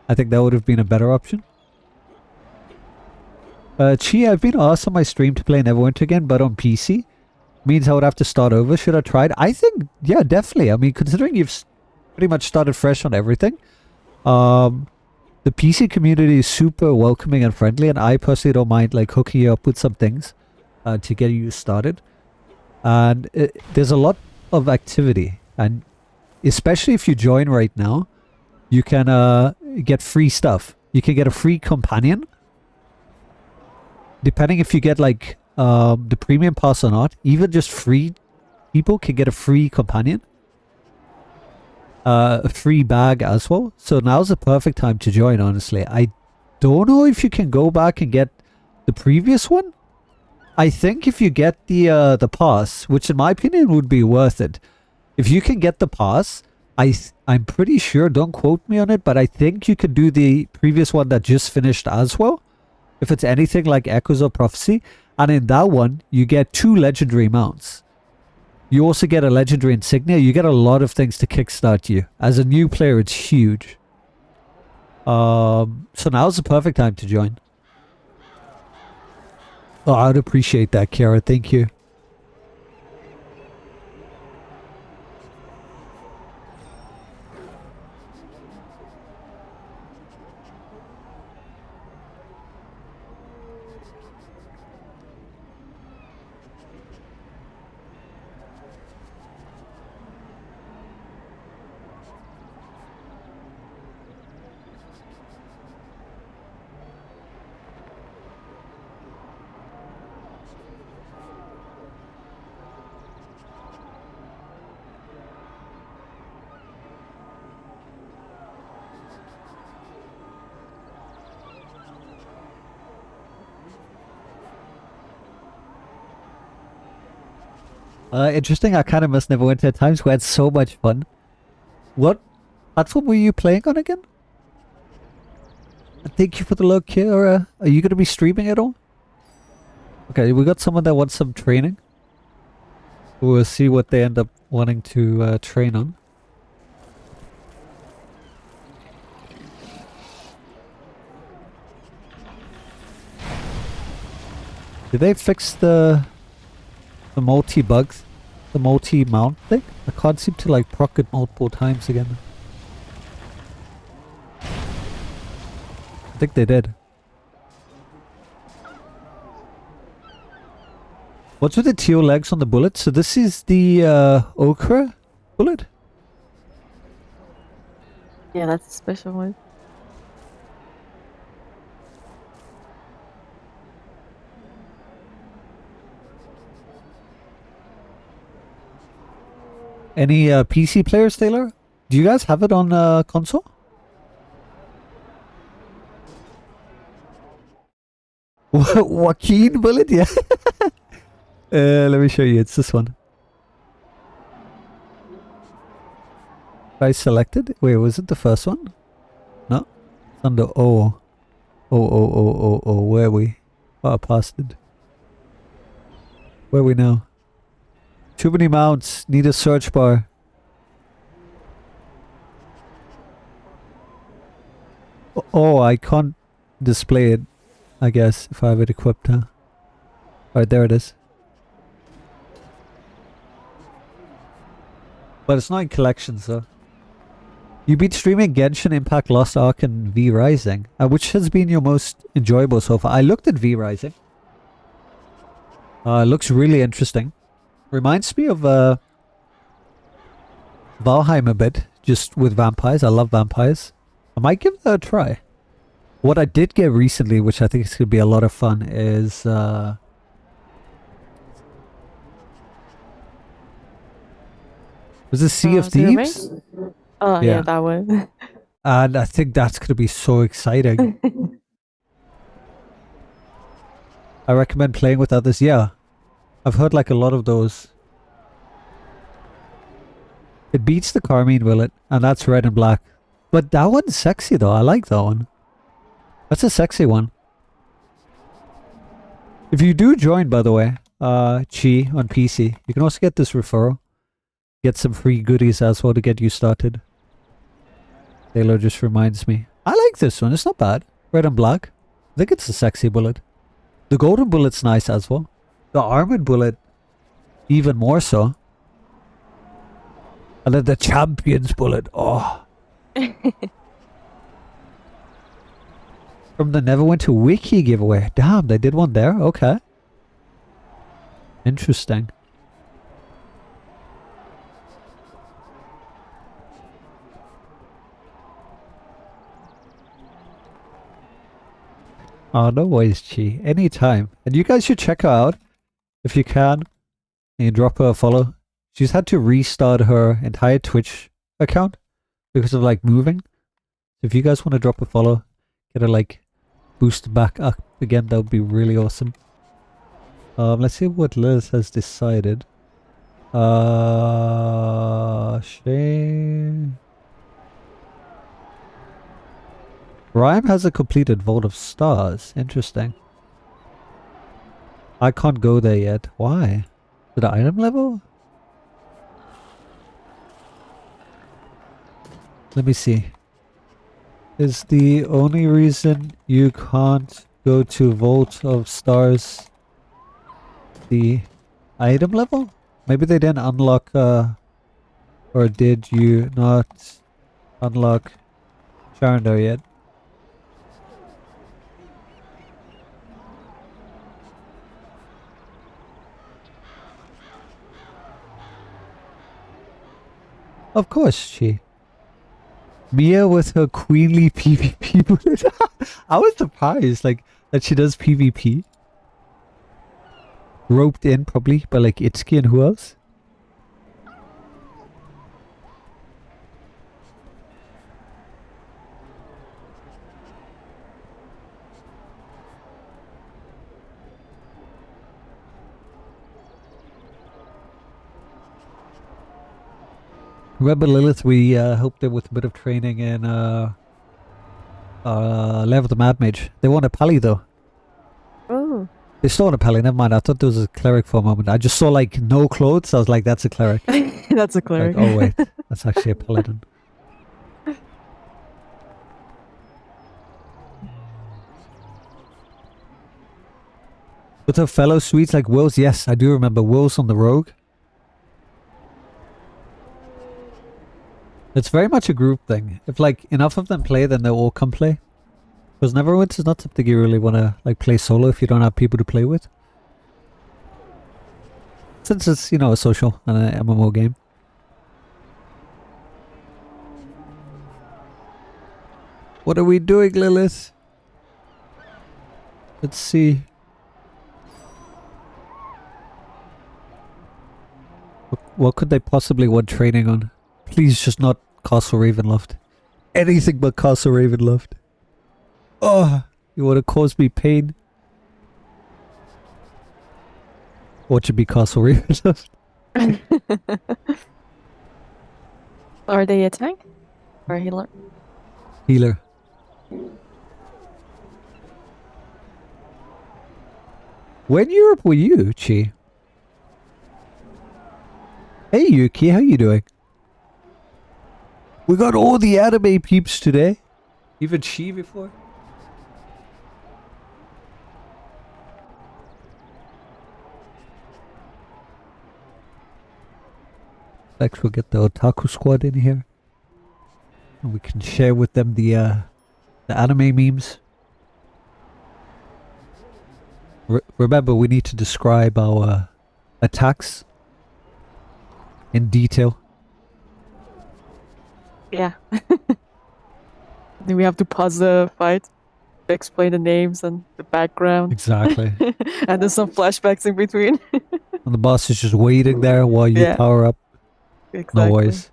[SPEAKER 1] I think that would have been a better option. Chi, I've been asked on my stream to play Neverwinter again, but on PC. Means I would have to start over. Should I try it? I think, yeah, definitely. I mean, considering you've pretty much started fresh on everything. The PC community is super welcoming and friendly, and I personally don't mind like hooking you up with some things to get you started. And there's a lot of activity, and especially if you join right now, you can get free stuff. You can get a free companion. Depending if you get like the premium pass or not, even just free people can get a free companion. A free bag as well. So now's the perfect time to join, honestly. I don't know if you can go back and get the previous one. I think if you get the pass, which in my opinion would be worth it. If you can get the pass, I'm pretty sure, don't quote me on it, but I think you could do the previous one that just finished as well. If it's anything like Echoes of Prophecy. And in that one, you get 2 legendary mounts. You also get a legendary insignia. You get a lot of things to kickstart you. As a new player, it's huge. So now's the perfect time to join. Oh, I'd appreciate that, Kiara. Thank you. Interesting. I kind of miss Neverwinter at times. We had so much fun. What platform were you playing on again? Thank you for the look, Kiara. Are you going to be streaming at all? Okay, we got someone that wants some training. We'll see what they end up wanting to train on. Did they fix the multi-bugs? The multi-mount thing? I can't seem to like proc it multiple times again. I think they did. What's with the teal legs on the bullet? So this is the ochre bullet?
[SPEAKER 2] Yeah, that's a special one.
[SPEAKER 1] Any PC players, Taylor? Do you guys have it on console? Joaquin bullet, yeah. Let me show you. It's this one. I selected. Wait, was it the first one? No, it's under O. Oh. Where are we? Oh, I passed it. Where are we now? Too many mounts. Need a search bar. Oh, I can't display it, I guess, if I have it equipped, huh? Alright, there it is. But it's not in collections, though. You've been streaming Genshin Impact, Lost Ark, and V Rising. Which has been your most enjoyable so far? I looked at V Rising. It looks really interesting. Reminds me of Valheim a bit, just with vampires. I love vampires. I might give that a try. What I did get recently, which I think is going to be a lot of fun, is was it Sea of Thieves?
[SPEAKER 2] Oh, yeah, that one.
[SPEAKER 1] And I think that's going to be so exciting. I recommend playing with others. Yeah, I've heard like a lot of those. It beats the Carmine, will it? And that's red and black. But that one's sexy though. I like that one. That's a sexy one. If you do join, by the way, Chi on PC, you can also get this referral. Get some free goodies as well to get you started. Taylor just reminds me. I like this one. It's not bad. Red and black. I think it's a sexy bullet. The golden bullet's nice as well. The armored bullet, even more so. And then the champion's bullet. Oh. From the Neverwinter Wiki giveaway. Damn, they did one there? Okay. Interesting. Oh, no worries, Chi. Anytime. And you guys should check her out. If you can. And drop her a follow. She's had to restart her entire Twitch account. Because of like moving. If you guys want to drop a follow. Get her like boosted back up again. That would be really awesome. Let's see what Liz has decided. Shame. Rhyme has a completed Vault of Stars. Interesting. I can't go there yet. Why? To the item level? Let me see. Is the only reason you can't go to Vault of Stars the item level? Maybe they didn't unlock, or did you not unlock Sharandar yet? Of course, she. Mia with her queenly PvP bullet. I was surprised, like, that she does PvP. Roped in, probably, by, like, Itsuki and who else? Rebel Lilith, we helped them with a bit of training in Lair of the Mad Mage. They want a pally though.
[SPEAKER 2] Oh.
[SPEAKER 1] They still want a pally, never mind. I thought there was a cleric for a moment. I just saw like no clothes. I was like, that's a cleric.
[SPEAKER 2] That's a cleric.
[SPEAKER 1] Like, oh wait, that's actually a paladin. With her fellow Swedes like Wills, yes, I do remember Wills on the Rogue. It's very much a group thing. If like enough of them play, then they'll all come play. Because Neverwinter is not something you really want to like play solo if you don't have people to play with. Since it's, you know, a social and an MMO game. What are we doing, Lilith? Let's see. What could they possibly want training on? Please just not Castle Ravenloft. Anything but Castle Ravenloft. Oh, you want to cause me pain? What should be Castle Ravenloft?
[SPEAKER 2] Are they a tank? Or a healer?
[SPEAKER 1] Healer. Where in Europe were you, Chi? Hey Yuki, how you doing? We got all the anime peeps today. Even she before. Next we'll get the otaku squad in here. and we can share with them the anime memes. Remember, we need to describe our attacks in detail.
[SPEAKER 2] Yeah. Then we have to pause the fight to explain the names and the background.
[SPEAKER 1] Exactly.
[SPEAKER 2] And then some flashbacks in between.
[SPEAKER 1] And the boss is just waiting there while you
[SPEAKER 2] Yeah.
[SPEAKER 1] power up.
[SPEAKER 2] Exactly.
[SPEAKER 1] No worries.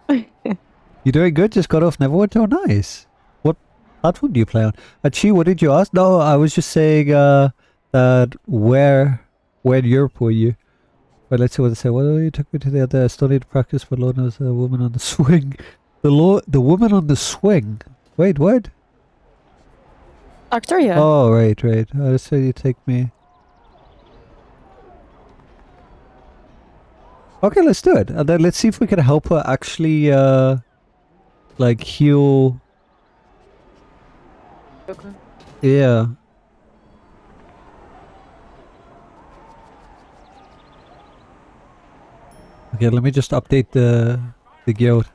[SPEAKER 1] You doing good? Just got off Neverwinter? Oh, nice. What platform do you play on? Chi, what did you ask? No, I was just saying that where in Europe were you? But let's see what they say. Well, you took me to the other. I studied practice, but Lord knows a woman on the swing. The woman on the swing. Wait, what?
[SPEAKER 2] Actor, yeah.
[SPEAKER 1] Oh, right. I said you take me. Okay, let's do it. And then let's see if we can help her actually, like, heal.
[SPEAKER 2] Okay.
[SPEAKER 1] Yeah. Okay, let me just update the guild.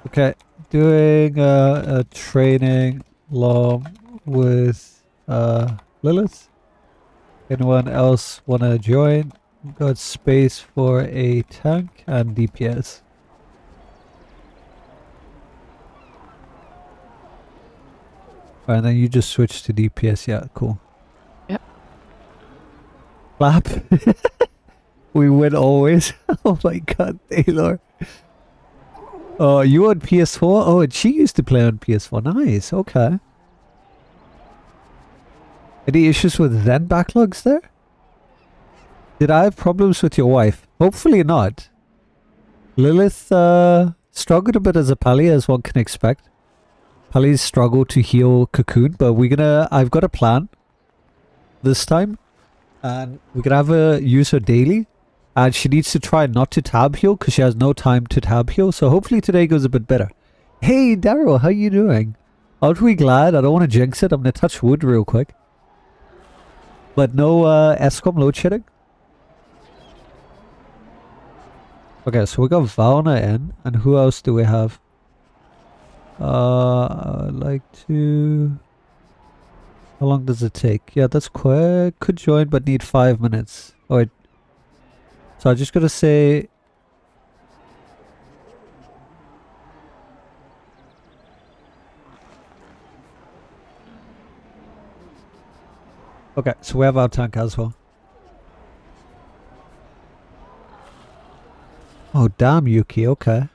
[SPEAKER 1] Okay, doing a training along with Lilith. Anyone else wanna join? Got space for a tank and DPS. Alright, then you just switch to DPS. Yeah, cool.
[SPEAKER 2] Yep.
[SPEAKER 1] Clap. We win always. Oh my god, Taylor. Oh, you on PS4? Oh, and she used to play on PS4. Nice, okay. Any issues with Zen backlogs there? Did I have problems with your wife? Hopefully not. Lilith struggled a bit as a Pally, as one can expect. Pally's struggled to heal Cocoon, but I've got a plan this time. And we're gonna have her use her daily. And she needs to try not to tab heal because she has no time to tab heal. So hopefully today goes a bit better. Hey Daryl, how you doing? Aren't we glad? I don't want to jinx it. I'm gonna touch wood real quick. But no ESCOM load shedding. Okay, so we got Valna in, and who else do we have? I'd like to. How long does it take? Yeah, that's quick. Could join, but need 5 minutes. Oh wait. So I just gotta say. Okay, so we have our tank as well. Oh damn, Yuki. Okay.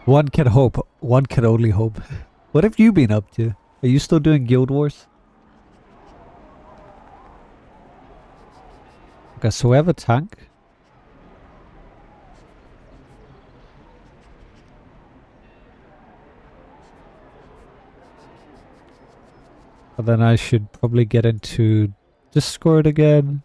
[SPEAKER 1] One can hope. One can only hope. What have you been up to? Are you still doing Guild Wars? Okay, so we have a tank. But then I should probably get into Discord again.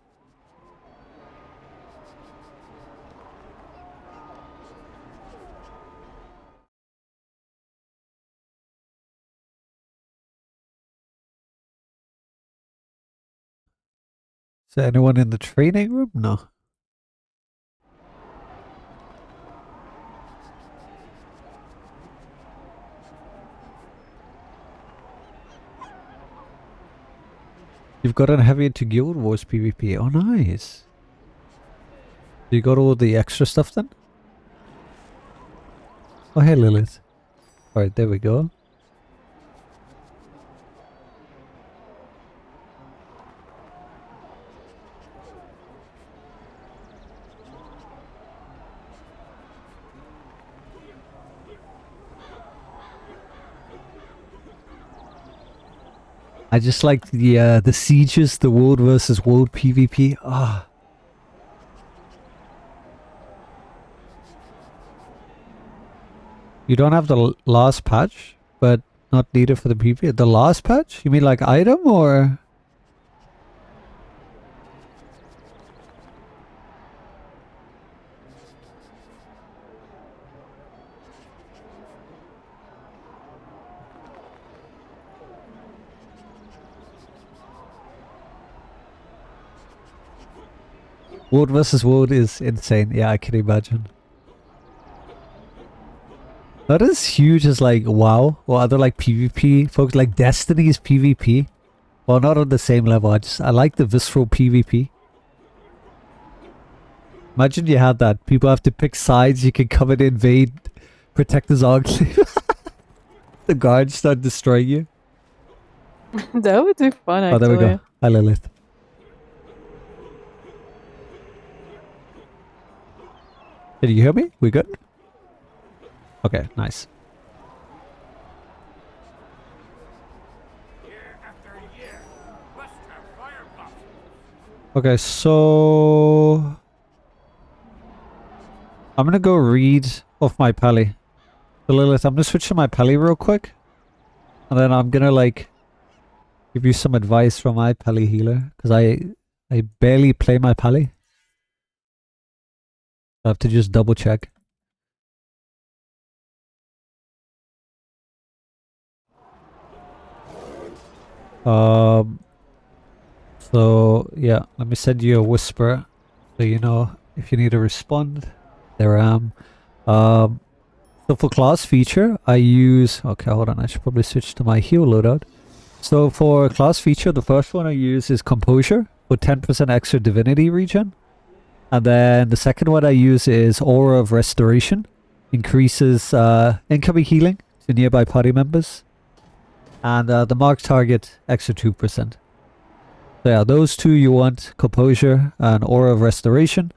[SPEAKER 1] Is there anyone in the training room? No. You've gotten heavy into Guild Wars PvP. Oh, nice. You got all the extra stuff then? Oh, hey, Lilith. Alright, there we go. I just like the sieges, the world versus world PvP. Ah. You don't have the last patch, but not needed for the PvP. The last patch? You mean like item or? World versus world is insane. Yeah, I can imagine. Not as huge as like WoW or other like PvP folks. Like Destiny's PvP. Well, not on the same level. I like the visceral PvP. Imagine you had that. People have to pick sides. You can come and invade, protect the Zonclave. The guards start destroying you.
[SPEAKER 2] That would be fun,
[SPEAKER 1] Oh,
[SPEAKER 2] actually.
[SPEAKER 1] there we go. Hi, Lilith. Did you hear me? We good? Okay, nice. Okay, so I'm gonna go read off my pally. So Lilith, I'm gonna switch to my pally real quick. And then I'm gonna like give you some advice from my pally healer. Because I barely play my pally. I have to just double check. So yeah, let me send you a whisper so you know if you need to respond. There I am. So for class feature, I use... Okay, hold on. I should probably switch to my heal loadout. So for class feature, the first one I use is Composure for 10% extra divinity regen. And then the second one I use is Aura of Restoration. Increases incoming healing to nearby party members. And the mark target extra 2%. So yeah, those two you want, Composure and Aura of Restoration.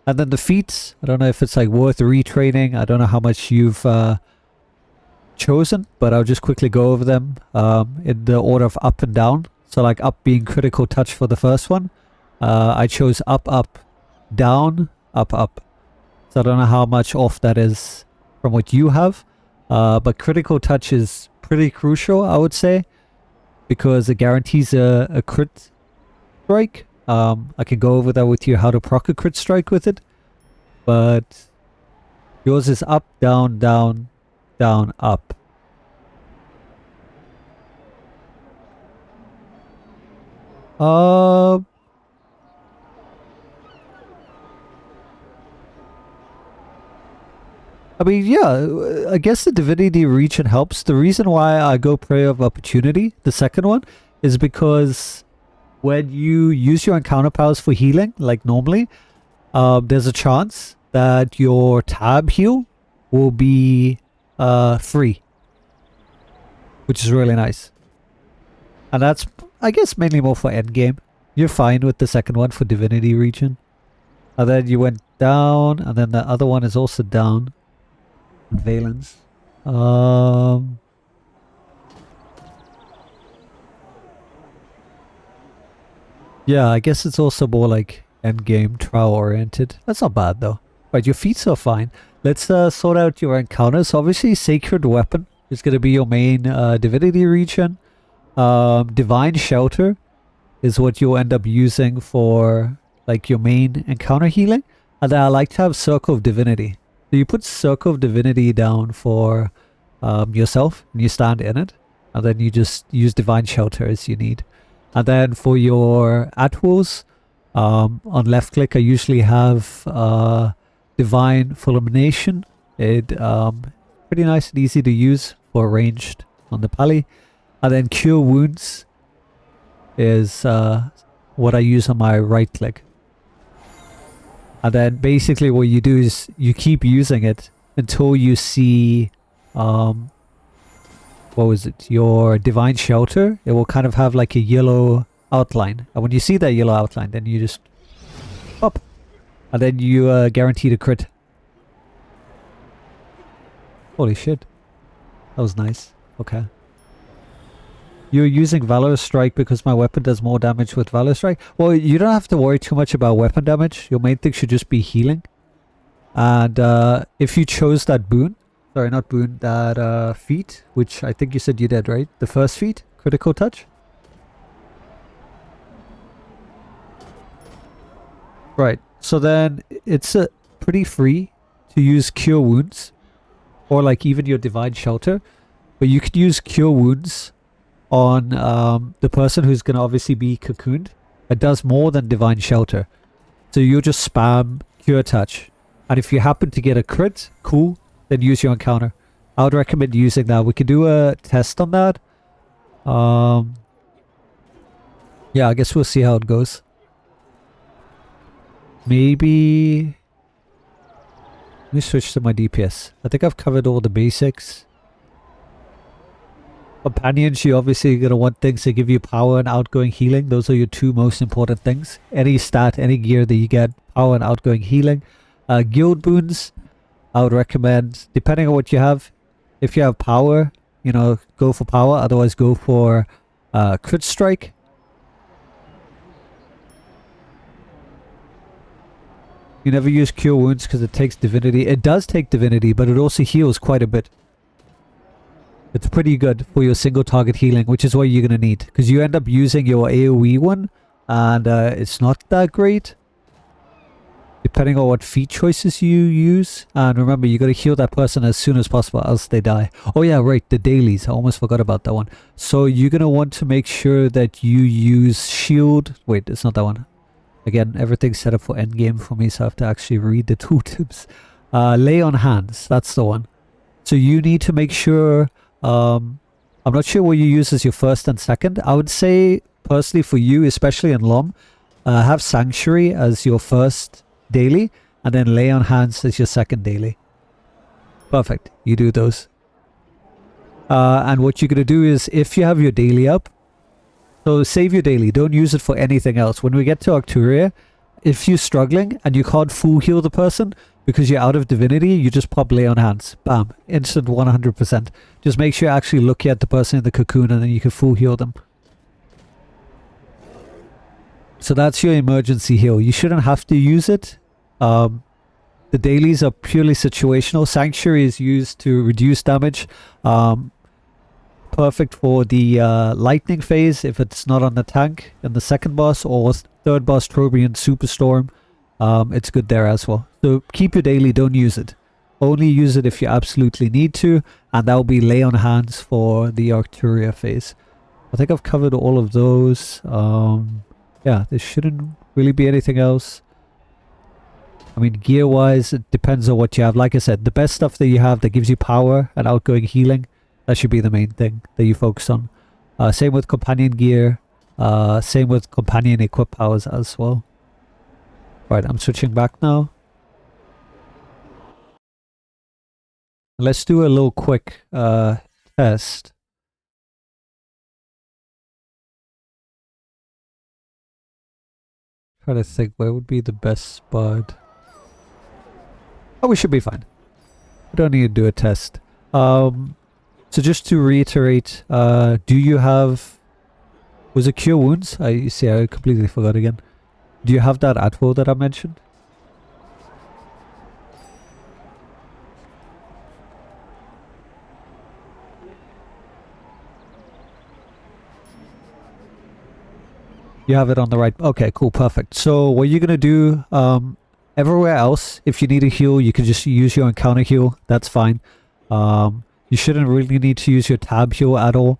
[SPEAKER 1] And then the feats, I don't know if it's like worth retraining. I don't know how much you've chosen, but I'll just quickly go over them in the order of up and down. So like up being critical touch for the first one. I chose up, up, down, up, up. So I don't know how much off that is from what you have. But critical touch is pretty crucial, I would say, because it guarantees a crit strike. I can go over that with you, how to proc a crit strike with it. But yours is up, down, down, down, up. I mean, yeah, I guess the divinity regen helps. The reason why I go Prayer of Opportunity, the second one, is because when you use your encounter powers for healing, like normally, there's a chance that your tab heal will be free, which is really nice. And that's, I guess, mainly more for endgame. You're fine with the second one for divinity regen. And then you went down, and then the other one is also down. Valence. Yeah, I guess it's also more like endgame trial oriented. That's not bad though. Right, your feats are fine. Let's sort out your encounters. Obviously, Sacred Weapon is going to be your main divinity regen. Divine Shelter is what you'll end up using for like your main encounter healing. And then I like to have Circle of Divinity. So you put Circle of Divinity down for yourself and you stand in it. And then you just use Divine Shelter as you need. And then for your at-wills, on left click I usually have Divine Fulmination. It pretty nice and easy to use for ranged on the pally. And then Cure Wounds is what I use on my right click. And then basically what you do is you keep using it until you see, what was it, your Divine Shelter. It will kind of have like a yellow outline. And when you see that yellow outline, then you just pop. And then you guarantee the crit. Holy shit. That was nice. Okay. You're using Valor Strike because my weapon does more damage with Valor Strike. Well, you don't have to worry too much about weapon damage. Your main thing should just be healing. And if you chose that boon, sorry, not boon, that feat, which I think you said you did, right? The first feat, Critical Touch. Right. So then it's pretty free to use Cure Wounds. Or like even your Divine Shelter. But you could use Cure Wounds on the person who's going to obviously be cocooned. It does more than Divine Shelter. So you just spam Cure Touch. And if you happen to get a crit, cool, then use your encounter. I would recommend using that. We could do a test on that. Yeah, I guess we'll see how it goes. Maybe... Let me switch to my DPS. I think I've covered all the basics. Companions, you're obviously going to want things that give you power and outgoing healing. Those are your two most important things. Any stat, any gear that you get, power and outgoing healing. Guild boons, I would recommend, depending on what you have. If you have power, you know, go for power. Otherwise, go for crit strike. You never use cure wounds because it takes divinity. It does take divinity, but it also heals quite a bit. It's pretty good for your single target healing, which is what you're going to need. Because you end up using your AoE one, and it's not that great. Depending on what feat choices you use. And remember, you got to heal that person as soon as possible, else they die. Oh yeah, right, the dailies. I almost forgot about that one. So you're going to want to make sure that you use shield. Wait, it's not that one. Again, everything's set up for endgame for me, so I have to actually read the tooltips. Lay on hands, that's the one. So you need to make sure... I'm not sure what you use as your first and second. I would say, personally for you, especially in LOM, have Sanctuary as your first daily, and then Lay on Hands as your second daily. Perfect. You do those. And what you're going to do is, if you have your daily up, so save your daily. Don't use it for anything else. When we get to Arcturia, if you're struggling and you can't full heal the person because you're out of divinity, you just pop Lay on Hands. Bam. Instant 100%. Just make sure you actually look at the person in the cocoon and then you can full heal them. So that's your emergency heal. You shouldn't have to use it. The dailies are purely situational. Sanctuary is used to reduce damage. Perfect for the lightning phase if it's not on the tank in the second boss, or third boss Trobriand Superstorm. It's good there as well. So keep your daily, don't use it. Only use it if you absolutely need to, and that will be Lay on Hands for the Arcturia phase. I think I've covered all of those. Yeah, there shouldn't really be anything else. I mean, gear-wise, it depends on what you have. Like I said, the best stuff that you have that gives you power and outgoing healing, that should be the main thing that you focus on. Same with companion gear. Same with companion equip powers as well. Right, I'm switching back now. Let's do a little quick test. Try to think where would be the best spot. Oh, we should be fine. We don't need to do a test. So just to reiterate, do you have... Was it Cure Wounds? I see, I completely forgot again. Do you have that Atwo that I mentioned? You have it on the right... Okay, cool, perfect. So what you're going to do... everywhere else, if you need a heal, you can just use your encounter heal. That's fine. You shouldn't really need to use your tab heal at all.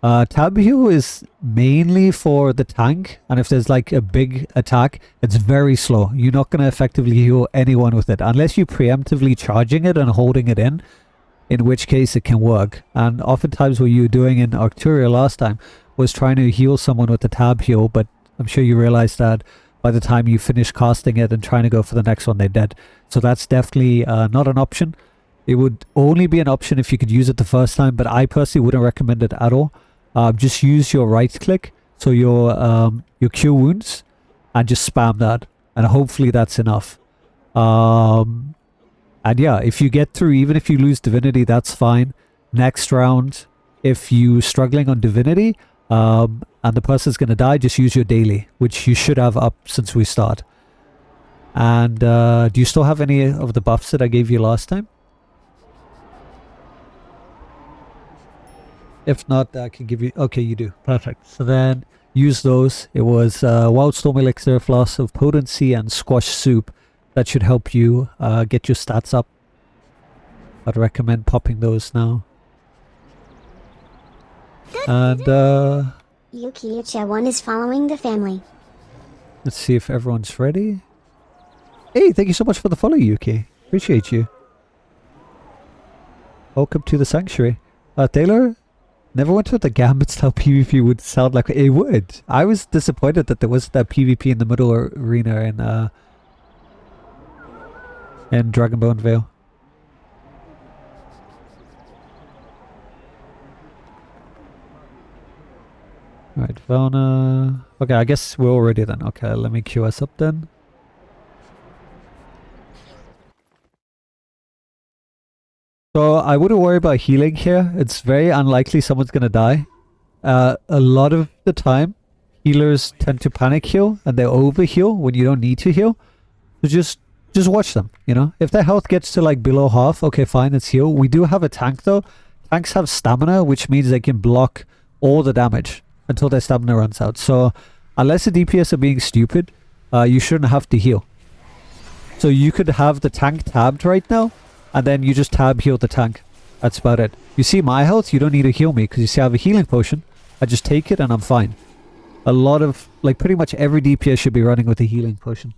[SPEAKER 1] Tab heal is mainly for the tank, and if there's like a big attack, it's very slow. You're not going to effectively heal anyone with it unless you're preemptively charging it and holding it in which case it can work. And oftentimes what you were doing in Arcturia last time was trying to heal someone with the tab heal, but I'm sure you realized that by the time you finish casting it and trying to go for the next one, they're dead. So that's definitely not an option. It would only be an option if you could use it the first time, but I personally wouldn't recommend it at all. Just use your right click, so your Cure Wounds, and just spam that, and hopefully that's enough. And yeah, if you get through, even if you lose Divinity, that's fine. Next round, if you're struggling on Divinity, and the person's going to die, just use your daily, which you should have up since we start. And do you still have any of the buffs that I gave you last time? If not, I can give you... Okay, you do. Perfect. So then, use those. It was Wildstorm Elixir, Floss of Potency, and Squash Soup. That should help you get your stats up. I'd recommend popping those now. And
[SPEAKER 6] Yuki Ucha 1 is following the family.
[SPEAKER 1] let's see if everyone's ready. Hey, thank you so much for the follow, UK. Appreciate you. Welcome to the sanctuary. Taylor, Neverwinter, the Gambit style PvP would sound like it would. I was disappointed that there wasn't that PvP in the middle arena in Dragonbone Vale. Alright, Valna. Okay, I guess we're all ready then. Okay, let me queue us up then. So I wouldn't worry about healing here. It's very unlikely someone's gonna die. A lot of the time, healers tend to panic heal and they over heal when you don't need to heal. So just watch them, you know? If their health gets to like below half, okay, fine, let's heal. We do have a tank though. Tanks have stamina, which means they can block all the damage until their stamina runs out. So unless the DPS are being stupid, you shouldn't have to heal. So you could have the tank tabbed right now, and then you just tab heal the tank. That's about it. You see my health, you don't need to heal me, because you see I have a healing potion. I just take it and I'm fine. A lot of, like pretty much every DPS should be running with a healing potion.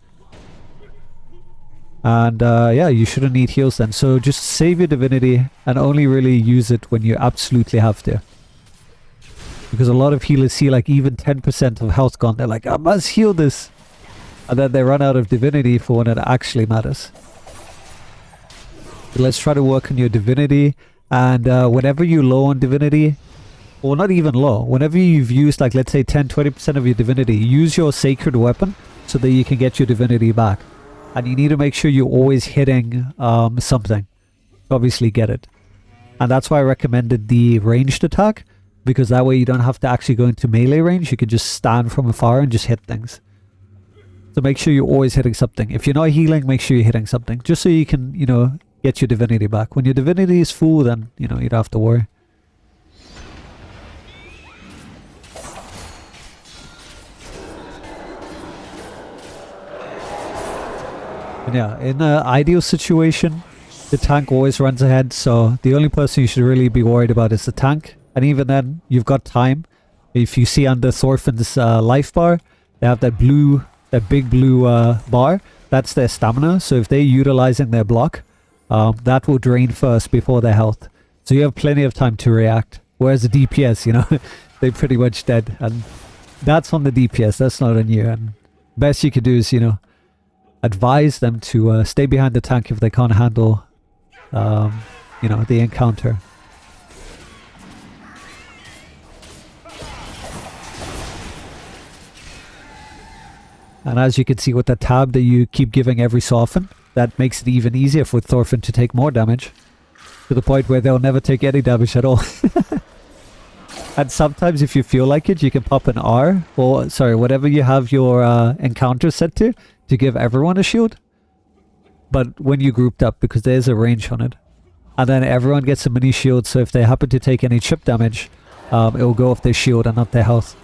[SPEAKER 1] And yeah, you shouldn't need heals then. So just save your divinity and only really use it when you absolutely have to. Because a lot of healers see like even 10% of health gone. They're like, I must heal this. And then they run out of divinity for when it actually matters. So let's try to work on your divinity. And whenever you're low on divinity, or not even low, whenever you've used like let's say 10-20% of your divinity, use your sacred weapon so that you can get your divinity back. And you need to make sure you're always hitting something to obviously get it. And that's why I recommended the ranged attack, because that way you don't have to actually go into melee range. You can just stand from afar and just hit things. So make sure you're always hitting something. If you're not healing, make sure you're hitting something, just so you can, you know, get your divinity back. When your divinity is full, then, you know, you don't have to worry. And yeah, in an ideal situation, the tank always runs ahead, so the only person you should really be worried about is the tank. And even then, you've got time. If you see under Thorfinn's life bar, they have that big blue bar. That's their stamina. So if they're utilizing their block, that will drain first before their health. So you have plenty of time to react. Whereas the DPS, you know, they're pretty much dead. And that's on the DPS. That's not on you. And best you could do is, you know, advise them to stay behind the tank if they can't handle, you know, the encounter. And as you can see with the tab that you keep giving every so often, that makes it even easier for Thorfinn to take more damage. To the point where they'll never take any damage at all. And sometimes if you feel like it, you can pop an R, or sorry, whatever you have your encounter set to give everyone a shield. But when you grouped up, because there's a range on it. And then everyone gets a mini shield, so if they happen to take any chip damage, it will go off their shield and not their health.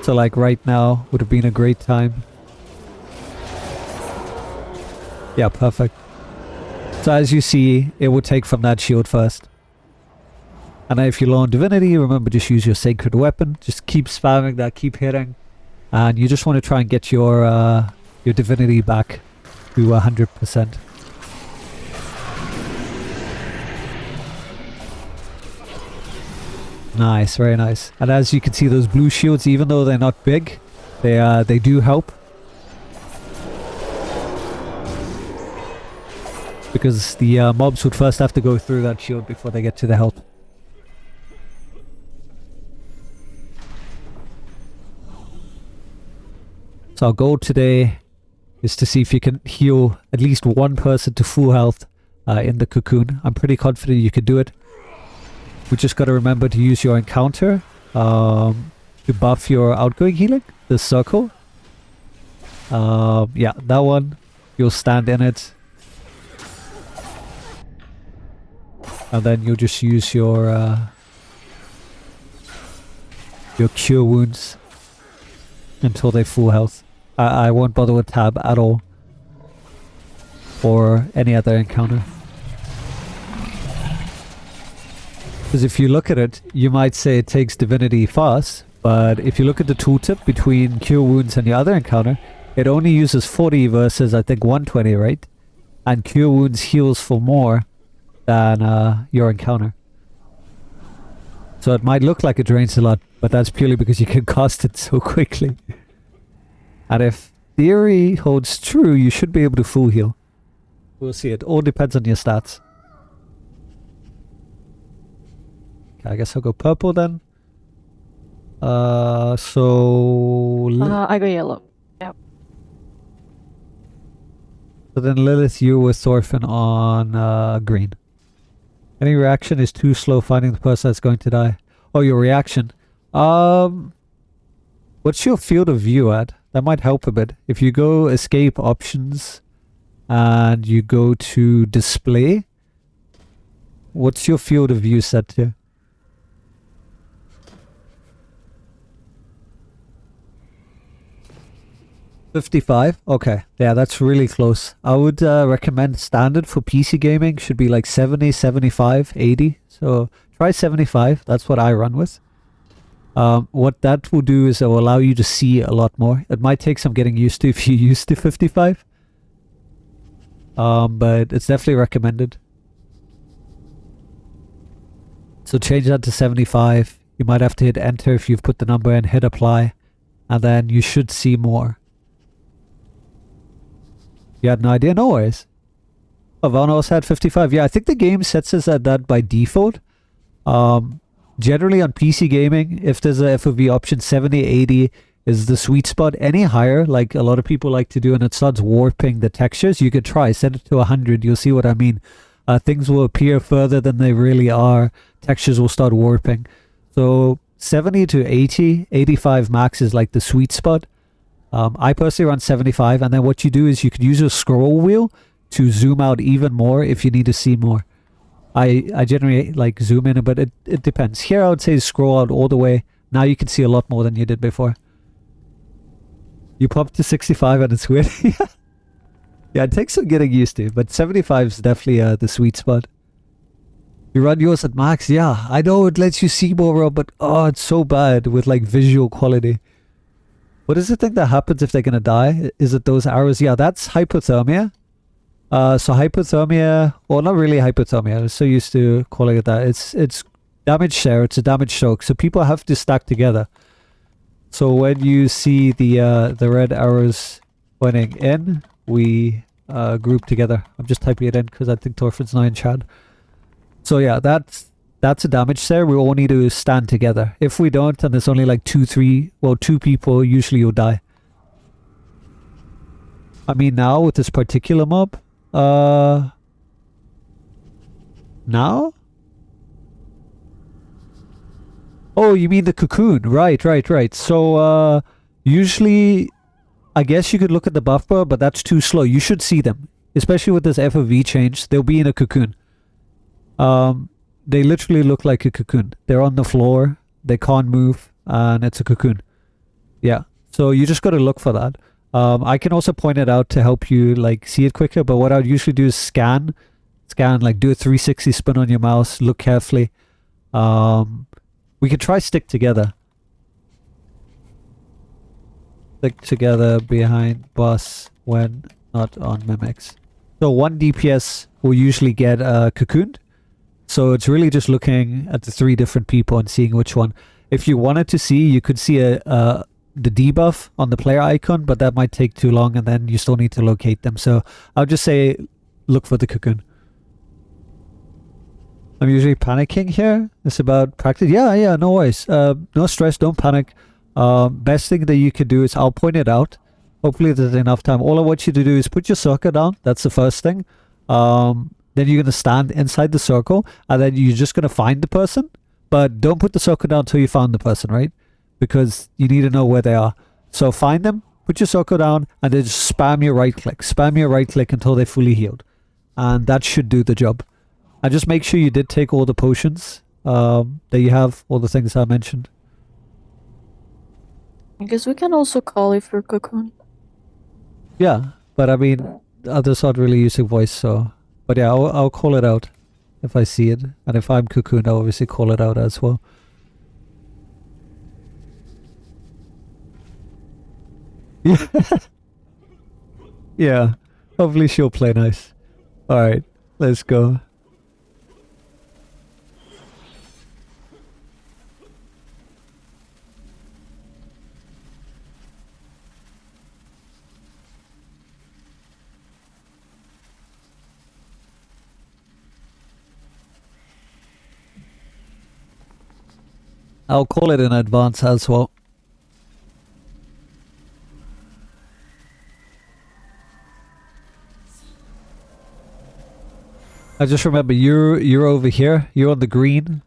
[SPEAKER 1] So like right now would have been a great time. Yeah, perfect. So as you see, it will take from that shield first. And then if you're low on divinity, remember just use your sacred weapon. Just keep spamming that, keep hitting. And you just want to try and get your divinity back to 100%. Nice, very nice. And as you can see, those blue shields, even though they're not big, they do help. Because the mobs would first have to go through that shield before they get to the health. So our goal today is to see if you can heal at least one person to full health in the cocoon. I'm pretty confident you could do it. We just got to remember to use your encounter to buff your outgoing healing, the circle. Yeah, that one. You'll stand in it. And then you'll just use your cure wounds until they're full health. I won't bother with tab at all. Or any other encounter. Because if you look at it, you might say it takes divinity fast, but if you look at the tooltip between cure wounds and your other encounter, it only uses 40 versus I think 120, right? And Cure Wounds heals for more than your encounter. So it might look like it drains a lot, but that's purely because you can cast it so quickly. And if theory holds true, you should be able to full heal. We'll see. It all depends on your stats. Okay, I guess I'll go purple then.
[SPEAKER 2] I go yellow. Yep.
[SPEAKER 1] So then Lilith, you with Thorfinn on green. Any reaction is too slow finding the person that's going to die. Oh, your reaction. What's your field of view at? That might help a bit. If you go escape options and you go to display, what's your field of view set to? 55? Okay. Yeah, that's really close. I would recommend standard for PC gaming should be like 70, 75, 80. So try 75. That's what I run with. What that will do is it will allow you to see a lot more. It might take some getting used to if you're used to 55. But it's definitely recommended. So change that to 75. You might have to hit enter if you've put the number in, hit apply, and then you should see more. You had no idea? No worries. Oh, Valnos had 55. Yeah, I think the game sets us at that by default. Generally on PC gaming, if there's a FOV option, 70, 80 is the sweet spot. Any higher, like a lot of people like to do, and it starts warping the textures, you could try. Set it to 100. You'll see what I mean. Things will appear further than they really are. Textures will start warping. So 70 to 80, 85 max is like the sweet spot. I personally run 75, and then what you do is you can use your scroll wheel to zoom out even more if you need to see more. I generally like zoom in, but it depends. Here I would say scroll out all the way. Now you can see a lot more than you did before. You pop to 65 and it's weird. Yeah, it takes some getting used to, but 75 is definitely the sweet spot. You run yours at max, yeah. I know it lets you see more, Rob, but oh, it's so bad with like visual quality. What is the thing that happens if they're gonna die? Is it those arrows? Yeah, that's hypothermia. So hypothermia, well, not really hypothermia. I'm so used to calling it that. It's damage share. It's a damage stroke. So people have to stack together. So when you see the red arrows pointing in, we group together. I'm just typing it in because I think Thorfinn's not in chat. So yeah, that's a damage share. We all need to stand together. If we don't, and there's only like 2 people, usually you'll die. I mean, now with this particular mob, now? Oh, you mean the cocoon. Right. So, usually, I guess you could look at the buff bar, but that's too slow. You should see them. Especially with this FOV change, they'll be in a cocoon. They literally look like a cocoon. They're on the floor, they can't move, and it's a cocoon. Yeah, so you just got to look for that. I can also point it out to help you like see it quicker, but what I would usually do is scan, like do a 360 spin on your mouse, look carefully. We could try stick together. Stick together behind boss when not on mimics. So 1 DPS will usually get cocooned. So it's really just looking at the 3 different people and seeing which one. If you wanted to see, you could see the debuff on the player icon, but that might take too long, and then you still need to locate them. So I'll just say look for the cocoon. I'm usually panicking here. It's about practice. Yeah, no worries. No stress, don't panic. Best thing that you could do is I'll point it out. Hopefully there's enough time. All I want you to do is put your circle down. That's the first thing. Then you're going to stand inside the circle, and then you're just going to find the person. But don't put the circle down until you found the person, right? Because you need to know where they are. So find them, put your circle down, and then just spam your right click. Spam your right click until they're fully healed. And that should do the job. And just make sure you did take all the potions that you have, all the things I mentioned.
[SPEAKER 2] I guess we can also call it for cocoon.
[SPEAKER 1] Yeah, but I mean, others aren't really using voice, so... But yeah, I'll call it out if I see it. And if I'm cocooned, I'll obviously call it out as well. Yeah. Yeah. Hopefully she'll play nice. Alright, let's go. I'll call it in advance as well. I just remember you're over here. You're on the green,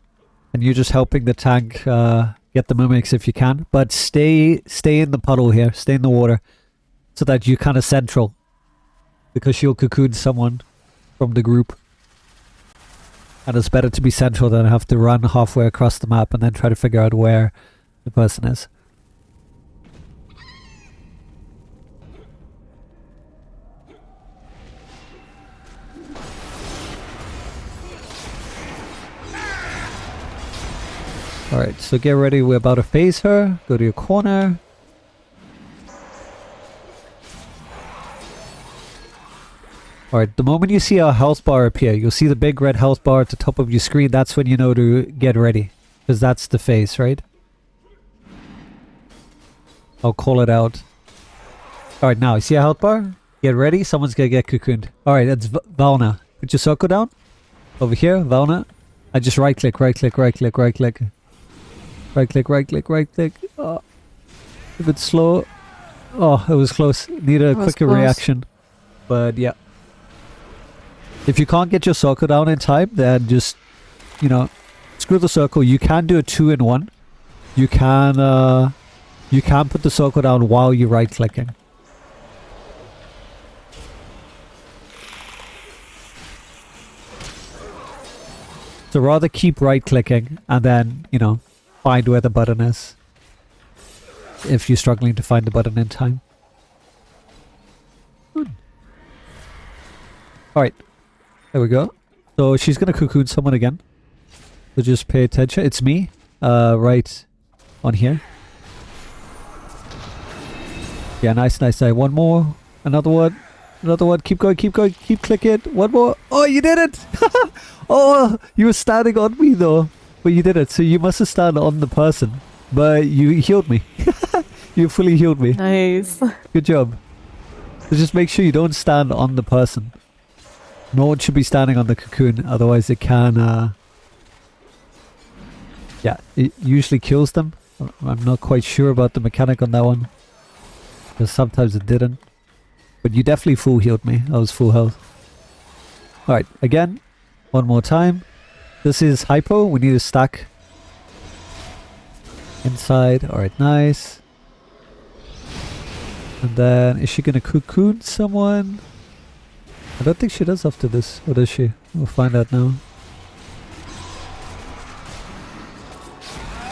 [SPEAKER 1] and you're just helping the tank get the mimics if you can. But stay in the puddle here. Stay in the water, so that you're kind of central, because she'll cocoon someone from the group. And it's better to be central than have to run halfway across the map and then try to figure out where the person is. Alright, so get ready. We're about to phase her. Go to your corner. Alright, the moment you see a health bar appear, you'll see the big red health bar at the top of your screen. That's when you know to get ready. Because that's the phase, right? I'll call it out. Alright, now, you see a health bar? Get ready. Someone's gonna get cocooned. Alright, that's Valna. Put your circle down. Over here, Valna. I just right click, right click, right click, right click. Right click, right click, right click. Oh, a bit slow. Oh, it was close. Need a quicker reaction. But yeah. If you can't get your circle down in time, then just, you know, screw the circle. You can do a 2-in-1. You can put the circle down while you're right clicking. So rather keep right clicking and then, you know, find where the button is. If you're struggling to find the button in time. Alright. There we go. So she's gonna cocoon someone again. So just pay attention. It's me. Right on here. Yeah, nice, nice. One more. Another one. Another one. Keep going, keep going. Keep clicking. One more. Oh, you did it! Oh, you were standing on me though. But you did it. So you must have stand on the person. But you healed me. You fully healed me.
[SPEAKER 2] Nice.
[SPEAKER 1] Good job. So just make sure you don't stand on the person. No one should be standing on the cocoon, otherwise it can, yeah, it usually kills them. I'm not quite sure about the mechanic on that one. Because sometimes it didn't. But you definitely full healed me. I was full health. Alright, again. One more time. This is hypo. We need to stack. Inside. Alright, nice. And then, is she gonna cocoon someone? I don't think she does after this. Or does she? We'll find out now.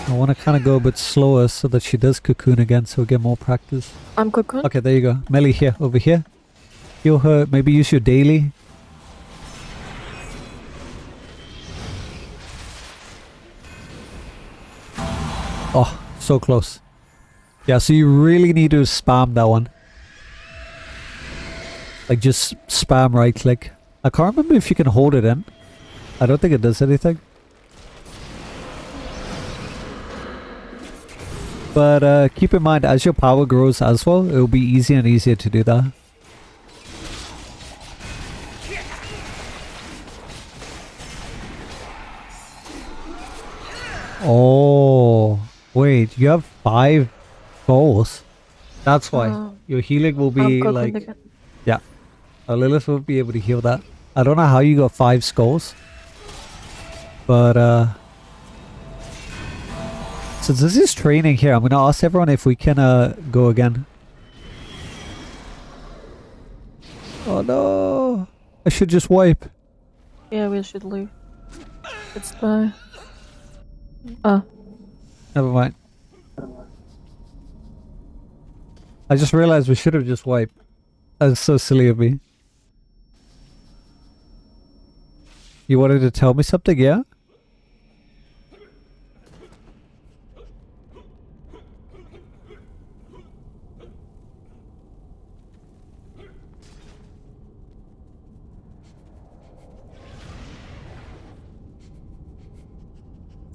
[SPEAKER 1] I want to kind of go a bit slower so that she does cocoon again so we get more practice.
[SPEAKER 2] I'm cocoon.
[SPEAKER 1] Okay, there you go. Melly here, over here. Heal her. Maybe use your daily. Oh, so close. Yeah, so you really need to spam that one. Like just spam right click. I can't remember if you can hold it in. I don't think it does anything. But keep in mind, as your power grows as well, it will be easier and easier to do that. Oh, wait, you have 5 goals. That's why. Your healing will be like...
[SPEAKER 2] Again.
[SPEAKER 1] Yeah. Lilith will be able to heal that. I don't know how you got 5 skulls. But, since this is training here, I'm going to ask everyone if we can, go again. Oh no! I should just wipe.
[SPEAKER 2] Yeah, we should leave. It's the...
[SPEAKER 1] Never mind. I just realized we should have just wiped. That's so silly of me. You wanted to tell me something, yeah?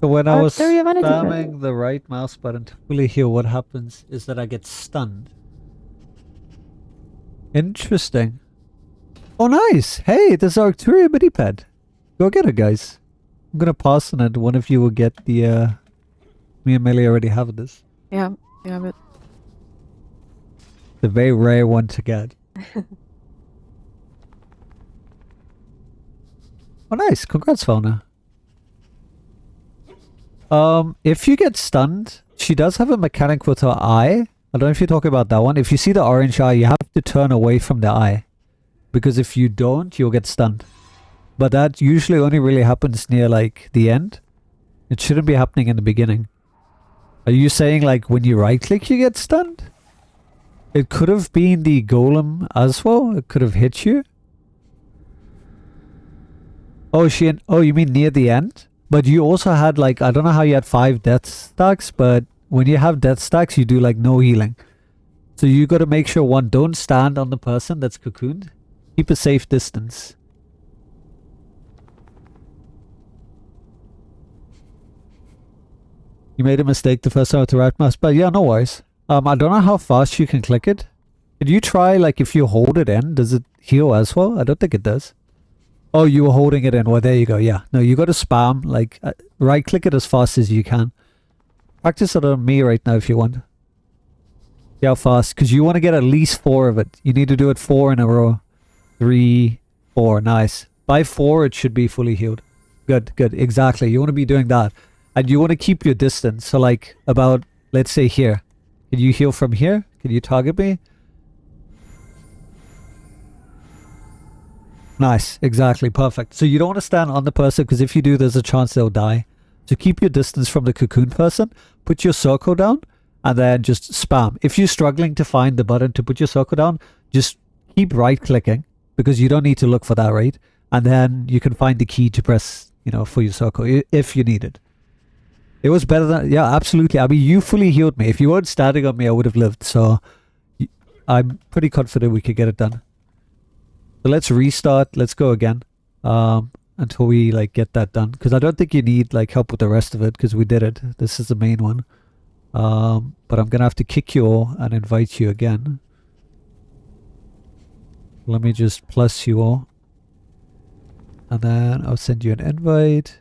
[SPEAKER 1] So when I was
[SPEAKER 2] There you have anything, right?
[SPEAKER 1] spamming the right mouse button to fully heal, what happens is that I get stunned. Interesting. Oh, nice. Hey, there's our Arcturia mini pad. Go get it, guys. I'm gonna pass on it. One of you will get the, me and Melly already have this.
[SPEAKER 2] Yeah, you have it.
[SPEAKER 1] The very rare one to get. Oh, nice. Congrats, Fauna. If you get stunned, she does have a mechanic with her eye. I don't know if you're talking about that one. If you see the orange eye, you have to turn away from the eye. Because if you don't, you'll get stunned. But that usually only really happens near, like, the end. It shouldn't be happening in the beginning. Are you saying, like, when you right-click, you get stunned? It could have been the golem as well. It could have hit you. Oh, you mean near the end? But you also had, like, I don't know how you had 5 death stacks, but when you have death stacks, you do, like, no healing. So you got to make sure, one, don't stand on the person that's cocooned. Keep a safe distance. You made a mistake the first time with the right mouse, but yeah, no worries. I don't know how fast you can click it. Did you try, like, if you hold it in, does it heal as well? I don't think it does. Oh, you were holding it in. Well, there you go. Yeah. No, you got to spam. Like, right-click it as fast as you can. Practice it on me right now if you want. See how fast. Because you want to get at least 4 of it. You need to do it 4 in a row. 3, 4. Nice. By 4, it should be fully healed. Good, good. Exactly. You want to be doing that. And you want to keep your distance. So, like, about, let's say here. Can you heal from here? Can you target me? Nice, exactly, perfect. So you don't want to stand on the person because if you do, there's a chance they'll die. So keep your distance from the cocoon person, put your circle down, and then just spam. If you're struggling to find the button to put your circle down, just keep right-clicking because you don't need to look for that, right? And then you can find the key to press, you know, for your circle if you need it. It was better than, yeah, absolutely. I mean, you fully healed me. If you weren't standing on me, I would have lived. So I'm pretty confident we could get it done. So let's restart. Let's go again until we like get that done. Because I don't think you need like help with the rest of it because we did it. This is the main one. But I'm going to have to kick you all and invite you again. Let me just plus you all. And then I'll send you an invite.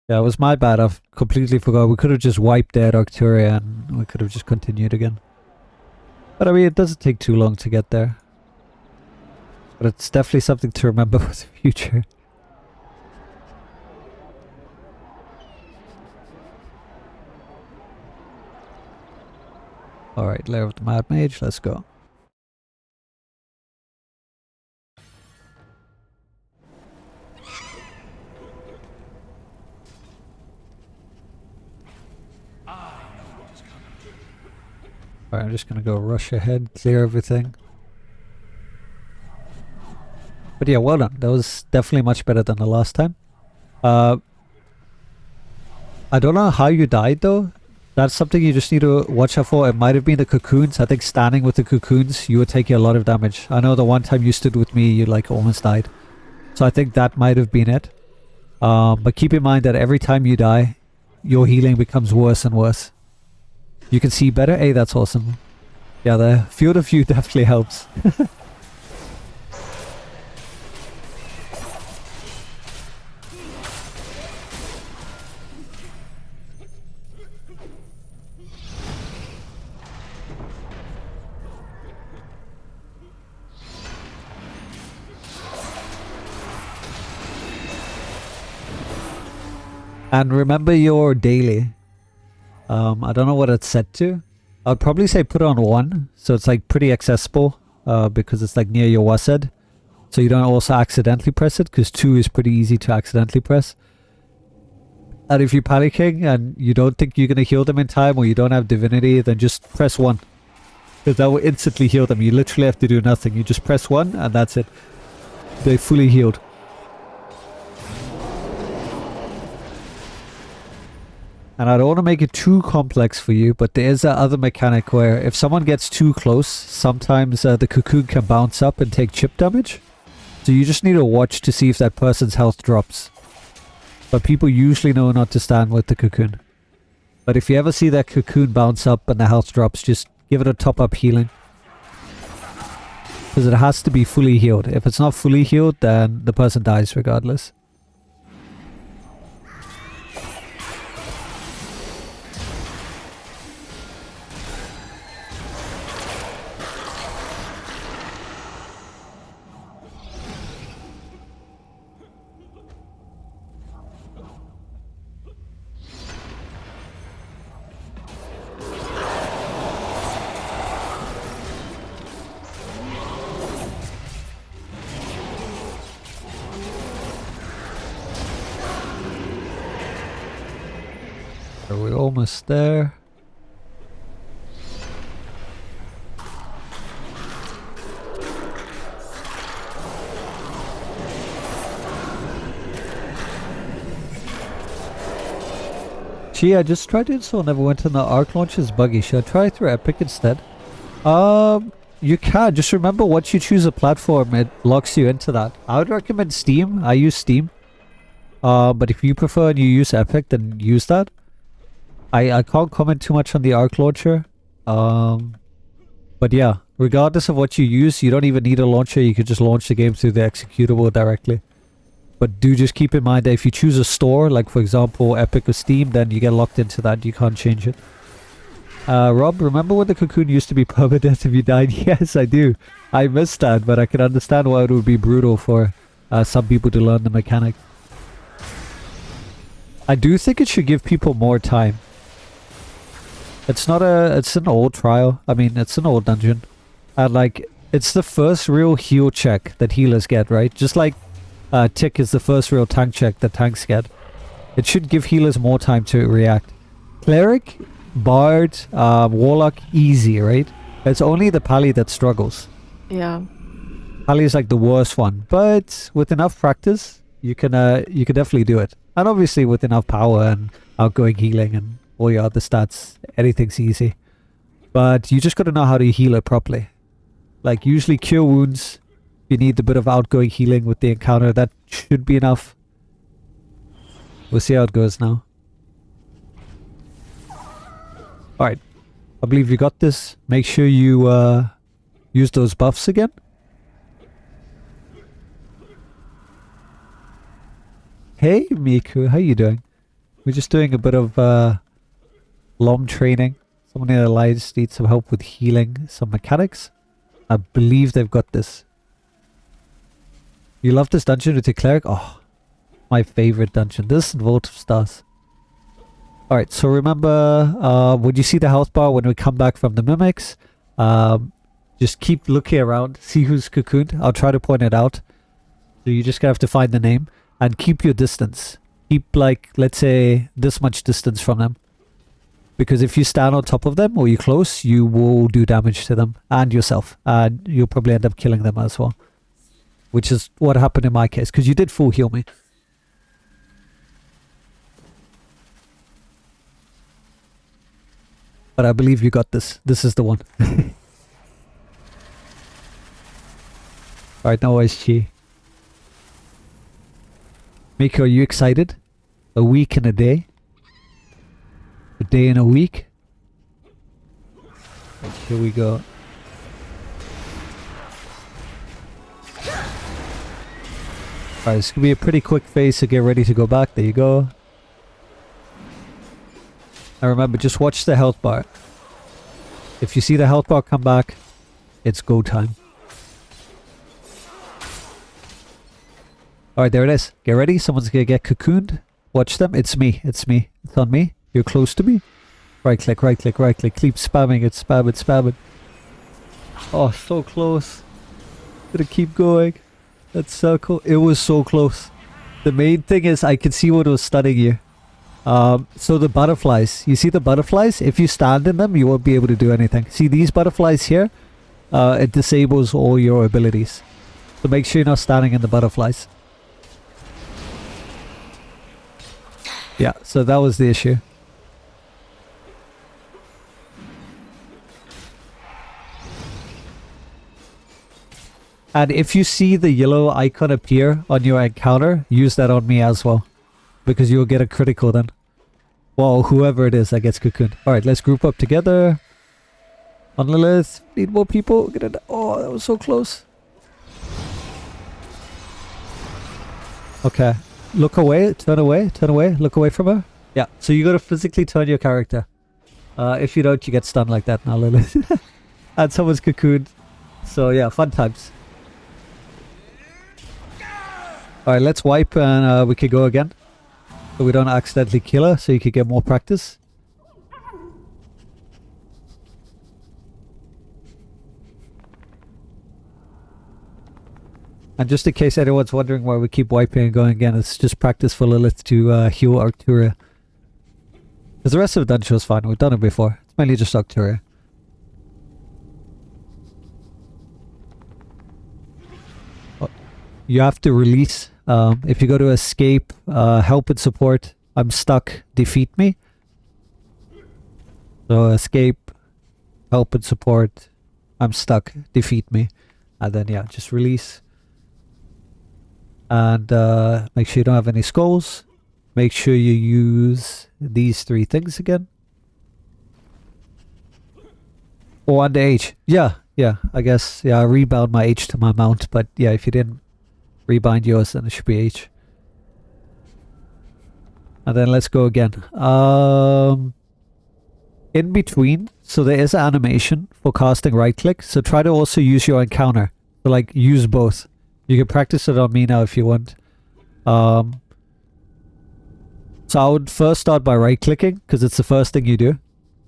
[SPEAKER 1] Yeah, it was my bad. I completely forgot. We could have just wiped out Arcturia and we could have just continued again. But I mean, it doesn't take too long to get there. But it's definitely something to remember for the future. Alright, Lair of the Mad Mage, let's go. Alright, I'm just gonna go rush ahead, clear everything. But yeah, well done. That was definitely much better than the last time. I don't know how you died though. That's something you just need to watch out for. It might have been the cocoons. I think standing with the cocoons, you were taking a lot of damage. I know the one time you stood with me, you like almost died. So I think that might have been it. But keep in mind that every time you die, your healing becomes worse and worse. You can see better? Hey, that's awesome. Yeah, the field of view definitely helps. And remember your daily. I don't know what it's set to. I'd probably say put it on 1, so it's like pretty accessible because it's like near your wased. So you don't also accidentally press it because 2 is pretty easy to accidentally press. And if you're panicking and you don't think you're going to heal them in time or you don't have divinity, then just press 1. Because that will instantly heal them. You literally have to do nothing. You just press 1 and that's it. They're fully healed. And I don't want to make it too complex for you, but there is that other mechanic where if someone gets too close, sometimes the cocoon can bounce up and take chip damage. So you just need to watch to see if that person's health drops. But people usually know not to stand with the cocoon. But if you ever see that cocoon bounce up and the health drops, just give it a top-up healing. Because it has to be fully healed. If it's not fully healed, then the person dies regardless. Are we almost there? Gee, I just tried to install Neverwinter and the Arc launcher is buggy. Should I try it through Epic instead? You can. Just remember, once you choose a platform, it locks you into that. I would recommend Steam. I use Steam. But if you prefer and you use Epic, then use that. I can't comment too much on the Arc launcher. But yeah, regardless of what you use, you don't even need a launcher. You could just launch the game through the executable directly. But do just keep in mind that if you choose a store, like for example Epic or Steam, then you get locked into that. You can't change it. Rob, remember when the cocoon used to be permadeath if you died? Yes, I do. I missed that, but I can understand why it would be brutal for some people to learn the mechanic. I do think it should give people more time. It's an old trial. I mean, it's an old dungeon. And like, it's the first real heal check that healers get, right? Just like Tick is the first real tank check that tanks get. It should give healers more time to react. Cleric, Bard, Warlock, easy, right? It's only the Pally that struggles.
[SPEAKER 2] Yeah.
[SPEAKER 1] Pally is like the worst one. But with enough practice, you can definitely do it. And obviously with enough power and outgoing healing and all your other stats, anything's easy. But you just got to know how to heal it properly. Like usually cure wounds, you need a bit of outgoing healing with the encounter. That should be enough. We'll see how it goes now. Alright. I believe you got this. Make sure you use those buffs again. Hey Miku, how you doing? We're just doing a bit of LOM training. Someone in the Alliance needs some help with healing, some mechanics. I believe they've got this. You love this dungeon with your cleric? Oh, my favorite dungeon. This and Vault of Stars. Alright, so remember when you see the health bar when we come back from the mimics, just keep looking around, see who's cocooned. I'll try to point it out. So you just have to find the name and keep your distance. Keep like, let's say, this much distance from them. Because if you stand on top of them or you're close, you will do damage to them and yourself. And you'll probably end up killing them as well. Which is what happened in my case, because you did full heal me. But I believe you got this. This is the one. Alright, no worries, Chi. Miko, are you excited? A week and a day? A day and a week? Right, here we go. Alright, it's gonna be a pretty quick phase to get ready to go back. There you go. Now remember, just watch the health bar. If you see the health bar come back, it's go time. Alright, there it is. Get ready. Someone's gonna get cocooned. Watch them. It's me. It's me. It's on me. You're close to me. Right click, right click, right click. Keep spamming it, spam it, spam it. Oh, so close. Gotta keep going. That circle. It was so close. The main thing is I could see what was stunning you. So the butterflies. You see the butterflies? If you stand in them, you won't be able to do anything. See these butterflies here? It disables all your abilities. So make sure you're not standing in the butterflies. Yeah, so that was the issue. And if you see the yellow icon appear on your encounter, use that on me as well. Because you'll get a critical then. Well, whoever it is that gets cocooned. Alright, let's group up together. On Lilith. Need more people. Get it. Oh, that was so close. Okay. Look away. Turn away. Turn away. Look away from her. Yeah. So you gotta physically turn your character. If you don't, you get stunned like that now, Lilith. And someone's cocooned. So yeah, fun times. Alright, let's wipe and we could go again. So we don't accidentally kill her, so you could get more practice. And just in case anyone's wondering why we keep wiping and going again, it's just practice for Lilith to heal Arcturia. Because the rest of the dungeon was fine, we've done it before. It's mainly just Arcturia. You have to release. If you go to escape, help and support, I'm stuck, defeat me. So escape, help and support, I'm stuck, defeat me. And then yeah, just release. And make sure you don't have any skulls. Make sure you use these 3 things again. Or under H. Yeah, I guess. Yeah, I rebound my H to my mount, but yeah, if you didn't rebind yours, then it should be H. And then let's go again. In between, so there is an animation for casting right click, so try to also use your encounter. So like, use both. You can practice it on me now if you want. So I would first start by right clicking, because it's the first thing you do.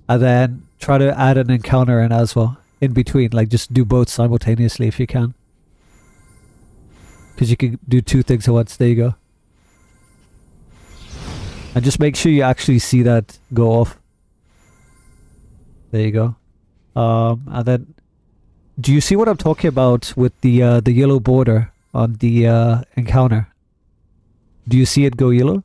[SPEAKER 1] And then try to add an encounter in as well. In between, like just do both simultaneously if you can. Because you can do 2 things at once. There you go. And just make sure you actually see that go off. There you go. And then, do you see what I'm talking about with the yellow border on the encounter? Do you see it go yellow?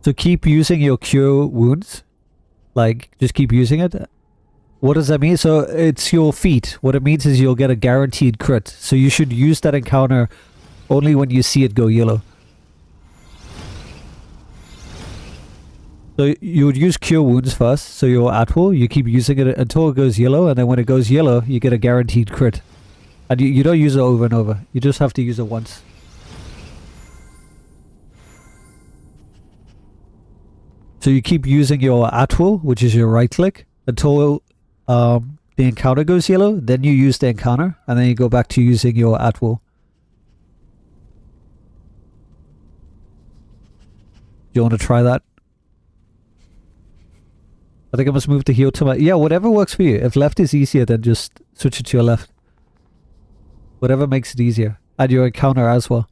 [SPEAKER 1] So keep using your cure wounds. Like, just keep using it. What does that mean? So it's your feat. What it means is you'll get a guaranteed crit. So you should use that encounter only when you see it go yellow. So you would use cure wounds first. So your Atwell, you keep using it until it goes yellow. And then when it goes yellow, you get a guaranteed crit. And you don't use it over and over. You just have to use it once. So you keep using your Atwell, which is your right click, until the encounter goes yellow. Then you use the encounter, and then you go back to using your Atwell. Do you want to try that? I think I must move the heal to my... Yeah, whatever works for you. If left is easier, then just switch it to your left. Whatever makes it easier. And your encounter as well.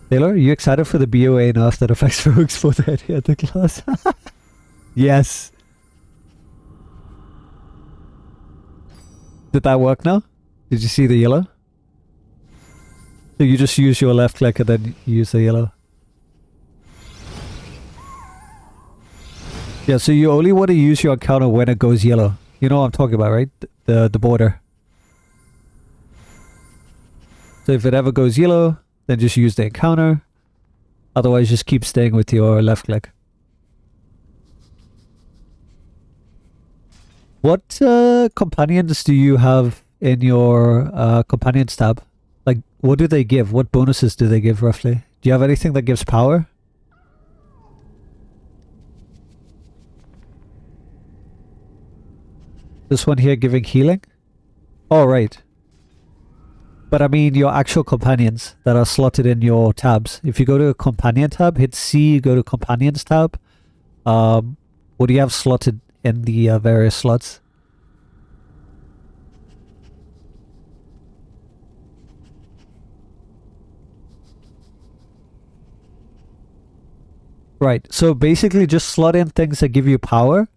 [SPEAKER 1] Taylor, are you excited for the BOA nerf that affects rogues for the head at the class? Yes. Did that work now? Did you see the yellow? So you just use your left click and then use the yellow. Yeah, so you only want to use your encounter when it goes yellow. You know what I'm talking about, right? The border. So if it ever goes yellow, then just use the encounter. Otherwise, just keep staying with your left click. What companions do you have in your companions tab? Like, what do they give? What bonuses do they give, roughly? Do you have anything that gives power? This one here giving healing? Oh, right. But I mean your actual companions that are slotted in your tabs. If you go to a companion tab, hit C, go to companions tab. What do you have slotted in the various slots? Right, so basically just slot in things that give you power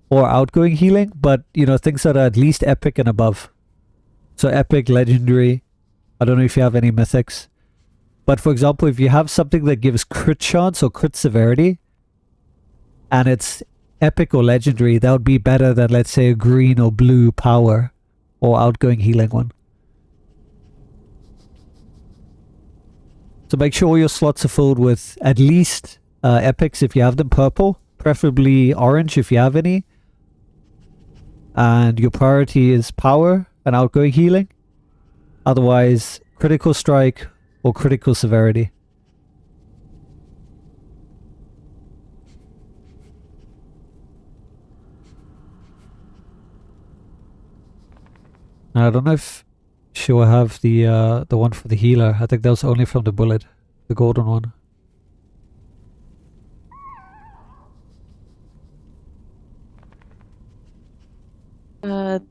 [SPEAKER 1] or outgoing healing, but you know, things that are at least epic and above. So epic, legendary, I don't know if you have any mythics. But for example, if you have something that gives crit chance or crit severity, and it's epic or legendary, that would be better than, let's say, a green or blue power or outgoing healing one. So make sure all your slots are filled with at least epics if you have them, purple, preferably orange if you have any. And your priority is power and outgoing healing. Otherwise, critical strike or critical severity. I don't know if she'll have the one for the healer. I think that was only from the bullet, the golden one.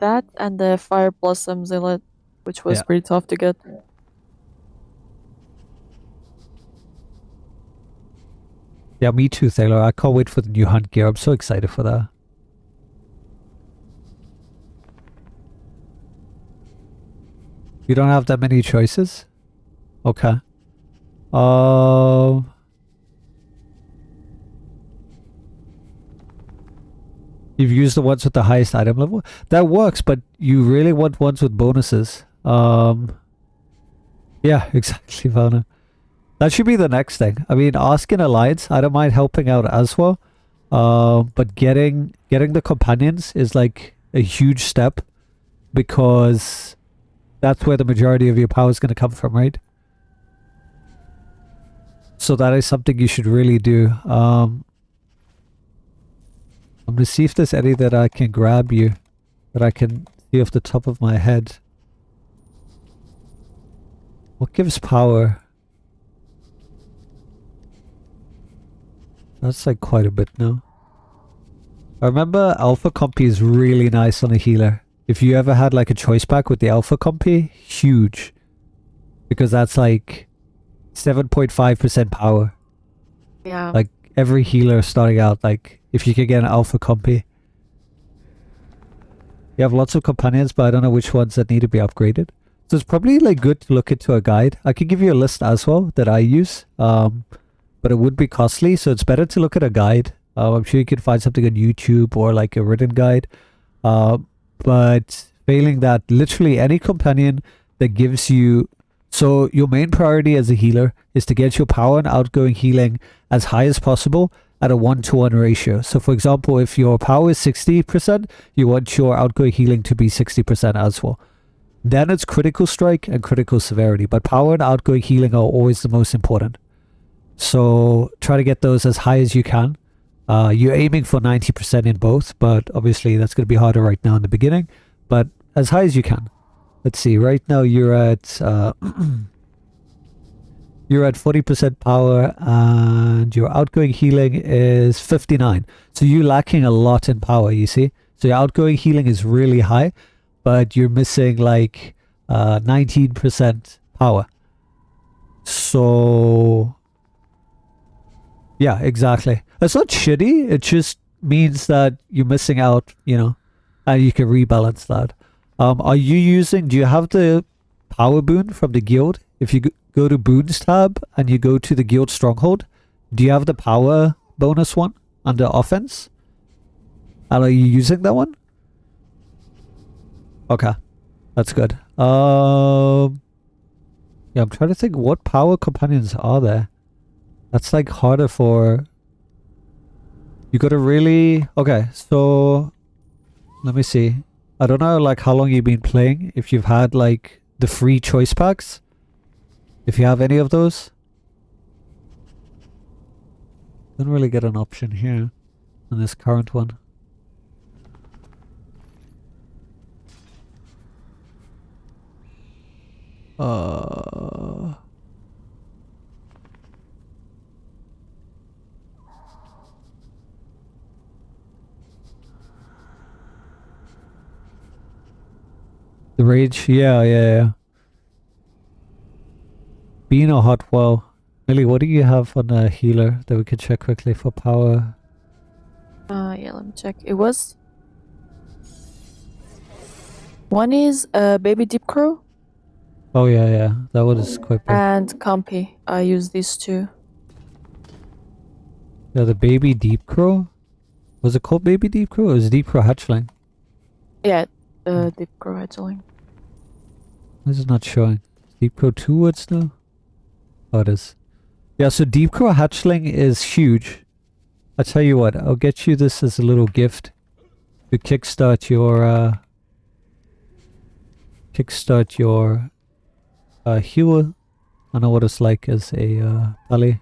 [SPEAKER 2] That and the Fire Blossom Zealot, which was pretty tough to get.
[SPEAKER 1] Yeah, me too, Thaler. I can't wait for the new hunt gear. I'm so excited for that. You don't have that many choices? Okay. You've used the ones with the highest item level? That works, but you really want ones with bonuses. Yeah, exactly, Valna. That should be the next thing. I mean, asking Alliance, I don't mind helping out as well. But getting the companions is like a huge step, because that's where the majority of your power is going to come from, right? So that is something you should really do. I'm going to see if there's any that I can grab you, that I can see off the top of my head. What gives power? That's like quite a bit now. I remember Alpha Compy is really nice on a healer. If you ever had like a choice pack with the Alpha Compy, huge. Because that's like 7.5% power.
[SPEAKER 2] Yeah.
[SPEAKER 1] Like every healer starting out, like if you could get an Alpha Compy. You have lots of companions, but I don't know which ones that need to be upgraded. So it's probably like good to look into a guide. I can give you a list as well that I use. But it would be costly, so it's better to look at a guide. I'm sure you can find something on YouTube or like a written guide. But failing that, literally any companion that gives you... So your main priority as a healer is to get your power and outgoing healing as high as possible at a 1-to-1 ratio. So for example, if your power is 60%, you want your outgoing healing to be 60% as well. Then it's critical strike and critical severity. But power and outgoing healing are always the most important. So try to get those as high as you can. You're aiming for 90% in both, but obviously that's going to be harder right now in the beginning. But as high as you can. Let's see. Right now you're at you're at 40% power, and your outgoing healing is 59. So you're lacking a lot in power. You see. So your outgoing healing is really high, but you're missing like 19% power. So. Yeah, exactly. It's not shitty. It just means that you're missing out, you know, and you can rebalance that. Do you have the power boon from the guild? If you go to boons tab and you go to the guild stronghold, do you have the power bonus one under offense? And are you using that one? Okay, that's good. Yeah, I'm trying to think what power companions are there. That's like harder for... You gotta really... Okay, so... Let me see. I don't know like how long you've been playing. If you've had like the free choice packs. If you have any of those. Don't really get an option here. On this current one. The rage, yeah. Bean or hot well. Millie, what do you have on a healer that we can check quickly for power?
[SPEAKER 2] Yeah, let me check. It was... One is Baby Deep Crow.
[SPEAKER 1] Oh yeah, yeah. That was quite big.
[SPEAKER 2] And Compi. I use these two.
[SPEAKER 1] Yeah, the baby deep crow. Was it called baby deep crow? It was deep crow hatchling.
[SPEAKER 2] Yeah, the deep crow hatchling.
[SPEAKER 1] This is not showing. Deep crow 2 woods now? Oh, it is. Yeah, so deep crow hatchling is huge. I tell you what, I'll get you this as a little gift to kickstart your healer. I know what it's like as a pally.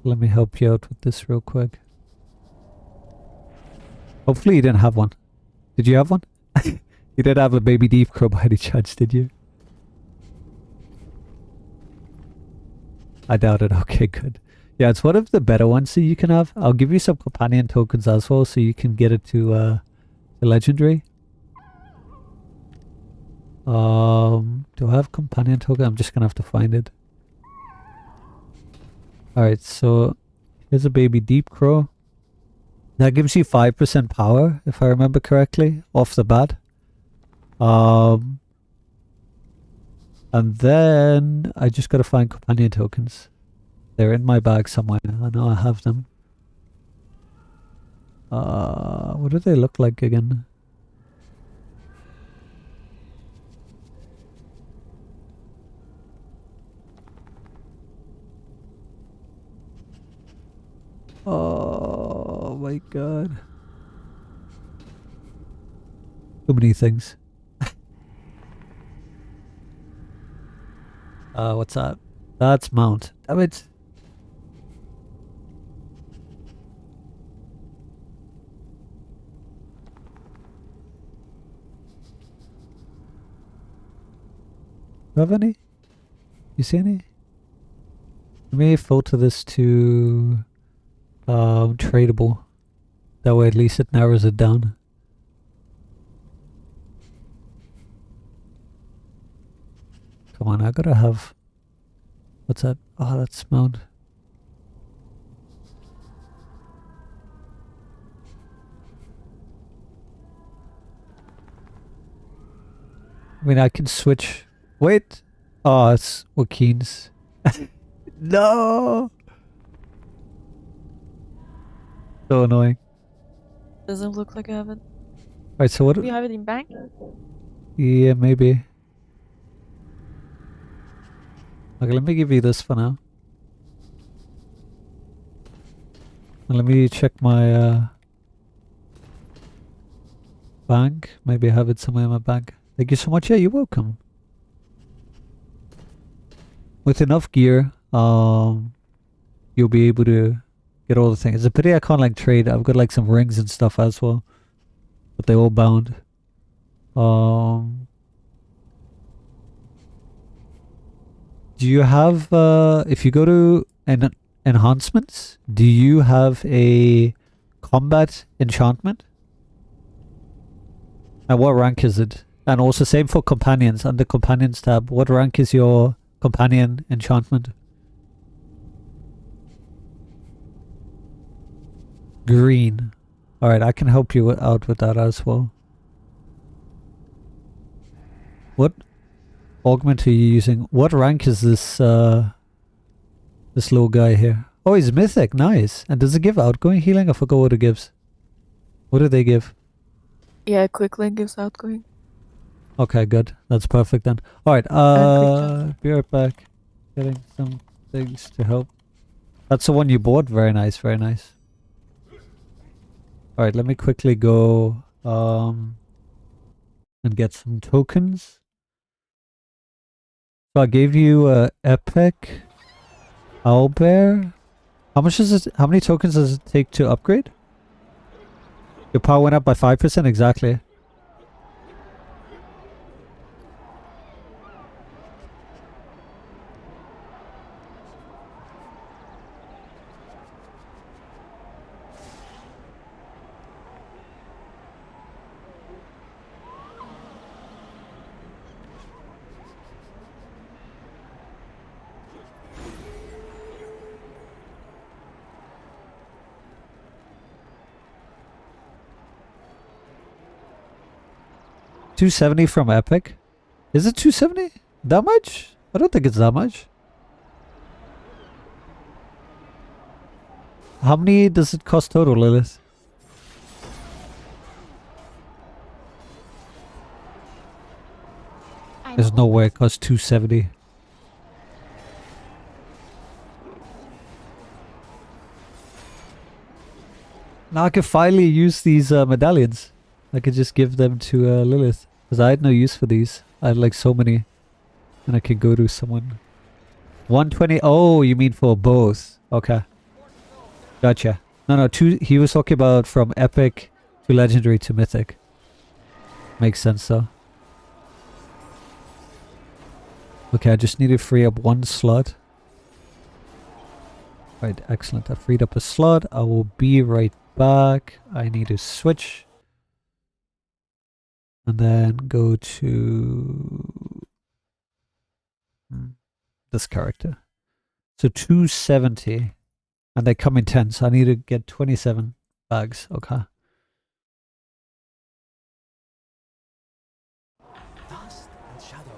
[SPEAKER 1] Let me help you out with this real quick. Hopefully you didn't have one. Did you have one? You didn't have a baby deep crow by any chance, did you? I doubt it. Okay, good. Yeah, it's one of the better ones that you can have. I'll give you some companion tokens as well so you can get it to the legendary. Do I have companion token? I'm just gonna have to find it. Alright, so here's a baby deep crow. That gives you 5% power, if I remember correctly, off the bat. And then I just gotta find companion tokens. They're in my bag somewhere. I know I have them. What do they look like again? Oh my god. Too many things. What's that? That's mount. Damn it. Do you have any? You see any? Let me filter this to tradable. That way at least it narrows it down. Come on, I gotta have... What's that? Oh, that's mount. I mean, I can switch... Wait! Oh, it's Joaquin's. No! So annoying.
[SPEAKER 2] Doesn't look like I have it.
[SPEAKER 1] Alright, so what...
[SPEAKER 2] Do you have it in bank?
[SPEAKER 1] Yeah, maybe. Okay, let me give you this for now. And let me check my bank. Maybe I have it somewhere in my bank. Thank you so much. Yeah, you're welcome. With enough gear, you'll be able to get all the things. It's a pity I can't like trade. I've got like some rings and stuff as well. But they're all bound. Do you have, if you go to enhancements, do you have a combat enchantment? And what rank is it? And also same for companions. Under companions tab, what rank is your companion enchantment? Green. Alright, I can help you out with that as well. What augment are you using? What rank is this this little guy here? Oh, he's mythic. Nice. And does it give outgoing healing? I forgot what it gives. What do they give?
[SPEAKER 2] Yeah, quick link gives outgoing.
[SPEAKER 1] Okay, good. That's perfect then. Alright, be right back. Getting some things to help. That's the one you bought? Very nice, very nice. Alright, let me quickly go and get some tokens. So I gave you epic owlbear. How much is it? How many tokens does it take to upgrade? Your power went up by 5% exactly. 270 from Epic. Is it 270? That much? I don't think it's that much. How many does it cost total, Lilith? There's no way it costs 270. Now I can finally use these medallions. I could just give them to Lilith. Because I had no use for these. I had like so many. And I could go to someone. 120. Oh, you mean for both. Okay. Gotcha. No, he was talking about from epic to legendary to mythic. Makes sense though. Okay, I just need to free up one slot. Right, excellent. I freed up a slot. I will be right back. I need to switch. And then go to this character. So 270. And they come in 10, so I need to get 27 bags. Okay.
[SPEAKER 9] Dust and shadow.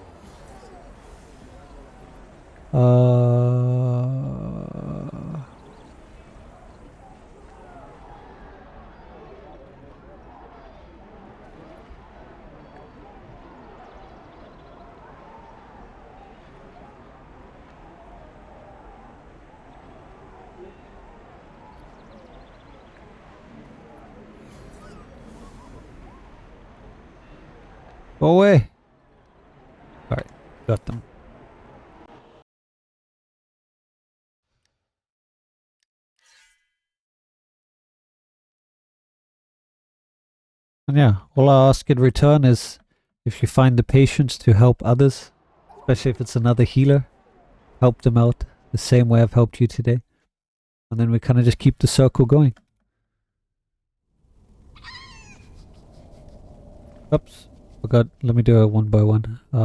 [SPEAKER 1] Go away. Alright, got them. And yeah, all I ask in return is if you find the patience to help others, especially if it's another healer, help them out the same way I've helped you today. And then we kind of just keep the circle going. Oops. Forgot. Let me do it one by one. So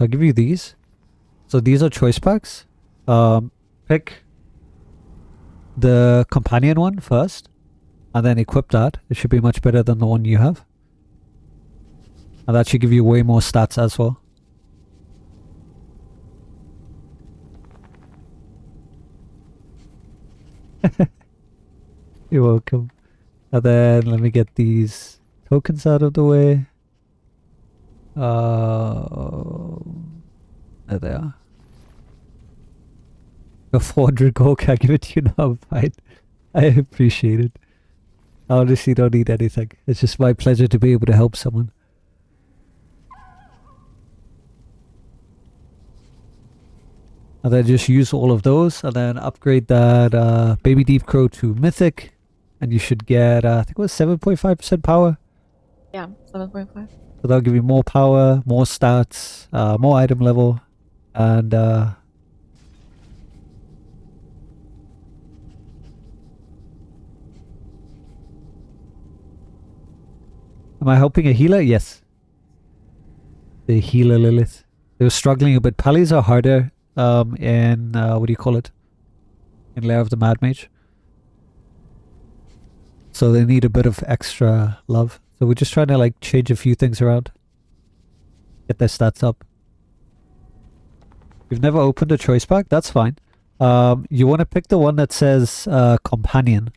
[SPEAKER 1] I'll give you these. So these are choice packs. Pick the companion one first. And then equip that. It should be much better than the one you have. And that should give you way more stats as well. You're welcome. And then let me get these tokens out of the way. There they are. Got 400 gold, can I give it to you now? Fine. I appreciate it. I honestly don't need anything. It's just my pleasure to be able to help someone. And then just use all of those and then upgrade that Baby Deep Crow to Mythic. And you should get, I think it was 7.5% power.
[SPEAKER 2] Yeah, 7.5.
[SPEAKER 1] So that'll give you more power, more stats, more item level, and am I helping a healer? Yes. The healer Lilith. They were struggling a bit. Pallies are harder in, what do you call it? In Lair of the Mad Mage. So they need a bit of extra love. So we're just trying to like change a few things around. Get their stats up. You've never opened a choice pack? That's fine. You want to pick the one that says Companion.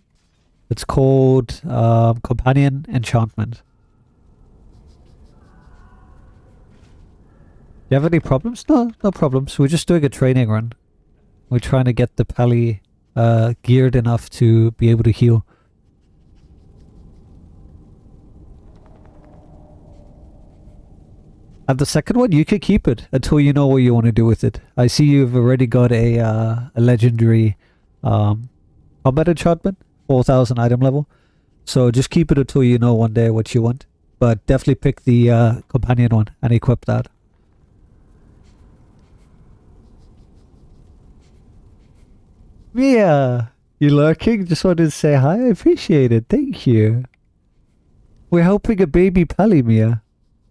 [SPEAKER 1] It's called Companion Enchantment. Do you have any problems? No, no problems. We're just doing a training run. We're trying to get the Pally geared enough to be able to heal. And the second one, you can keep it until you know what you want to do with it. I see you've already got a legendary combat enchantment, 4,000 item level. So just keep it until you know one day what you want. But definitely pick the companion one and equip that. Mia, you lurking? Just wanted to say hi. I appreciate it. Thank you. We're helping a baby Pally, Mia.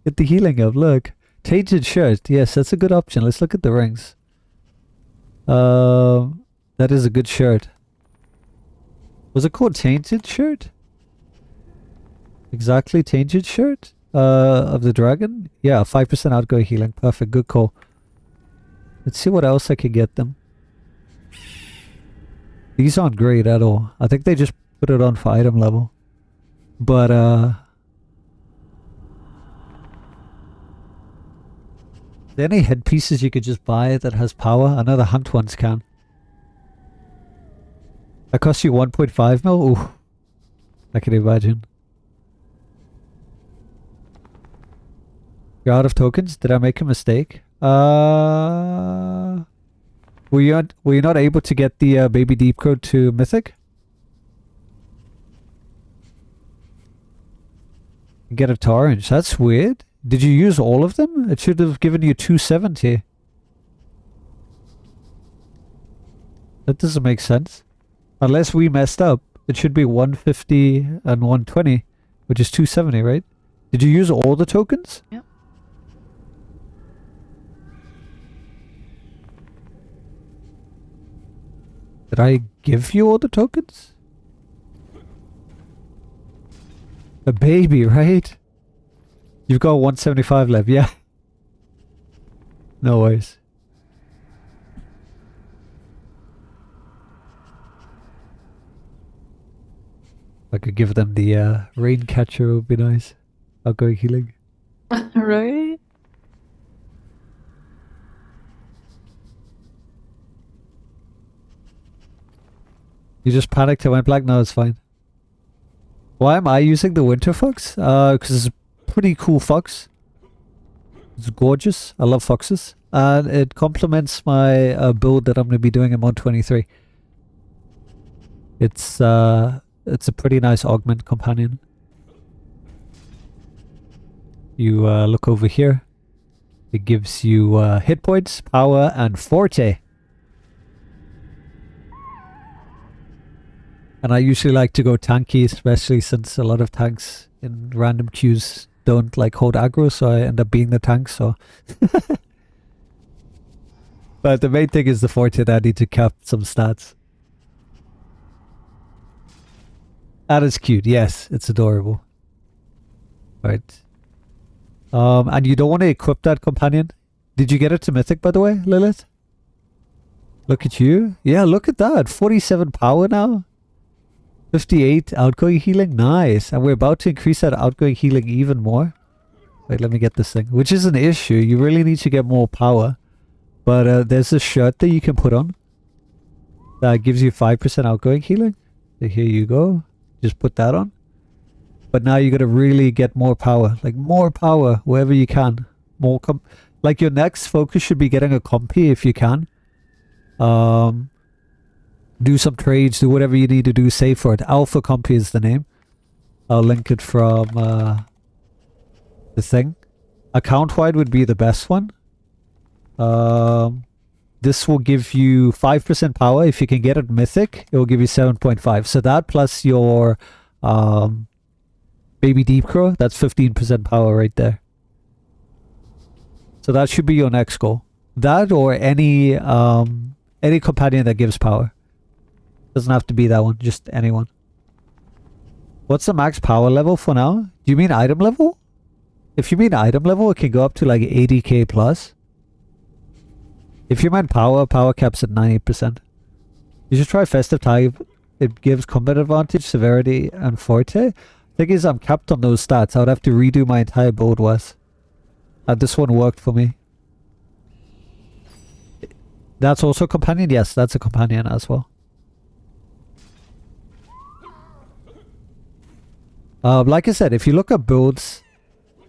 [SPEAKER 1] Get the healing up, look. Tainted shirt. Yes, that's a good option. Let's look at the rings. That is a good shirt. Was it called Tainted shirt? Exactly, Tainted shirt? of the dragon? Yeah, 5% outgoing healing. Perfect, good call. Let's see what else I can get them. These aren't great at all. I think they just put it on for item level. But, are there any headpieces you could just buy that has power? I know the hunt ones can. That costs you 1.5 mil? Ooh. I can imagine. You're out of tokens? Did I make a mistake? Were you not able to get the baby deep code to mythic? Get a torrent. That's weird. Did you use all of them? It should have given you 270. That doesn't make sense. Unless we messed up. It should be 150 and 120, which is 270, right? Did you use all the tokens?
[SPEAKER 2] Yep.
[SPEAKER 1] Did I give you all the tokens? A baby, right? You've got 175 left, yeah. No worries. If I could give them the rain catcher, it would be nice. Outgoing healing.
[SPEAKER 2] Right?
[SPEAKER 1] You just panicked and went black? No, it's fine. Why am I using the winter fox? Because it's a pretty cool fox. It's gorgeous. I love foxes. And it complements my build that I'm going to be doing in mod 23. It's a pretty nice augment companion. You look over here. It gives you hit points, power, and forte. And I usually like to go tanky, especially since a lot of tanks in random queues don't like hold aggro, so I end up being the tank, so... But the main thing is the forte that I need to cap some stats. That is cute, yes, it's adorable. Right. And you don't want to equip that companion? Did you get it to Mythic, by the way, Lilith? Look at you. Yeah, look at that. 47 power now. 58 outgoing healing. Nice. And we're about to increase that outgoing healing even more. Wait, let me get this thing. Which is an issue. You really need to get more power. But there's a shirt that you can put on. That gives you 5% outgoing healing. So here you go. Just put that on. But now you got to really get more power. Like more power wherever you can. More like your next focus should be getting a compy if you can. Do some trades, do whatever you need to do, save for it. Alpha Compy is the name. I'll link it from the thing. Account-wide would be the best one. This will give you 5% power. If you can get it Mythic, it will give you 7.5. So that plus your Baby Deep Crow, that's 15% power right there. So that should be your next goal. That or any companion that gives power. Doesn't have to be that one, just anyone. What's the max power level for now? Do you mean item level? If you mean item level, it can go up to like 80k plus. If you meant power cap's at 90%. You should try Festive Type. It gives combat advantage, severity, and forte. Thing is, I'm capped on those stats. I would have to redo my entire build, Wes. And this one worked for me. That's also a companion? Yes, that's a companion as well. Like I said, if you look at builds,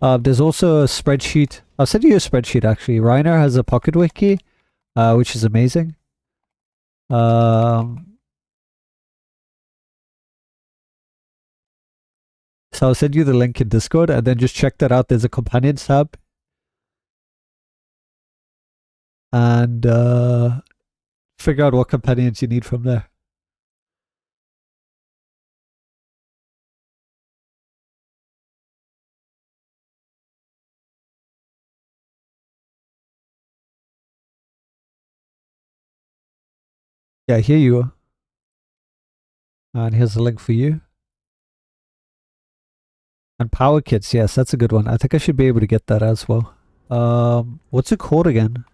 [SPEAKER 1] there's also a spreadsheet. I'll send you a spreadsheet actually. Reiner has a pocket wiki, which is amazing. So I'll send you the link in Discord and then just check that out. There's a companion tab. And figure out what companions you need from there. Yeah, here you are. And here's the link for you. And power kits, yes, that's a good one. I think I should be able to get that as well. What's it called again?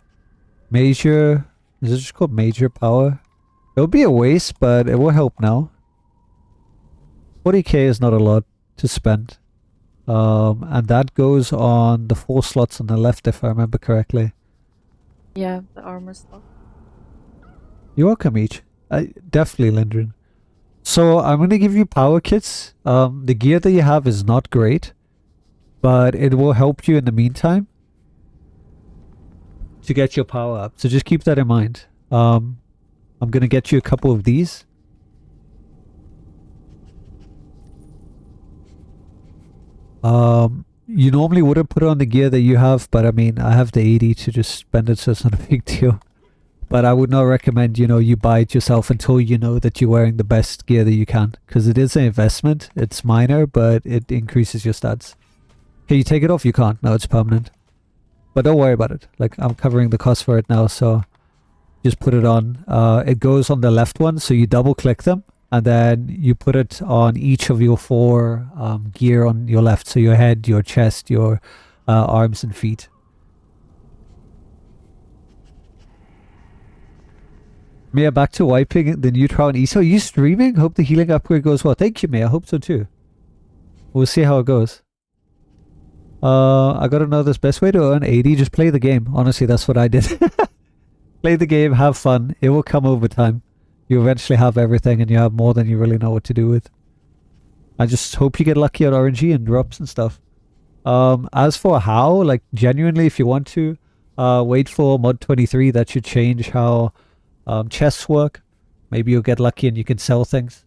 [SPEAKER 1] Major... Is it just called major power? It'll be a waste, but it will help now. 40k is not a lot to spend. And that goes on the 4 slots on the left, if I remember correctly.
[SPEAKER 2] Yeah, the armor stuff.
[SPEAKER 1] You're welcome, each. Definitely, Lindrin. So I'm going to give you power kits. The gear that you have is not great, but it will help you in the meantime to get your power up. So just keep that in mind. I'm going to get you a couple of these. You normally wouldn't put on the gear that you have, but I mean, I have the 80 to just spend it, so it's not a big deal. But I would not recommend, you know, you buy it yourself until you know that you're wearing the best gear that you can. Because it is an investment. It's minor, but it increases your stats. Can you take it off? You can't. No, it's permanent. But don't worry about it. Like, I'm covering the cost for it now, so just put it on. It goes on the left one, so you double click them. And then you put it on each of your 4 gear on your left. So your head, your chest, your arms and feet. Mia, back to wiping the neutral and ESO. Are you streaming? Hope the healing upgrade goes well. Thank you, Mia. I hope so too. We'll see how it goes. I gotta know this best way to earn 80. Just play the game. Honestly, that's what I did. Play the game, have fun. It will come over time. You eventually have everything and you have more than you really know what to do with. I just hope you get lucky at RNG and drops and stuff. As for how, like genuinely if you want to, wait for mod 23. That should change how chests work. Maybe you'll get lucky and you can sell things.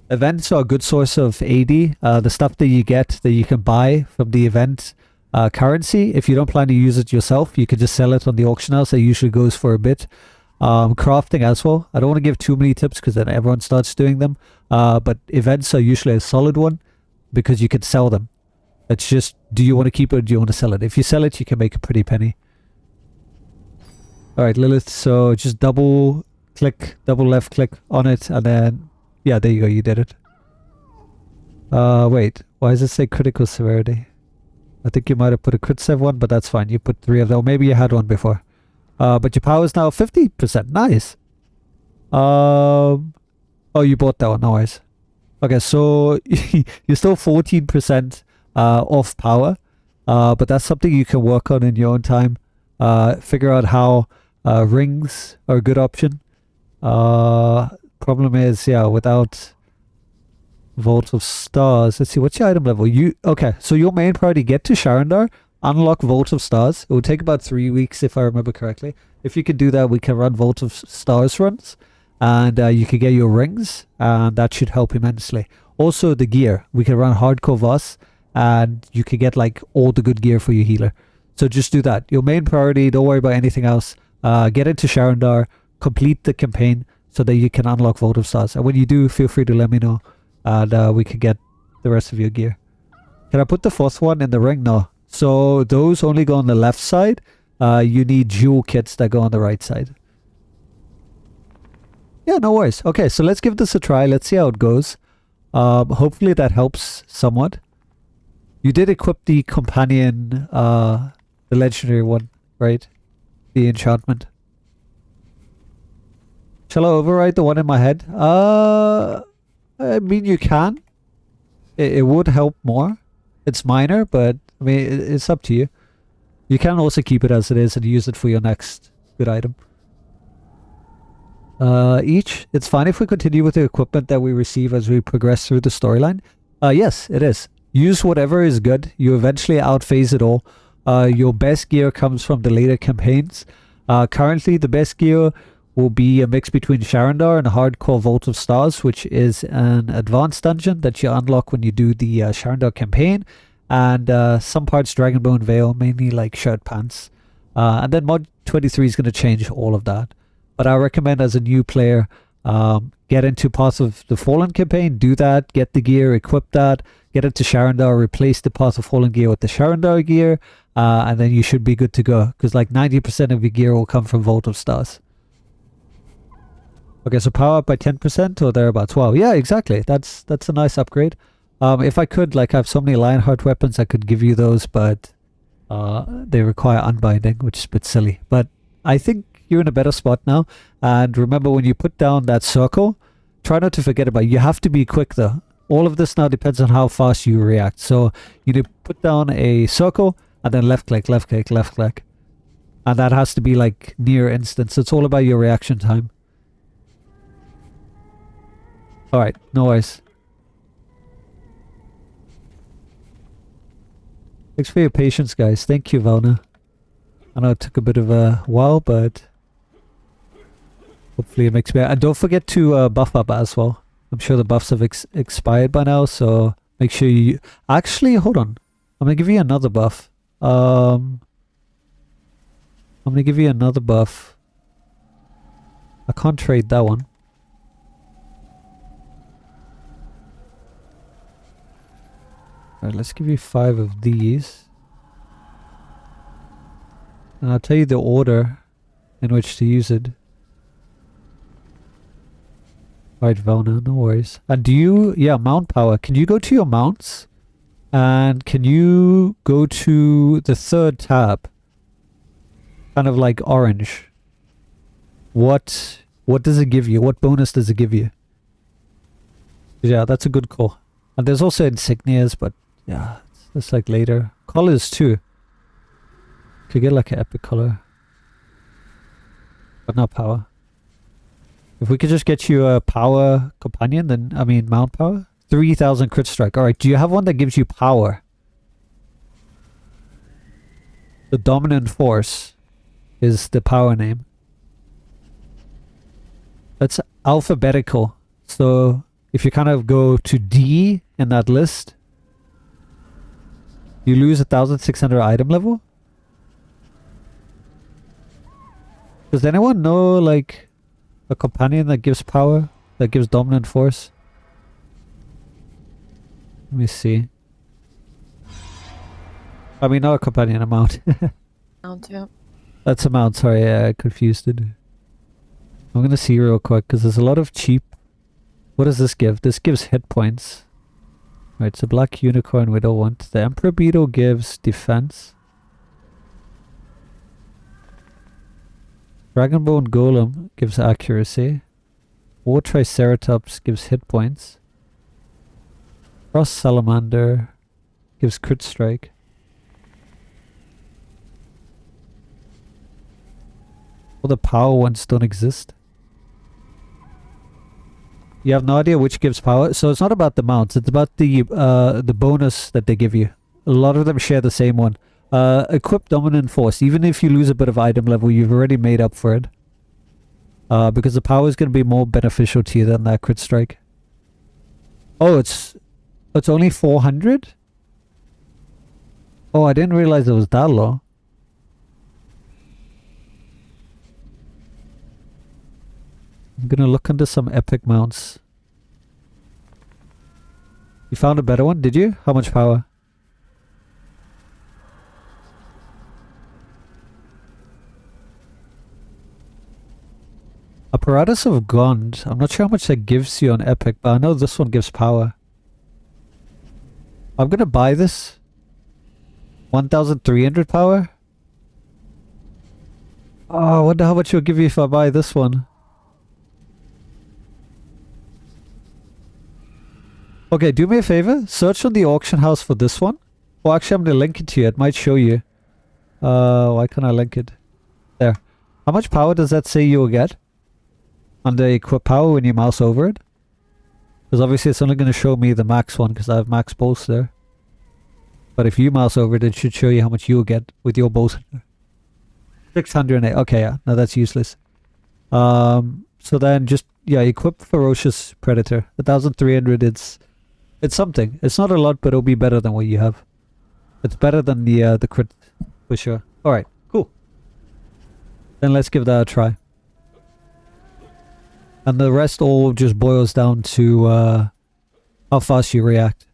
[SPEAKER 1] Events are a good source of AD. The stuff that you get that you can buy from the event currency, if you don't plan to use it yourself, you can just sell it on the auction house. That usually goes for a bit. Crafting as well. I don't want to give too many tips because then everyone starts doing them. But events are usually a solid one because you can sell them. It's just, do you want to keep it or do you want to sell it? If you sell it, you can make a pretty penny. Alright, Lilith, so just double left click on it and then, yeah, there you go, you did it. Wait, why does it say critical severity? I think you might have put a crit sev one, but that's fine. You put 3 of them. Or maybe you had one before. But your power is now 50%. Nice. Oh, you bought that one. No worries. Okay, so you're still 14% off power. But that's something you can work on in your own time. Figure out how rings are a good option. Problem is, yeah, without Vault of Stars. Let's see, what's your item level? Okay, so your main priority, get to Sharandar. Unlock Vault of Stars. It will take about 3 weeks if I remember correctly. If you can do that, we can run Vault of Stars runs. And you can get your rings. And that should help immensely. Also the gear. We can run Hardcore Voss. And you can get like all the good gear for your healer. So just do that. Your main priority, don't worry about anything else. Get into Sharandar. Complete the campaign so that you can unlock Vault of Stars. And when you do, feel free to let me know. And we can get the rest of your gear. Can I put the 4th one in the ring? No. So those only go on the left side. You need jewel kits that go on the right side. Yeah, no worries. Okay, so let's give this a try. Let's see how it goes. Hopefully that helps somewhat. You did equip the companion, the legendary one, right? The enchantment. Shall I override the one in my head? I mean, you can. It would help more. It's minor, but I mean, it's up to you. You can also keep it as it is and use it for your next good item. It's fine if we continue with the equipment that we receive as we progress through the storyline. Yes, it is. Use whatever is good. You eventually outphase it all. Your best gear comes from the later campaigns. Currently, the best gear will be a mix between Sharandar and Hardcore Vault of Stars, which is an advanced dungeon that you unlock when you do the Sharandar campaign. And some parts Dragonbone Veil, mainly like shirt pants. And then mod 23 is going to change all of that. But I recommend as a new player, get into Path of the Fallen campaign, do that, get the gear, equip that, get into Sharandar, replace the Path of Fallen gear with the Sharandar gear, and then you should be good to go. Because like 90% of your gear will come from Vault of Stars. Okay, so power up by 10% or thereabouts. Wow, yeah, exactly. That's a nice upgrade. If I could, like, I have so many Lionheart weapons, I could give you those, but they require unbinding, which is a bit silly. But I think you're in a better spot now. And remember, when you put down that circle, try not to forget about it. You have to be quick, though. All of this now depends on how fast you react. So you need to put down a circle, and then left click, left click, left click. And that has to be, like, near instant. So it's all about your reaction time. Alright, no worries. Thanks for your patience, guys. Thank you, Valna. I know it took a bit of a while, but hopefully it makes better. And don't forget to buff up as well. I'm sure the buffs have expired by now, so make sure you... Actually, hold on. I'm going to give you another buff. I'm going to give you another buff. I can't trade that one. Alright, let's give you 5 of these. And I'll tell you the order in which to use it. Alright, Velna, no worries. And do you... Yeah, mount power. Can you go to your mounts? And can you go to the 3rd tab? Kind of like orange. What does it give you? What bonus does it give you? Yeah, that's a good call. And there's also insignias, but yeah, it's like later. Colors too. Could get like an epic color. But not power. If we could just get you a power companion, then, I mean, mount power. 3,000 crit strike. Alright, do you have one that gives you power? The dominant force is the power name. That's alphabetical. So if you kind of go to D in that list, you lose 1,600 item level. Does anyone know, like, a companion that gives power? That gives dominant force? Let me see. I mean, not a companion, a mount.
[SPEAKER 2] Mount, yeah.
[SPEAKER 1] That's a mount, sorry, I confused it. I'm gonna see real quick, because there's a lot of cheap... What does this give? This gives hit points. Right, so Black Unicorn we don't want. The Emperor Beetle gives defense. Dragonbone Golem gives accuracy. War Triceratops gives hit points. Frost Salamander gives crit strike. All the power ones don't exist. You have no idea which gives power, so it's not about the mounts. It's about the bonus that they give you. A lot of them share the same one. Equip Dominant Force. Even if you lose a bit of item level, you've already made up for it. Because the power is going to be more beneficial to you than that crit strike. Oh, it's only 400? Oh, I didn't realize it was that low. I'm gonna look into some epic mounts. You found a better one, did you? How much power? Apparatus of Gond. I'm not sure how much that gives you on epic, but I know this one gives power. I'm gonna buy this. 1,300 power? Oh, I wonder how much it'll give you if I buy this one. Okay, do me a favor. Search on the auction house for this one. Oh, actually, I'm going to link it to you. It might show you. Why can't I link it? There. How much power does that say you will get? Under equip power when you mouse over it? Because obviously it's only going to show me the max one because I have max bolts there. But if you mouse over it, it should show you how much you will get with your bolts. 608. Okay, yeah. No, that's useless. So then just, yeah, equip Ferocious Predator. 1,300, it's something. It's not a lot, but it'll be better than what you have. It's better than the crit, for sure. Alright, cool. Then let's give that a try. And the rest all just boils down to how fast you react.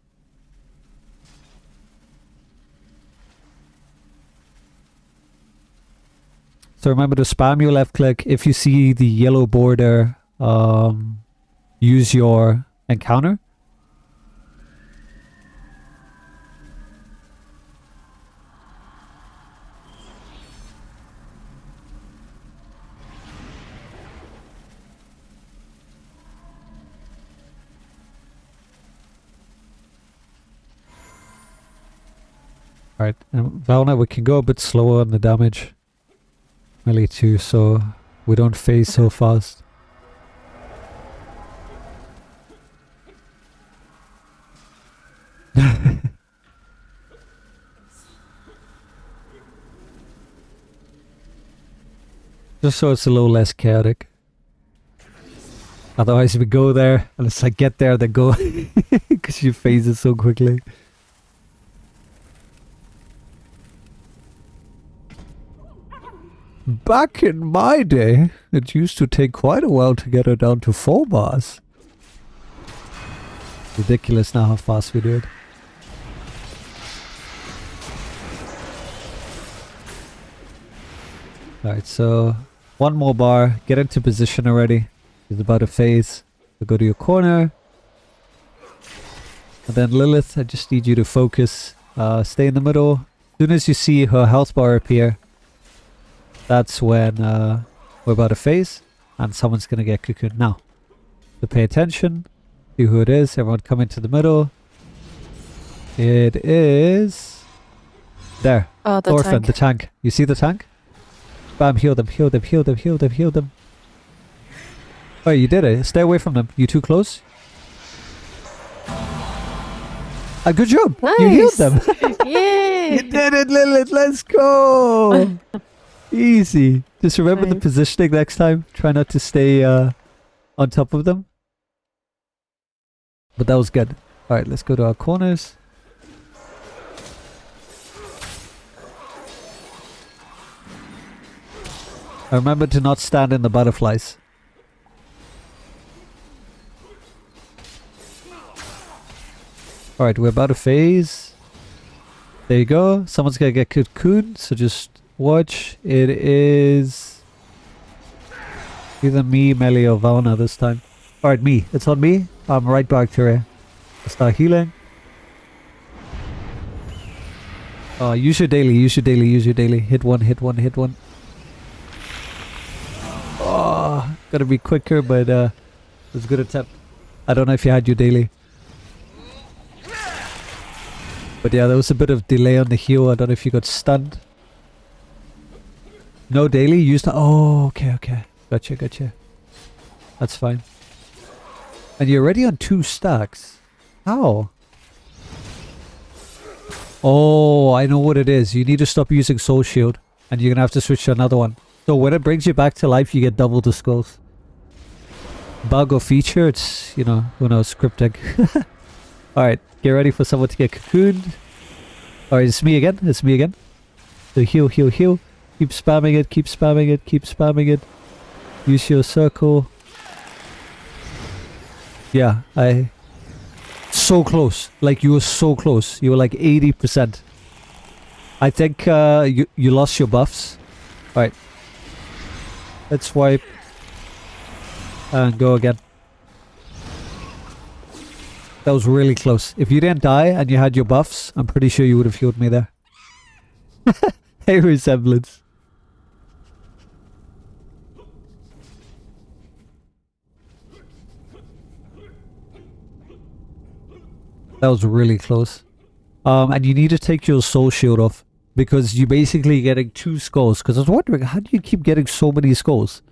[SPEAKER 1] So remember to spam your left click. If you see the yellow border, use your encounter. Alright, and Valna, we can go a bit slower on the damage. Melee too, so we don't phase so fast. Just so it's a little less chaotic. Otherwise we go there, and it's like get there, then go. Because you phase it so quickly. Back in my day, it used to take quite a while to get her down to 4 bars. Ridiculous now how fast we do it. Alright, so 1 more bar, get into position already. She's about to phase. So go to your corner. And then Lilith, I just need you to focus. Stay in the middle. As soon as you see her health bar appear, that's when we're about to phase. And someone's going to get cocooned. Now, so pay attention. See who it is. Everyone come into the middle. It is... There.
[SPEAKER 2] Oh, the
[SPEAKER 1] Orphan,
[SPEAKER 2] tank.
[SPEAKER 1] the tank. You see the tank? Bam, heal them, heal them, heal them, heal them, heal them. Oh, you did it. Stay away from them. You too close. Good job.
[SPEAKER 2] Nice.
[SPEAKER 1] You healed them.
[SPEAKER 2] Yay!
[SPEAKER 1] You did it, Lilith. Let's go. Easy. Just remember the
[SPEAKER 2] Nice.
[SPEAKER 1] positioning next time. Try not to stay on top of them. But that was good. Alright, let's go to our corners. Remember to not stand in the butterflies. Alright, we're about to phase. There you go. Someone's gonna get cocooned, so just watch. It is either me, Melee, or Valna this time. Alright, me. It's on me. I'm right back to her. Let's start healing. Use your daily, use your daily, use your daily. Hit one, hit one, hit one. Oh, gotta be quicker, but it was a good attempt. I don't know if you had your daily. But yeah, there was a bit of delay on the heal. I don't know if you got stunned. No daily? Used. Oh, okay, okay. Gotcha, gotcha. That's fine. And you're already on 2 stacks. How? Oh, I know what it is. You need to stop using Soul Shield. And you're gonna have to switch to another one. So when it brings you back to life, you get double the skulls. Bug or feature, it's, you know, who knows, scripting. Alright, get ready for someone to get cocooned. Alright, it's me again. It's me again. So heal, heal, heal. Keep spamming it, keep spamming it, keep spamming it. Use your circle. Yeah, so close. Like, you were so close. You were like 80%. I think you lost your buffs. Alright. Let's swipe. And go again. That was really close. If you didn't die and you had your buffs, I'm pretty sure you would have healed me there. Hey, resemblance. That was really close. And you need to take your soul shield off. Because you're basically getting 2 skulls. Because I was wondering, how do you keep getting so many skulls?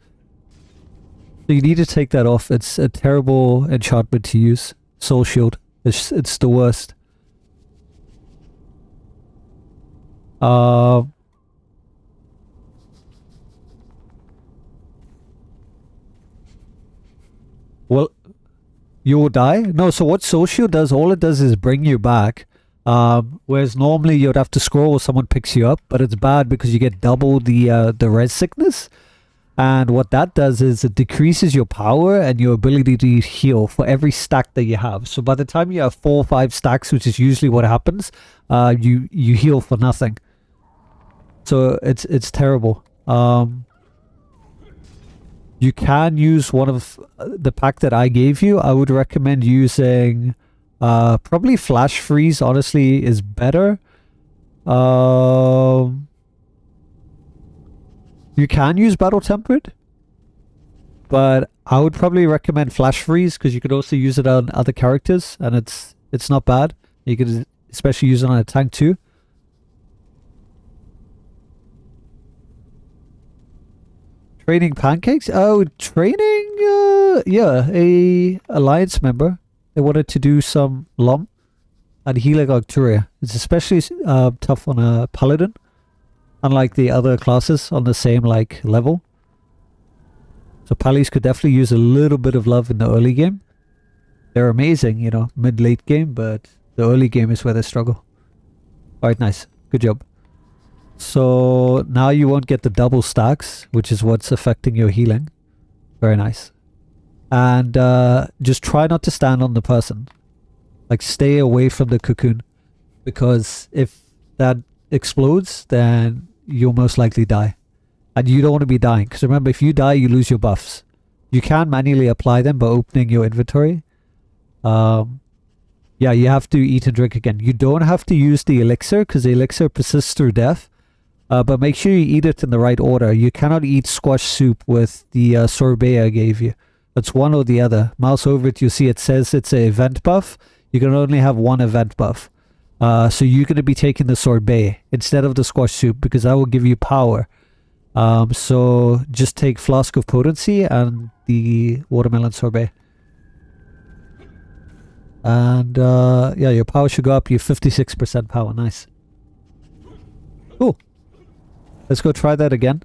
[SPEAKER 1] So you need to take that off. It's a terrible enchantment to use. Soul shield. It's the worst. Well, you will die? No, so what soul shield does, all it does is bring you back. Whereas normally you'd have to scroll or someone picks you up, but it's bad because you get double the res sickness. And what that does is it decreases your power and your ability to heal for every stack that you have. So by the time you have 4 or 5 stacks, which is usually what happens, you heal for nothing. So it's terrible. You can use one of the pack that I gave you. I would recommend using probably Flash Freeze, honestly, is better. You can use Battle Tempered, but I would probably recommend Flash Freeze because you could also use it on other characters and it's not bad. You could especially use it on a tank too. Training pancakes? Oh, training? Yeah, a alliance member. They wanted to do some LOM and healing Octuria. It's especially tough on a paladin, unlike the other classes on the same like level. So Pallies could definitely use a little bit of love in the early game. They're amazing, you know, mid-late game, but the early game is where they struggle. Alright, nice. Good job. So now you won't get the double stacks, which is what's affecting your healing. Very nice. And just try not to stand on the person. Like stay away from the cocoon. Because if that explodes, then you'll most likely die. And you don't want to be dying. Because remember, if you die, you lose your buffs. You can manually apply them by opening your inventory. Yeah, you have to eat and drink again. You don't have to use the elixir because the elixir persists through death. But make sure you eat it in the right order. You cannot eat squash soup with the sorbet I gave you. That's one or the other. Mouse over it, you see it says it's an event buff. You can only have one event buff. So you're going to be taking the sorbet instead of the squash soup because that will give you power. So just take Flask of Potency and the watermelon sorbet. And yeah, your power should go up. You have 56% power. Nice. Cool. Let's go try that again.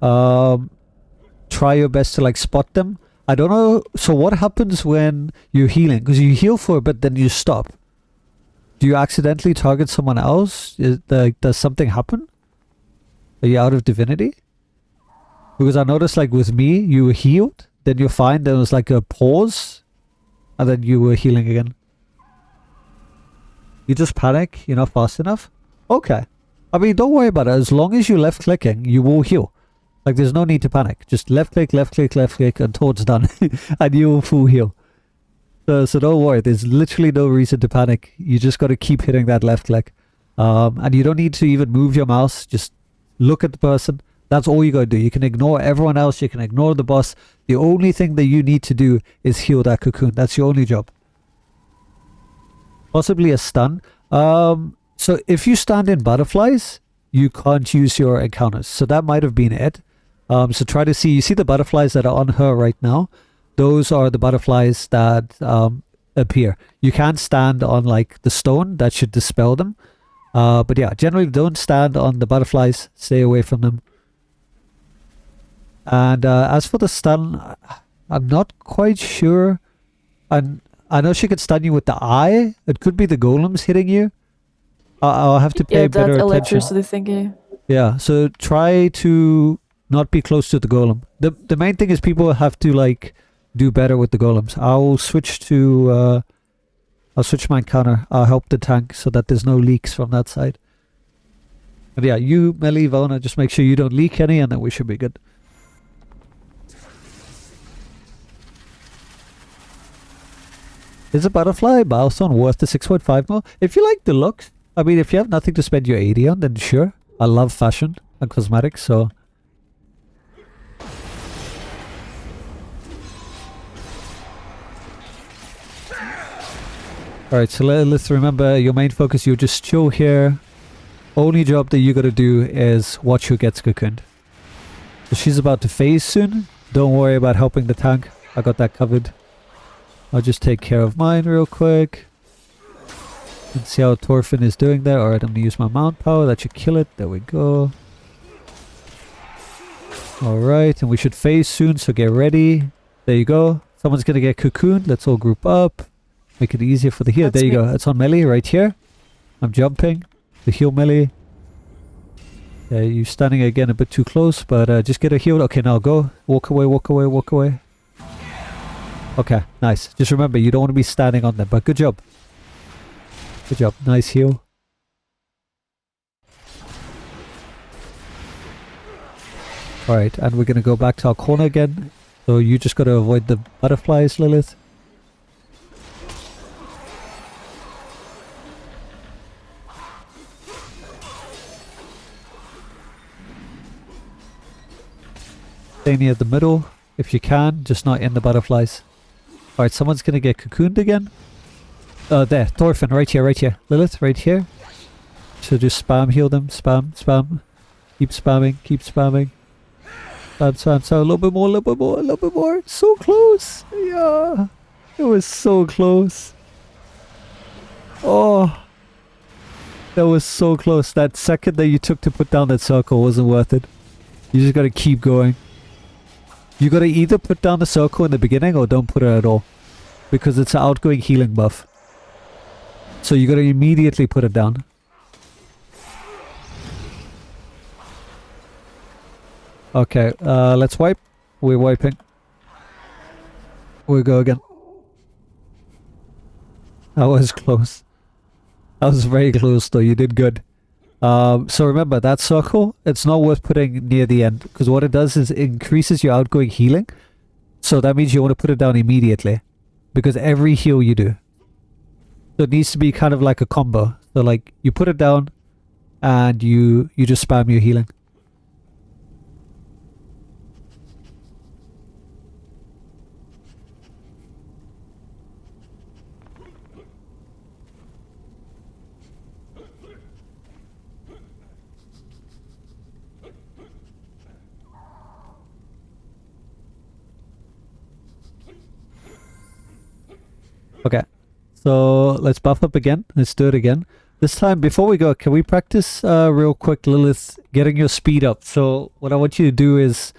[SPEAKER 1] Try your best to like spot them. I don't know. So what happens when you're healing? Because you heal for a bit, then you stop. Do you accidentally target someone else? Does something happen? Are you out of divinity? Because I noticed like with me, you were healed, then you're fine, there was like a pause, and then you were healing again. You just panic, you're not fast enough? Okay. I mean, don't worry about it. As long as you left clicking, you will heal. Like there's no need to panic. Just left click until it's done. And you will full heal. So don't worry. There's literally no reason to panic. You just got to keep hitting that left click. And you don't need to even move your mouse. Just look at the person. That's all you got to do. You can ignore everyone else. You can ignore the boss. The only thing that you need to do is heal that cocoon. That's your only job. Possibly a stun. So if you stand in butterflies, you can't use your encounters. So that might have been it. So try to see. You see the butterflies that are on her right now? Those are the butterflies that appear. You can't stand on like the stone. That should dispel them. But yeah, generally don't stand on the butterflies. Stay away from them. And as for the stun, I'm not quite sure. And I know she could stun you with the eye. It could be the golems hitting you. I'll have to pay better attention.
[SPEAKER 2] Electricity thingy.
[SPEAKER 1] Yeah, so try to not be close to the golem. The main thing is people have to like do better with the golems. I'll switch to I'll switch my encounter. I'll help the tank so that there's no leaks from that side. And yeah, you melee Vona, just make sure you don't leak any, and then we should be good. Is a butterfly milestone worth the 6.5 mil? If you like the look, I mean, if you have nothing to spend your 80 on, then sure. I love fashion and cosmetics, so... Alright, so let's remember your main focus. You just chill here. Only job that you gotta do is watch who gets cocooned. So she's about to phase soon. Don't worry about helping the tank. I got that covered. I'll just take care of mine real quick. And see how Thorfinn is doing there. Alright, I'm gonna use my mount power. That should kill it. There we go. Alright, and we should phase soon, so get ready. There you go. Someone's gonna get cocooned. Let's all group up. Make it easier for the heal. There you go. It's on melee right here. I'm jumping. The heal melee. Yeah, you're standing again a bit too close, but just get a heal. Okay, now go. Walk away, walk away, walk away. Okay, nice. Just remember, you don't want to be standing on them, but good job. Good job. Nice heal. Alright, and we're going to go back to our corner again. So you just got to avoid the butterflies, Lilith. Stay near the middle if you can, just not in the butterflies. Alright, someone's gonna get cocooned again. There, Thorfinn, right here, right here. Lilith, right here. So just spam heal them, spam, spam. Keep spamming, keep spamming. That's a little bit more, a little bit more, a little bit more. So close. Yeah. It was so close. Oh. That was so close. That second that you took to put down that circle wasn't worth it. You just gotta keep going. You gotta either put down the circle in the beginning or don't put it at all. Because it's an outgoing healing buff. So you gotta immediately put it down. Okay, let's wipe. We're wiping. We go again. That was close. That was very close though, you did good. So remember, that circle, it's not worth putting near the end. Because what it does is it increases your outgoing healing. So that means you want to put it down immediately. Because every heal you do. So it needs to be kind of like a combo. So like, you put it down, and you just spam your healing. Okay, so let's buff up again. Let's do it again. This time, before we go, can we practice real quick, Lilith, getting your speed up? So what I want you to do is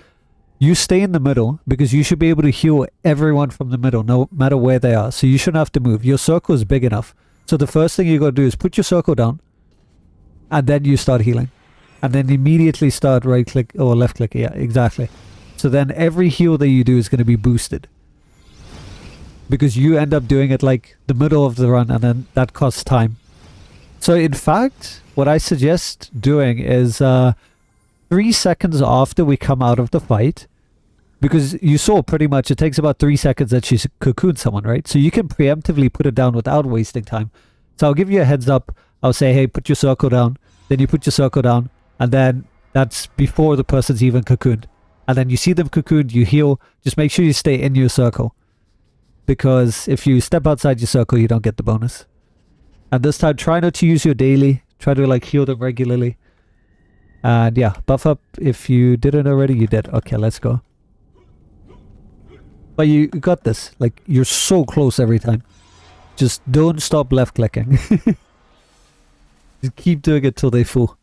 [SPEAKER 1] you stay in the middle because you should be able to heal everyone from the middle, no matter where they are. So you shouldn't have to move. Your circle is big enough. So the first thing you got to do is put your circle down and then you start healing. And then immediately start right click or left click. Yeah, exactly. So then every heal that you do is going to be boosted. Because you end up doing it like the middle of the run and then that costs time. So in fact, what I suggest doing is 3 seconds after we come out of the fight, because you saw pretty much it takes about 3 seconds that she cocooned someone, right? So you can preemptively put it down without wasting time. So I'll give you a heads up. I'll say, hey, put your circle down. Then you put your circle down. And then that's before the person's even cocooned. And then you see them cocooned, you heal. Just make sure you stay in your circle. Because if you step outside your circle, you don't get the bonus. And this time, try not to use your daily. Try to like heal them regularly. And yeah, buff up. If you didn't already, you did. Okay, let's go. But you got this. Like, you're so close every time. Just don't stop left clicking. Just keep doing it till they full.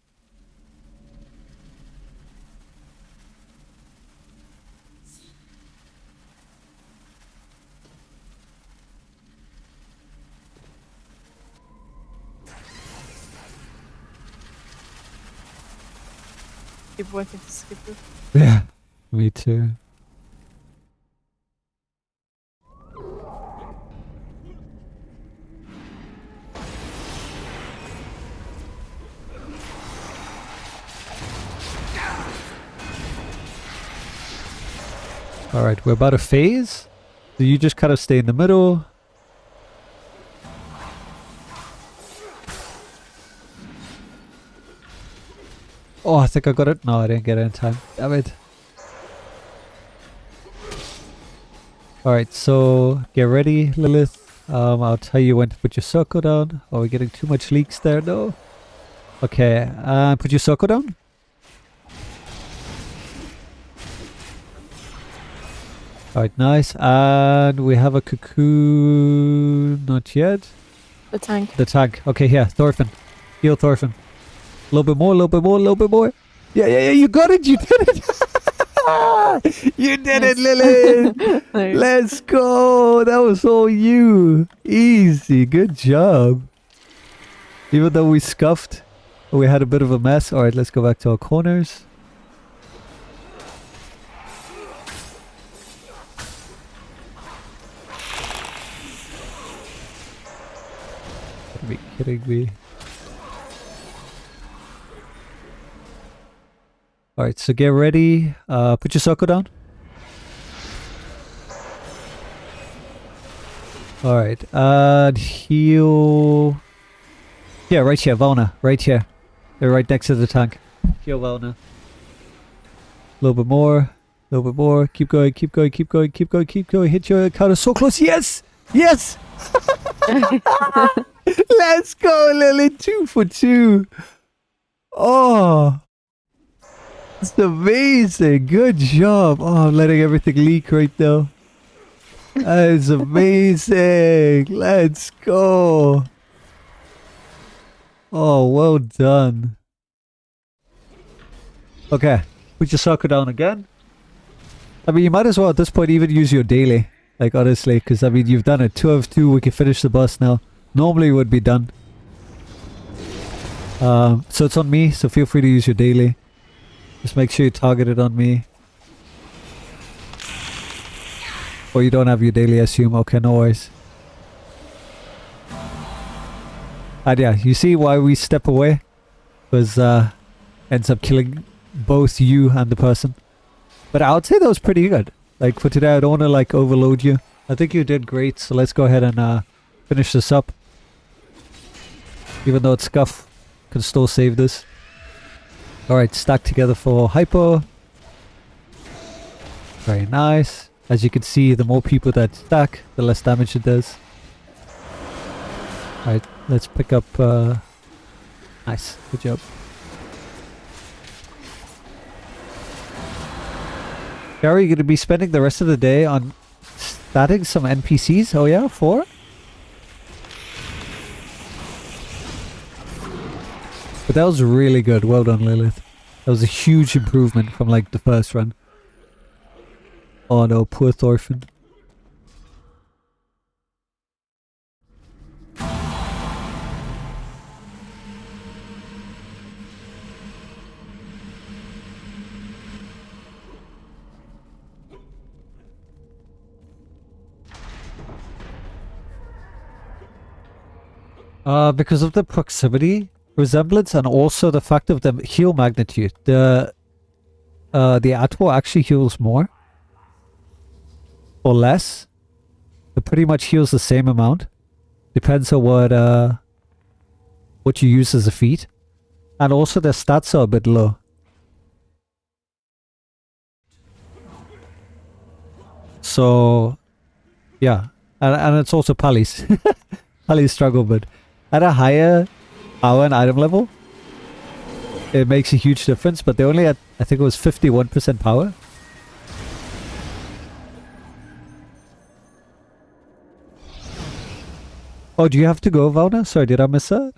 [SPEAKER 2] Keep wanting to skip it.
[SPEAKER 1] Yeah, me too. Alright, we're about to phase. So you just kind of stay in the middle. Oh, I think I got it. No, I didn't get it in time. Damn it. Alright, so get ready, Lilith. I'll tell you when to put your circle down. Are we getting too much leaks there? No. Okay, put your circle down. Alright, nice. And we have a cocoon. Not yet.
[SPEAKER 2] The tank.
[SPEAKER 1] The tank. Okay, here. Thorfinn. Heal Thorfinn. A little bit more, a little bit more, a little bit more. Yeah, you got it. You did it. You did it, Lilith. Let's go. That was all you. Easy. Good job. Even though we scuffed, we had a bit of a mess. Alright, let's go back to our corners. Are you kidding me? Alright, so get ready. Put your circle down. Alright, and heal. Yeah, right here, Valna. Right here. They're right next to the tank. Heal Valna. A little bit more. A little bit more. Keep going, keep going, keep going, keep going, keep going. Hit your counter so close. Yes! Yes! Let's go, Lily. 2 for 2. Oh. It's amazing. Good job. Oh, I'm letting everything leak right now. That is amazing. Let's go. Oh, well done. Okay. Put your sucker down again. I mean, you might as well at this point even use your daily. Like, honestly, because, I mean, you've done it. 2 out of 2. We can finish the boss now. Normally it would be done. So it's on me, so feel free to use your daily. Just make sure you target it on me. Or you don't have your daily, I assume. Okay, no worries. And yeah, you see why we step away? Because ends up killing both you and the person. But I would say that was pretty good. Like, for today, I don't want to, like, overload you. I think you did great, so let's go ahead and finish this up. Even though it's scuff, can still save this. Alright, stack together for hypo. Very nice. As you can see, the more people that stack, the less damage it does. Alright, let's pick up... Nice, good job. Gary, you're going to be spending the rest of the day on statting some NPCs? Oh yeah, 4? But that was really good. Well done, Lilith. That was a huge improvement from, like, the first run. Oh no, poor Thorfinn. Because of the proximity resemblance and also the fact of the heal magnitude, the Atwa actually heals more or less. It pretty much heals the same amount. Depends on what you use as a feat, and also their stats are a bit low. So yeah, and it's also Pali's. Pali's struggle, but at a higher power and item level, it makes a huge difference. But they're only at, I think it was 51% power. Oh, do you have to go, Valna? Sorry, did I miss that?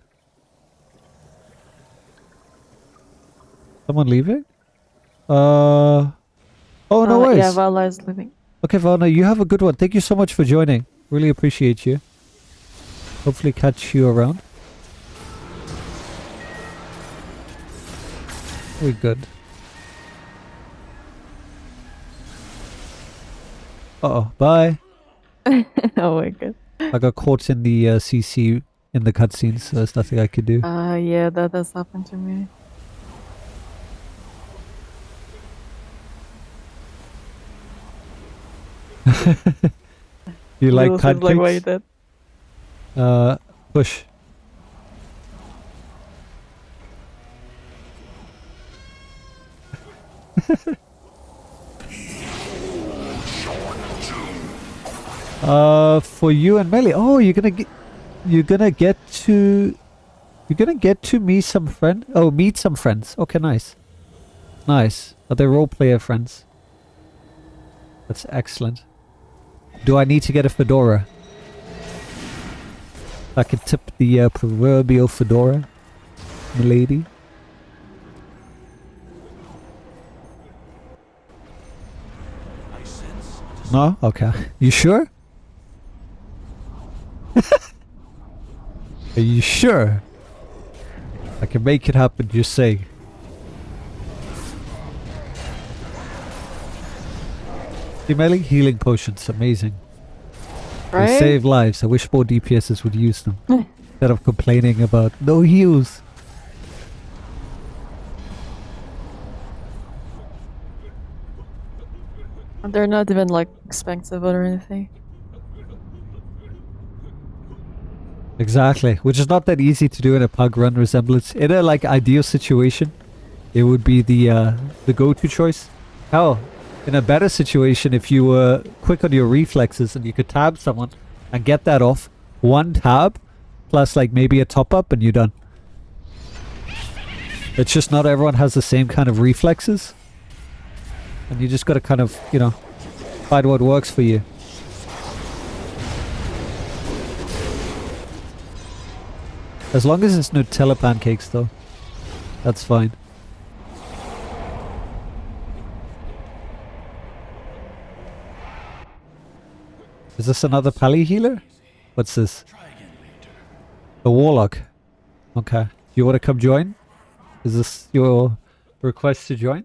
[SPEAKER 1] Someone leaving? Oh, no worries.
[SPEAKER 2] Yeah, Valna is leaving.
[SPEAKER 1] Okay, Valna, you have a good one. Thank you so much for joining. Really appreciate you. Hopefully catch you around. We're good. Uh-oh, bye.
[SPEAKER 2] Oh my god.
[SPEAKER 1] I got caught in the CC in the cutscenes, so there's nothing I could do.
[SPEAKER 2] Yeah, that has happened to me.
[SPEAKER 1] You like
[SPEAKER 2] Like,
[SPEAKER 1] pancakes?
[SPEAKER 2] why you did?
[SPEAKER 1] Push. For you and Melly. Oh, you're gonna get to meet some friends. Okay, nice. Nice. Are they role player friends? That's excellent. Do I need to get a fedora? I can tip the proverbial fedora, milady. No? Okay. You sure? Are you sure? I can make it happen, just saying. Emailing healing potions, amazing.
[SPEAKER 2] Right?
[SPEAKER 1] They save lives. I wish more DPSs would use them. Instead of complaining about no heals.
[SPEAKER 2] They're not even like expensive or anything.
[SPEAKER 1] Exactly, which is not that easy to do in a pug run resemblance. In a like ideal situation, it would be the go-to choice. Hell, in a better situation, if you were quick on your reflexes and you could tab someone and get that off, one tab plus like maybe a top up and you're done. It's just not everyone has the same kind of reflexes. And you just gotta kind of, you know, find what works for you. As long as it's Nutella pancakes though. That's fine. Is this another pally healer? What's this? A warlock. Okay. You want to come join? Is this your request to join?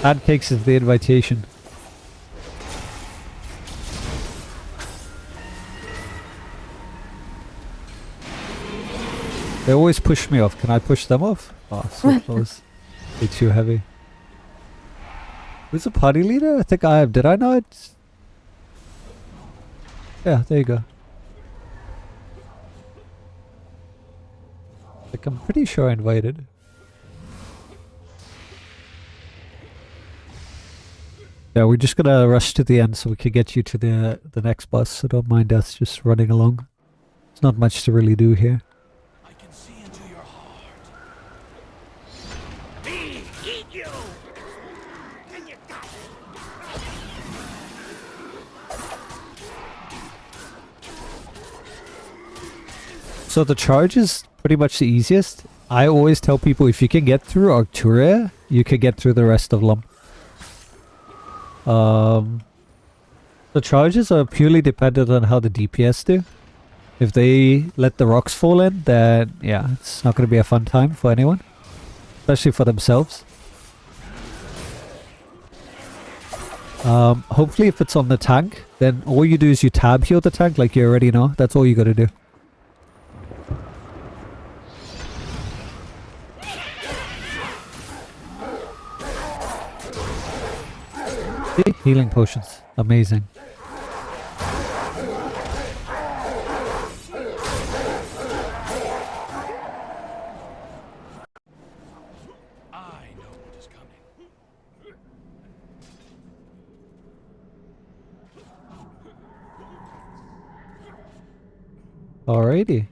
[SPEAKER 1] Pancakes is the invitation. They always push me off. Can I push them off? Oh, so close. They're too heavy. Who's the party leader? I think I have. Did I not? Yeah, there you go. Like, I'm pretty sure I invited. Yeah, we're just gonna rush to the end so we can get you to the next boss, so don't mind us just running along. There's not much to really do here.
[SPEAKER 3] I can see into your heart.
[SPEAKER 7] Me eat you! And you got it.
[SPEAKER 1] So the charge is pretty much the easiest. I always tell people if you can get through Arcturia, you can get through the rest of Lum. The charges are purely dependent on how the DPS do. If they let the rocks fall in, then yeah, it's not going to be a fun time for anyone. Especially for themselves. Hopefully if it's on the tank, then all you do is you tab heal the tank like you already know. That's all you got to do. See? Healing potions. Amazing.
[SPEAKER 3] I know what is coming.
[SPEAKER 1] Alrighty.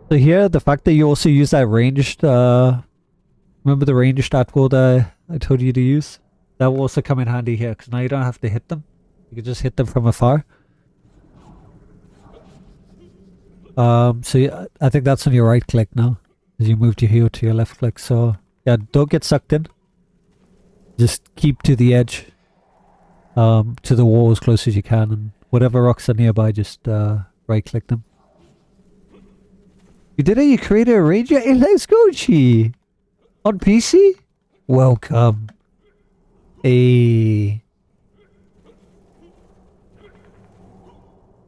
[SPEAKER 1] So here, the fact that you also use that ranged, remember the ranged atwood I told you to use? That will also come in handy here, because now you don't have to hit them. You can just hit them from afar. So yeah, I think that's on your right click now, as you moved your heel to your left click. So yeah, don't get sucked in. Just keep to the edge, to the wall as close as you can, and whatever rocks are nearby, just right click them. You did it? You created a ranger? Hey, let's go, Chi! On PC? Welcome. Hey.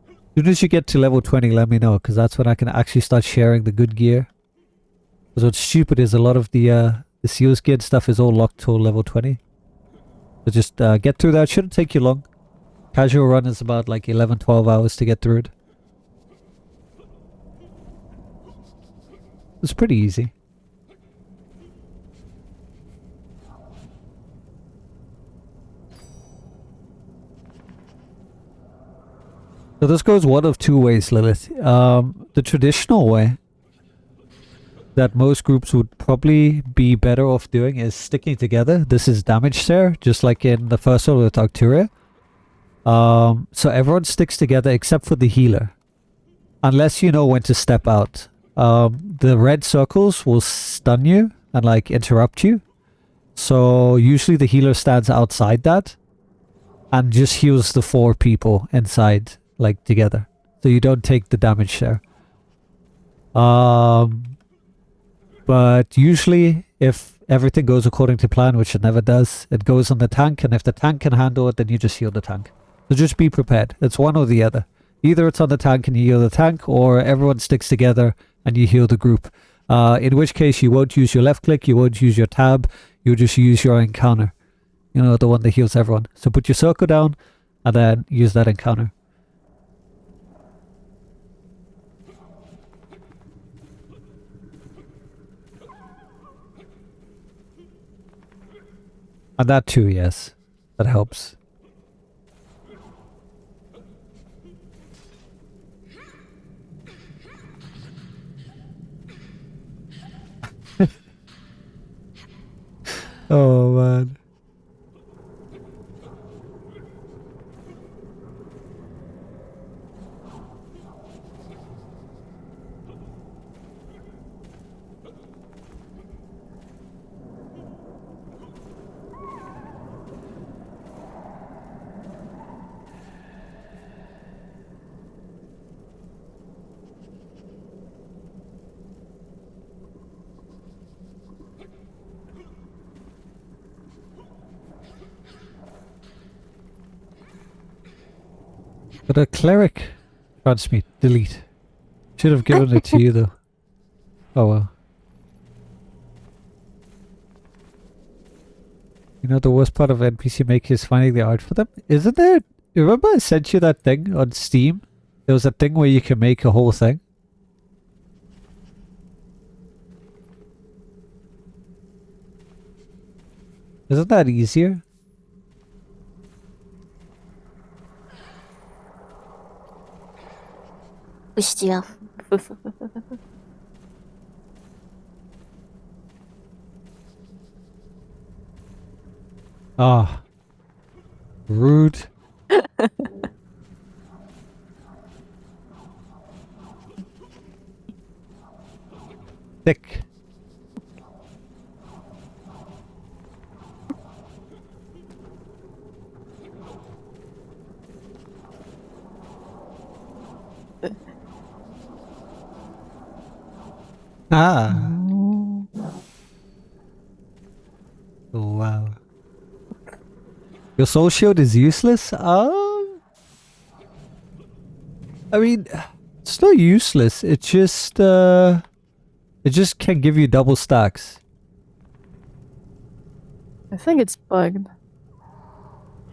[SPEAKER 1] As soon as you get to level 20, let me know, because that's when I can actually start sharing the good gear. Because what's stupid is a lot of the Seals gear stuff is all locked till level 20. So just get through that. Shouldn't take you long. Casual run is about like 11-12 hours to get through it. It's pretty easy. So this goes one of two ways, Lilith. The traditional way that most groups would probably be better off doing is sticking together. This is damage share, just like in the first one with Arcturia. So everyone sticks together except for the healer. Unless you know when to step out. The red circles will stun you and like interrupt you. So usually the healer stands outside that and just heals the 4 people inside, like together. So you don't take the damage share. But usually if everything goes according to plan, which it never does, it goes on the tank, and if the tank can handle it, then you just heal the tank. So just be prepared. It's one or the other. Either it's on the tank and you heal the tank, or everyone sticks together and you heal the group. In which case you won't use your left click, you won't use your tab, you'll just use your encounter. You know, the one that heals everyone. So put your circle down and then use that encounter. And that too, yes. That helps. Oh man. But a cleric transmute, delete. Should have given it to you though. Oh well. You know the worst part of NPC Maker is finding the art for them? Isn't there? You remember I sent you that thing on Steam? There was a thing where you can make a whole thing. Isn't that easier?
[SPEAKER 6] Pissed you off.
[SPEAKER 1] Ah. Rude. Thick. Ah. Oh, wow. Your soul shield is useless? I mean, it's not useless. It just can give you double stacks.
[SPEAKER 2] I think it's bugged.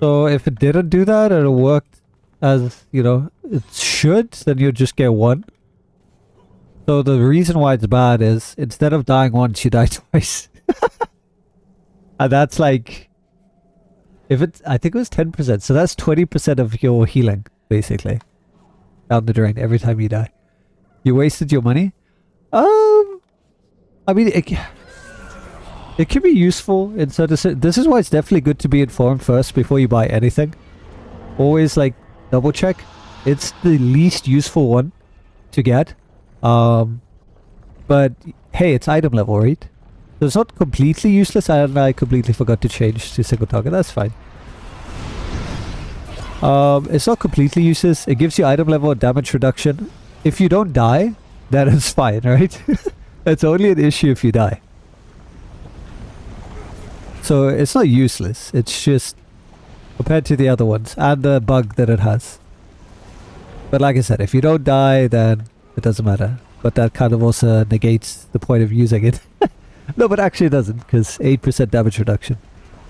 [SPEAKER 1] So if it didn't do that and it worked as, you know, it should, then you'll just get one. So the reason why it's bad is instead of dying once, you die twice. And that's like, if it's, I think it was 10%. So that's 20% of your healing, basically. Down the drain every time you die. You wasted your money? I mean, it can be useful in certain... This is why it's definitely good to be informed first before you buy anything. Always, like, double check. It's the least useful one to get. But, hey, it's item level, right? So it's not completely useless, and I completely forgot to change to single target. That's fine. It's not completely useless. It gives you item level and damage reduction. If you don't die, then it's fine, right? It's only an issue if you die. So it's not useless. It's just compared to the other ones and the bug that it has. But like I said, if you don't die, then it doesn't matter. But that kind of also negates the point of using it. No, but actually it doesn't, because 8% damage reduction.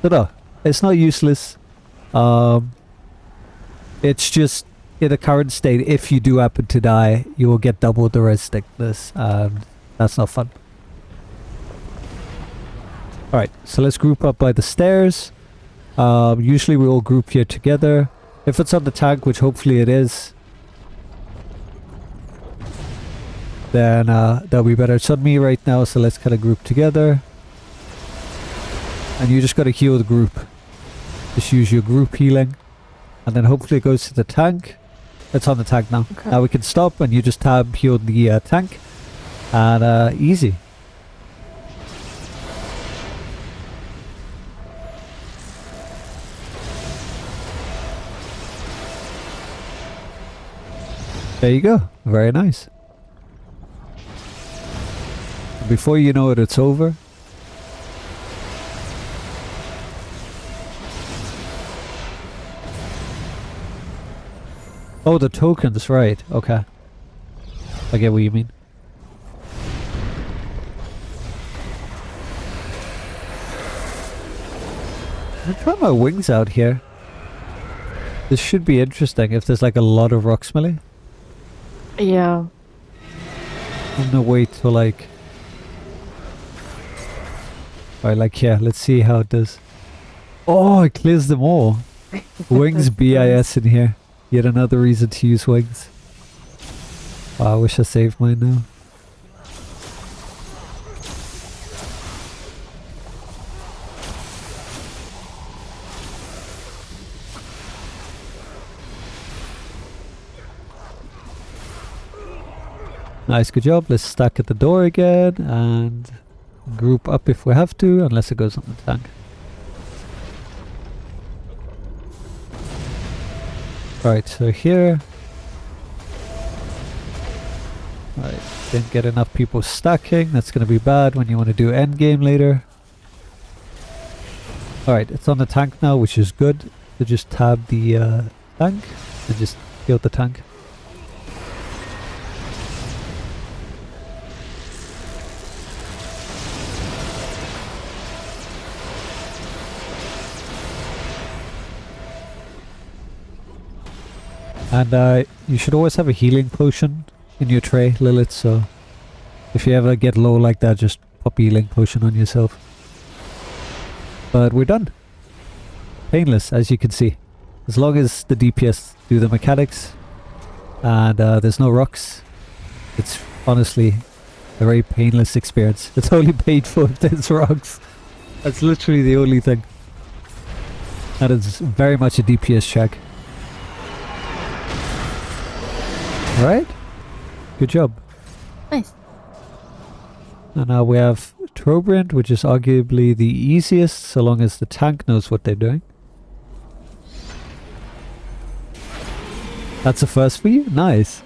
[SPEAKER 1] So no, it's not useless. It's just in the current state, if you do happen to die, you will get double the res thickness, and that's not fun. Alright, so let's group up by the stairs. Usually we all group here together. If it's on the tank, which hopefully it is, then that'll be better. It's on me right now, so let's kind of group together. And you just got to heal the group. Just use your group healing. And then hopefully it goes to the tank. It's on the tank now.
[SPEAKER 2] Okay.
[SPEAKER 1] Now we can stop and you just tab heal the tank. And easy. There you go. Very nice. Before you know it, it's over. Oh, the tokens, right. Okay. I get what you mean. I'm trying my wings out here. This should be interesting if there's like a lot of rock smelly.
[SPEAKER 2] Yeah.
[SPEAKER 1] I'm gonna wait till like... Alright, like yeah, let's see how it does. Oh, it clears them all. Wings BIS in here. Yet another reason to use wings. Oh, I wish I saved mine now. Nice, good job. Let's stack at the door again and group up if we have to, unless it goes on the tank. Alright, so here. Alright, didn't get enough people stacking. That's going to be bad when you want to do endgame later. Alright, it's on the tank now, which is good. So just tab the tank and just heal the tank. And you should always have a healing potion in your tray, Lilith, so if you ever get low like that, just pop a healing potion on yourself. But we're done. Painless, as you can see. As long as the DPS do the mechanics and there's no rocks, it's honestly a very painless experience. It's only paid for if there's rocks. That's literally the only thing. That is very much a DPS check. Alright, good job.
[SPEAKER 6] Nice.
[SPEAKER 1] And now we have Trobrand, which is arguably the easiest, so long as the tank knows what they're doing. That's a first for you? Nice.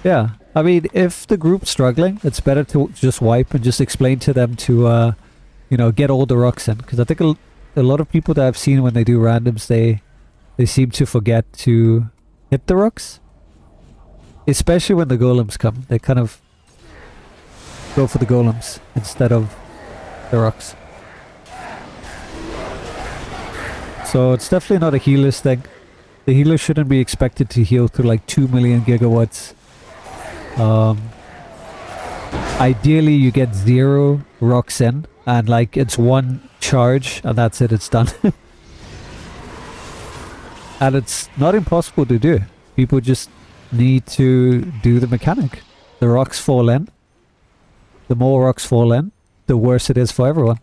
[SPEAKER 1] Yeah, I mean, if the group's struggling, it's better to just wipe and just explain to them to, you know, get all the rocks in. Because I think a lot of people that I've seen when they do randoms, they seem to forget to hit the rocks. Especially when the golems come. They kind of go for the golems instead of the rocks. So it's definitely not a healer's thing. The healer shouldn't be expected to heal through like 2 million gigawatts. Ideally you get 0 rocks in and like it's 1 charge and that's it, it's done. And it's not impossible to do. People just need to do the mechanic. The rocks fall in. The more rocks fall in, the worse it is for everyone.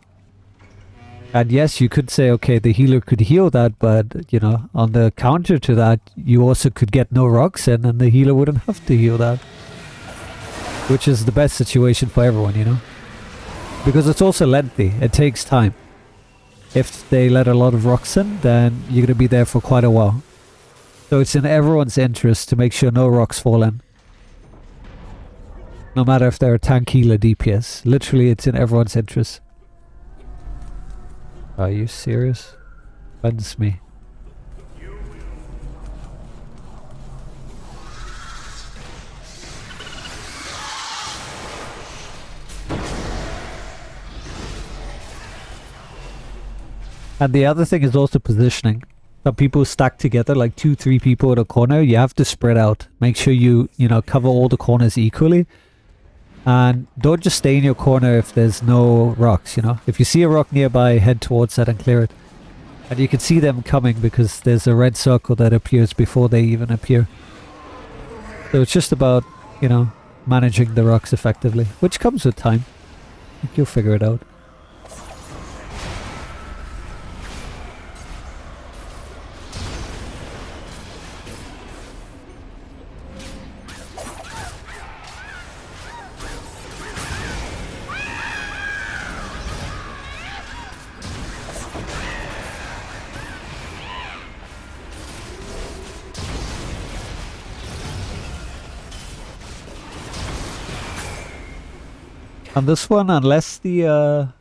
[SPEAKER 1] And yes, you could say, okay, the healer could heal that, but, you know, on the counter to that, you also could get no rocks in and the healer wouldn't have to heal that. Which is the best situation for everyone, you know? Because it's also lengthy. It takes time. If they let a lot of rocks in, then you're going to be there for quite a while. So it's in everyone's interest to make sure no rocks fall in. No matter if they're a tank, healer, DPS. Literally, it's in everyone's interest. Are you serious? Offends me. And the other thing is also positioning. Some people stack together like 2-3 people in a corner. You have to spread out. Make sure you know, cover all the corners equally. And don't just stay in your corner if there's no rocks, you know. If you see a rock nearby, head towards that and clear it. And you can see them coming because there's a red circle that appears before they even appear. So it's just about, you know, managing the rocks effectively, which comes with time. I think you'll figure it out. On this one, unless the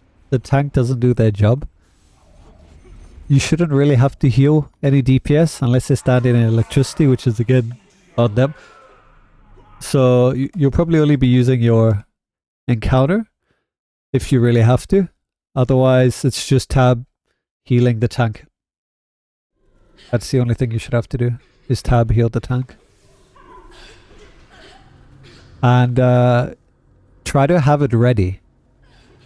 [SPEAKER 1] tank doesn't do their job, you shouldn't really have to heal any DPS unless they stand in electricity, which is again on them. So you'll probably only be using your encounter if you really have to. Otherwise, it's just tab healing the tank. That's the only thing you should have to do, is tab heal the tank. And try to have it ready.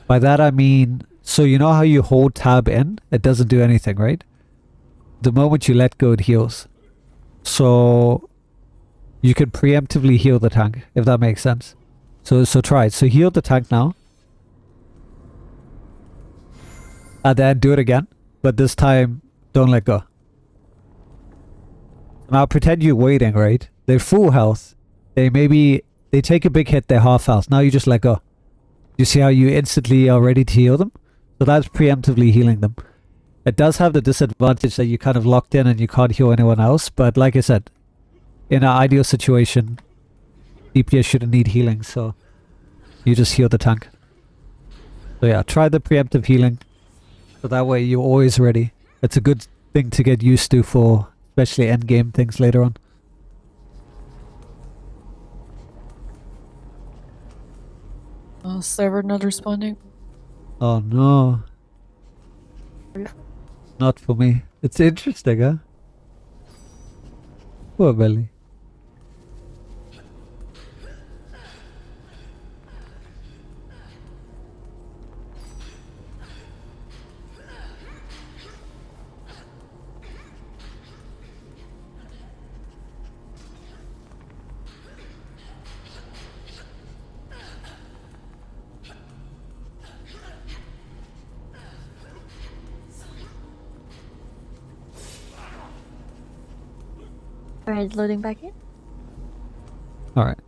[SPEAKER 1] By that I mean, so you know how you hold tab in? It doesn't do anything, right? The moment you let go, it heals. So you can preemptively heal the tank, if that makes sense. So try it. So heal the tank now. And then do it again. But this time, don't let go. Now pretend you're waiting, right? They're full health. They they take a big hit, they're half health. Now you just let go. You see how you instantly are ready to heal them? So that's preemptively healing them. It does have the disadvantage that you kind of locked in and you can't heal anyone else, but like I said, in an ideal situation, DPS shouldn't need healing, so you just heal the tank. So yeah, try the preemptive healing, so that way you're always ready. It's a good thing to get used to for especially endgame things later on.
[SPEAKER 2] Server not responding.
[SPEAKER 1] Oh no. Not for me. It's interesting, huh? Poor Belly.
[SPEAKER 5] Alright, loading back in.
[SPEAKER 1] Alright.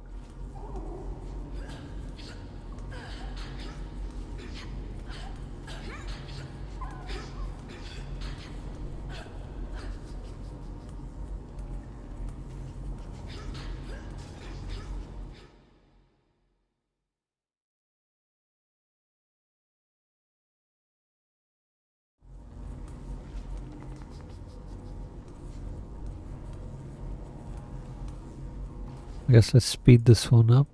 [SPEAKER 1] I guess let's speed this one up.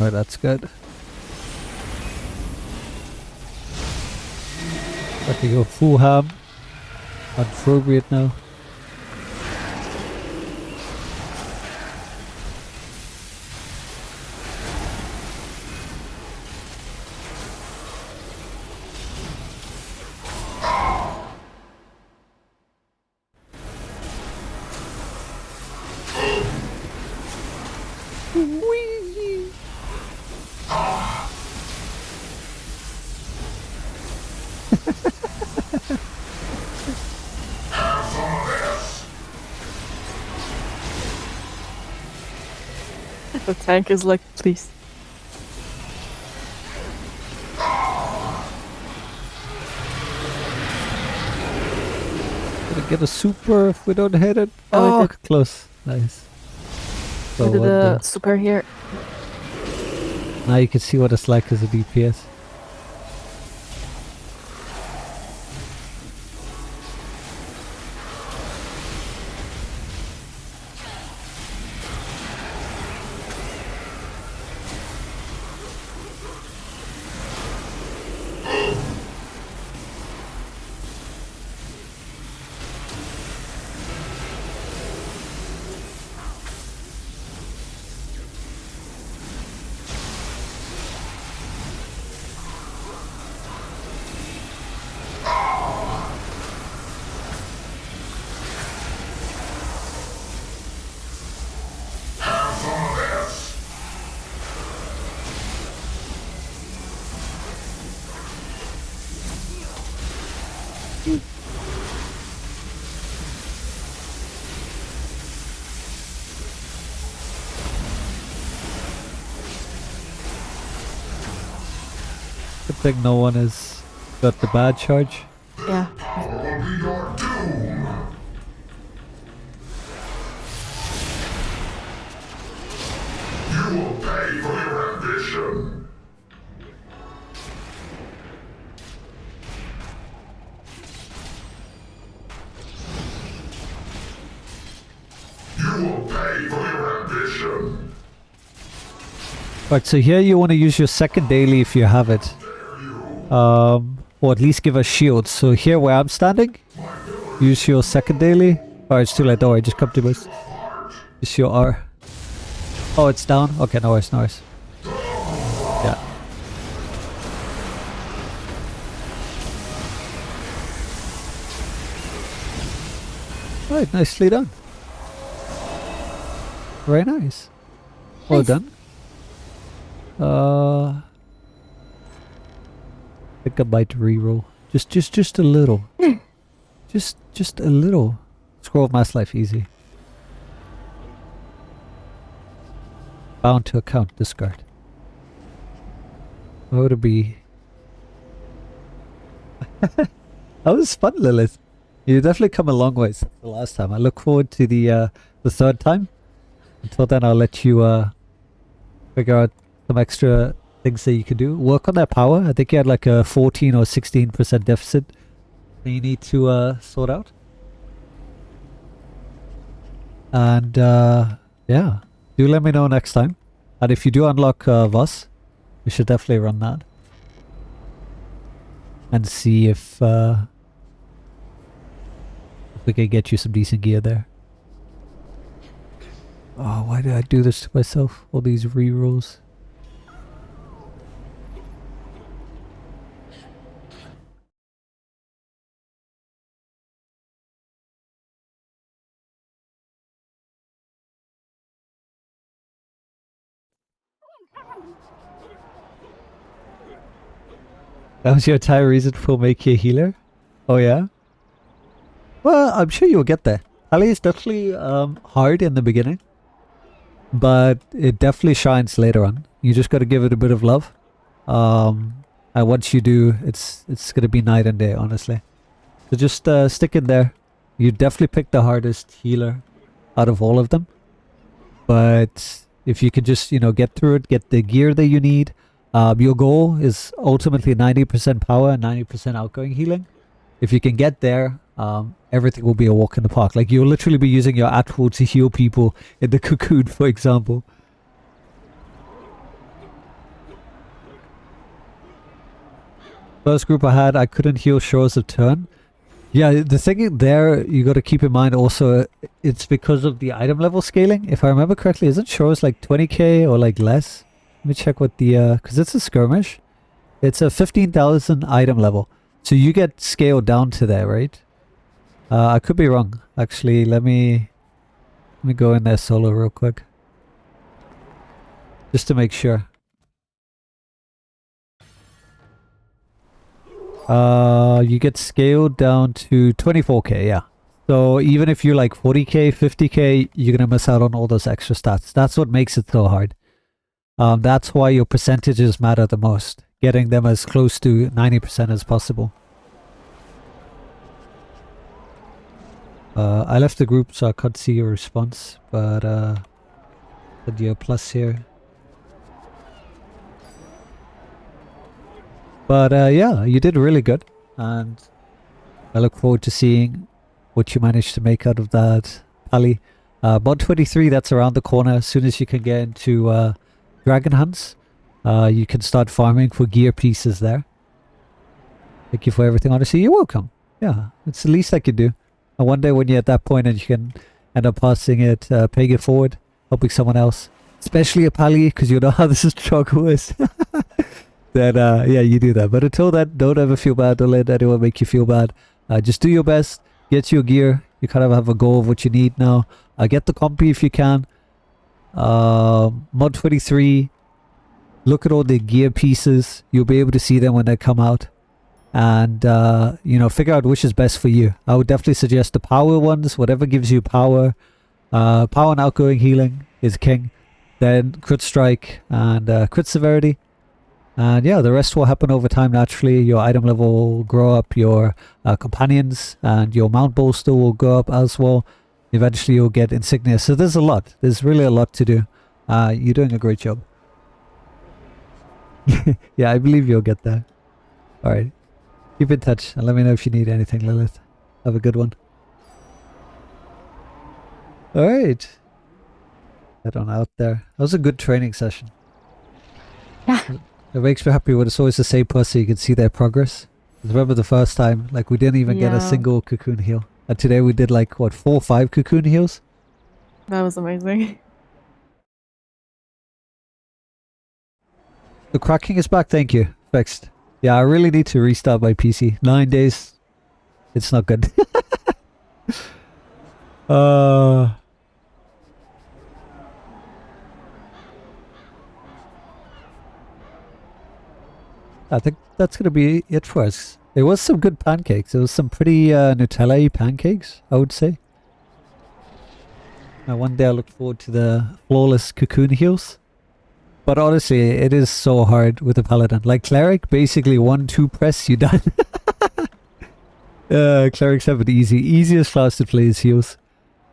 [SPEAKER 1] Alright, that's good. I can go full ham. Appropriate now.
[SPEAKER 2] The tank is like, please.
[SPEAKER 1] Gonna get a super if we don't hit it.
[SPEAKER 2] Oh, we
[SPEAKER 1] Oh, close. Nice. So
[SPEAKER 2] We did
[SPEAKER 1] what
[SPEAKER 2] the super here.
[SPEAKER 1] now you can see what it's like as a DPS. Good thing no one has got the bad charge.
[SPEAKER 2] Yeah.
[SPEAKER 4] You will pay for your ambition. You will pay for your ambition.
[SPEAKER 1] Right, so here you want to use your second daily if you have it. or at least give us shields. So here where I'm standing, use your second daily. Oh, it's too late. Don't worry, just come to this. Use your R. Oh, it's down? Okay, no worries, no worries. Yeah. Alright, nicely done. Very nice. Well done. I think I might reroll. Just a little. just a little. Scroll of Mass Life easy. Bound to account, discard. What would it be? That was fun, Lilith. You definitely come a long way since the last time. I look forward to the third time. Until then, I'll let you figure out some extra things that you can do. Work on that power. I think you had like a 14 or 16% deficit that you need to sort out. And yeah, do let me know next time. And if you do unlock Voss, we should definitely run that. And see if we can get you some decent gear there. Oh, why did I do this to myself? All these rerolls. That was your entire reason for making a healer? Oh yeah? Well, I'm sure you'll get there. Ali is definitely hard in the beginning. But it definitely shines later on. You just gotta give it a bit of love. And once you do, it's gonna be night and day, honestly. So just stick in there. You definitely picked the hardest healer out of all of them. But if you could just, you know, get through it, get the gear that you need. Your goal is ultimately 90% power and 90% outgoing healing. If you can get there, everything will be a walk in the park. Like, you'll literally be using your Atwell to heal people in the cocoon, for example. First group I had, I couldn't heal Shores of Turn. Yeah, the thing there you got to keep in mind also, it's because of the item level scaling. If I remember correctly, isn't Shores like 20k or like less? Let me check what the, because it's a skirmish. It's a 15,000 item level. So you get scaled down to there, right? I could be wrong. Actually, let me go in there solo real quick. Just to make sure. You get scaled down to 24k, yeah. So even if you're like 40k, 50k, you're gonna miss out on all those extra stats. That's what makes it so hard. That's why your percentages matter the most. Getting them as close to 90% as possible. I left the group so I can't see your response, but put your plus here. But yeah, you did really good, and I look forward to seeing what you managed to make out of that pally. Mod 23, that's around the corner. As soon as you can get into Dragon Hunts, you can start farming for gear pieces there. Thank you for everything, honestly. You're welcome. Yeah, it's the least I could do. And one day when you're at that point and you can end up passing it, paying it forward, helping someone else, especially a pally, because you know how this struggle is, then yeah, you do that. But until then, don't ever feel bad. Don't let anyone make you feel bad. Just do your best. Get your gear. You kind of have a goal of what you need now. Get the compy if you can. Mod 23. Look at all the gear pieces. You'll be able to see them when they come out. And, you know, figure out which is best for you. I would definitely suggest the power ones, whatever gives you power. Power and outgoing healing is king. Then crit strike and crit severity. And yeah, the rest will happen over time naturally. Your item level will grow up, your companions and your mount bolster will go up as well. Eventually you'll get insignia. So there's a lot. There's really a lot to do. You're doing a great job. Yeah, I believe you'll get there. Alright. Keep in touch and let me know if you need anything, Lilith. Have a good one. Alright. Head on out there. That was a good training session.
[SPEAKER 2] Yeah.
[SPEAKER 1] It makes me happy when it's always the same person. You can see their progress. Remember the first time, like we didn't even get a
[SPEAKER 2] Yeah.
[SPEAKER 1] single cocoon heal. And today we did like, what, 4 or 5 cocoon heals?
[SPEAKER 2] That was amazing.
[SPEAKER 1] The cracking is back, thank you. Fixed. Yeah, I really need to restart my PC. 9 days. It's not good. I think that's going to be it for us. There was some good pancakes. There was some pretty Nutella-y pancakes, I would say. Now, one day I look forward to the flawless cocoon heals. But honestly, it is so hard with the paladin. Like cleric, basically 1-2 press, you done. Clerics have it easy. Easiest class to play is heals.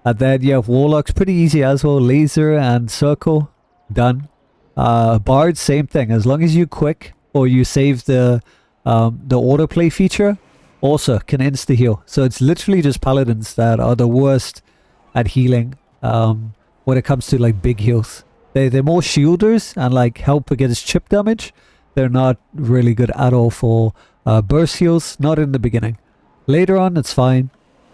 [SPEAKER 1] And then you have warlocks, pretty easy as well. Laser and circle, done. Bards, same thing. As long as you quick or you save the autoplay feature, also can insta heal. So it's literally just paladins that are the worst at healing when it comes to like big heals. They're more shielders and like help against chip damage. They're not really good at all for burst heals, not in the beginning. Later on it's fine,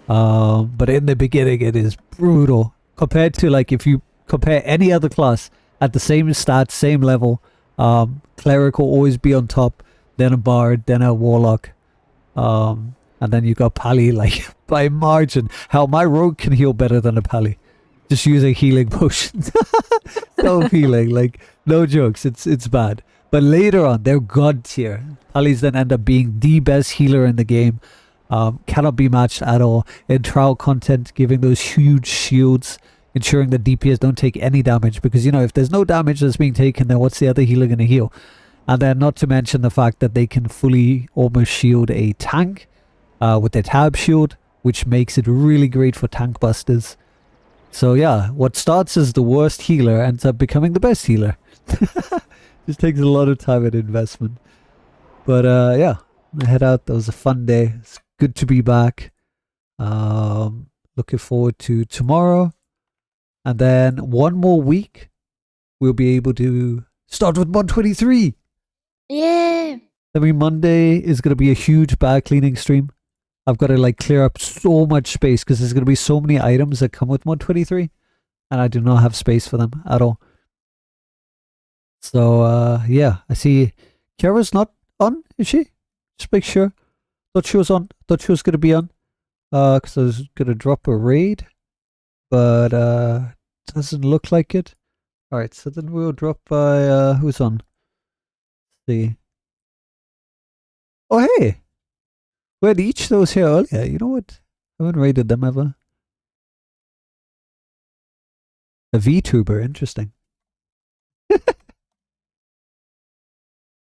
[SPEAKER 1] but in the beginning it is brutal. Compared to like if you compare any other class at the same stats, same level, cleric will always be on top, then a bard, then a warlock, and then you got pally like by margin. Hell, my rogue can heal better than a pally. Just using healing potions. Self-healing, like, no jokes, it's bad. But later on, they're god tier. Pallies then end up being the best healer in the game. Cannot be matched at all. In trial content, giving those huge shields, ensuring that DPS don't take any damage. Because, you know, if there's no damage that's being taken, then what's the other healer going to heal? And then not to mention the fact that they can fully almost shield a tank with their tab shield, which makes it really great for tank busters. So yeah, what starts as the worst healer ends up becoming the best healer. Just takes a lot of time and investment. But yeah, I head out. That was a fun day. It's good to be back. Looking forward to tomorrow. And then one more week, we'll be able to start with mod 23.
[SPEAKER 5] Yeah.
[SPEAKER 1] Every Monday is going to be a huge bag cleaning stream. I've got to like clear up so much space because there's going to be so many items that come with mod 23 and I do not have space for them at all. So yeah, I see Kara's not on, is she? Just make sure. Thought she was on. Thought she was going to be on because I was going to drop a raid, but doesn't look like it. Alright, so then we'll drop by who's on? Let's see. Oh hey! We had each those here earlier. You know what? I haven't raided them ever. A VTuber, interesting.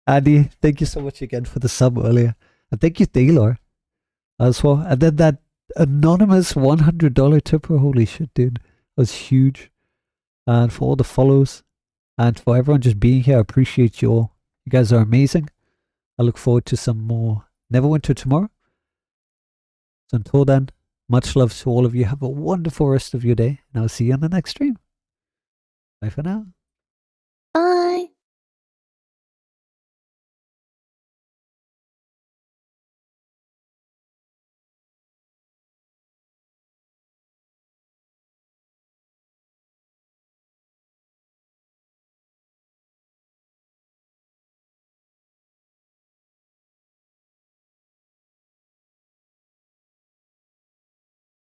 [SPEAKER 1] Andy, thank you so much again for the sub earlier. And thank you, Taylor, as well. And then that anonymous $100 tipper. Holy shit, dude. That was huge. And for all the follows. And for everyone just being here, I appreciate you all. You guys are amazing. I look forward to some more Neverwinter tomorrow. So until then, much love to all of you. Have a wonderful rest of your day. And I'll see you on the next stream. Bye for now.
[SPEAKER 5] Bye.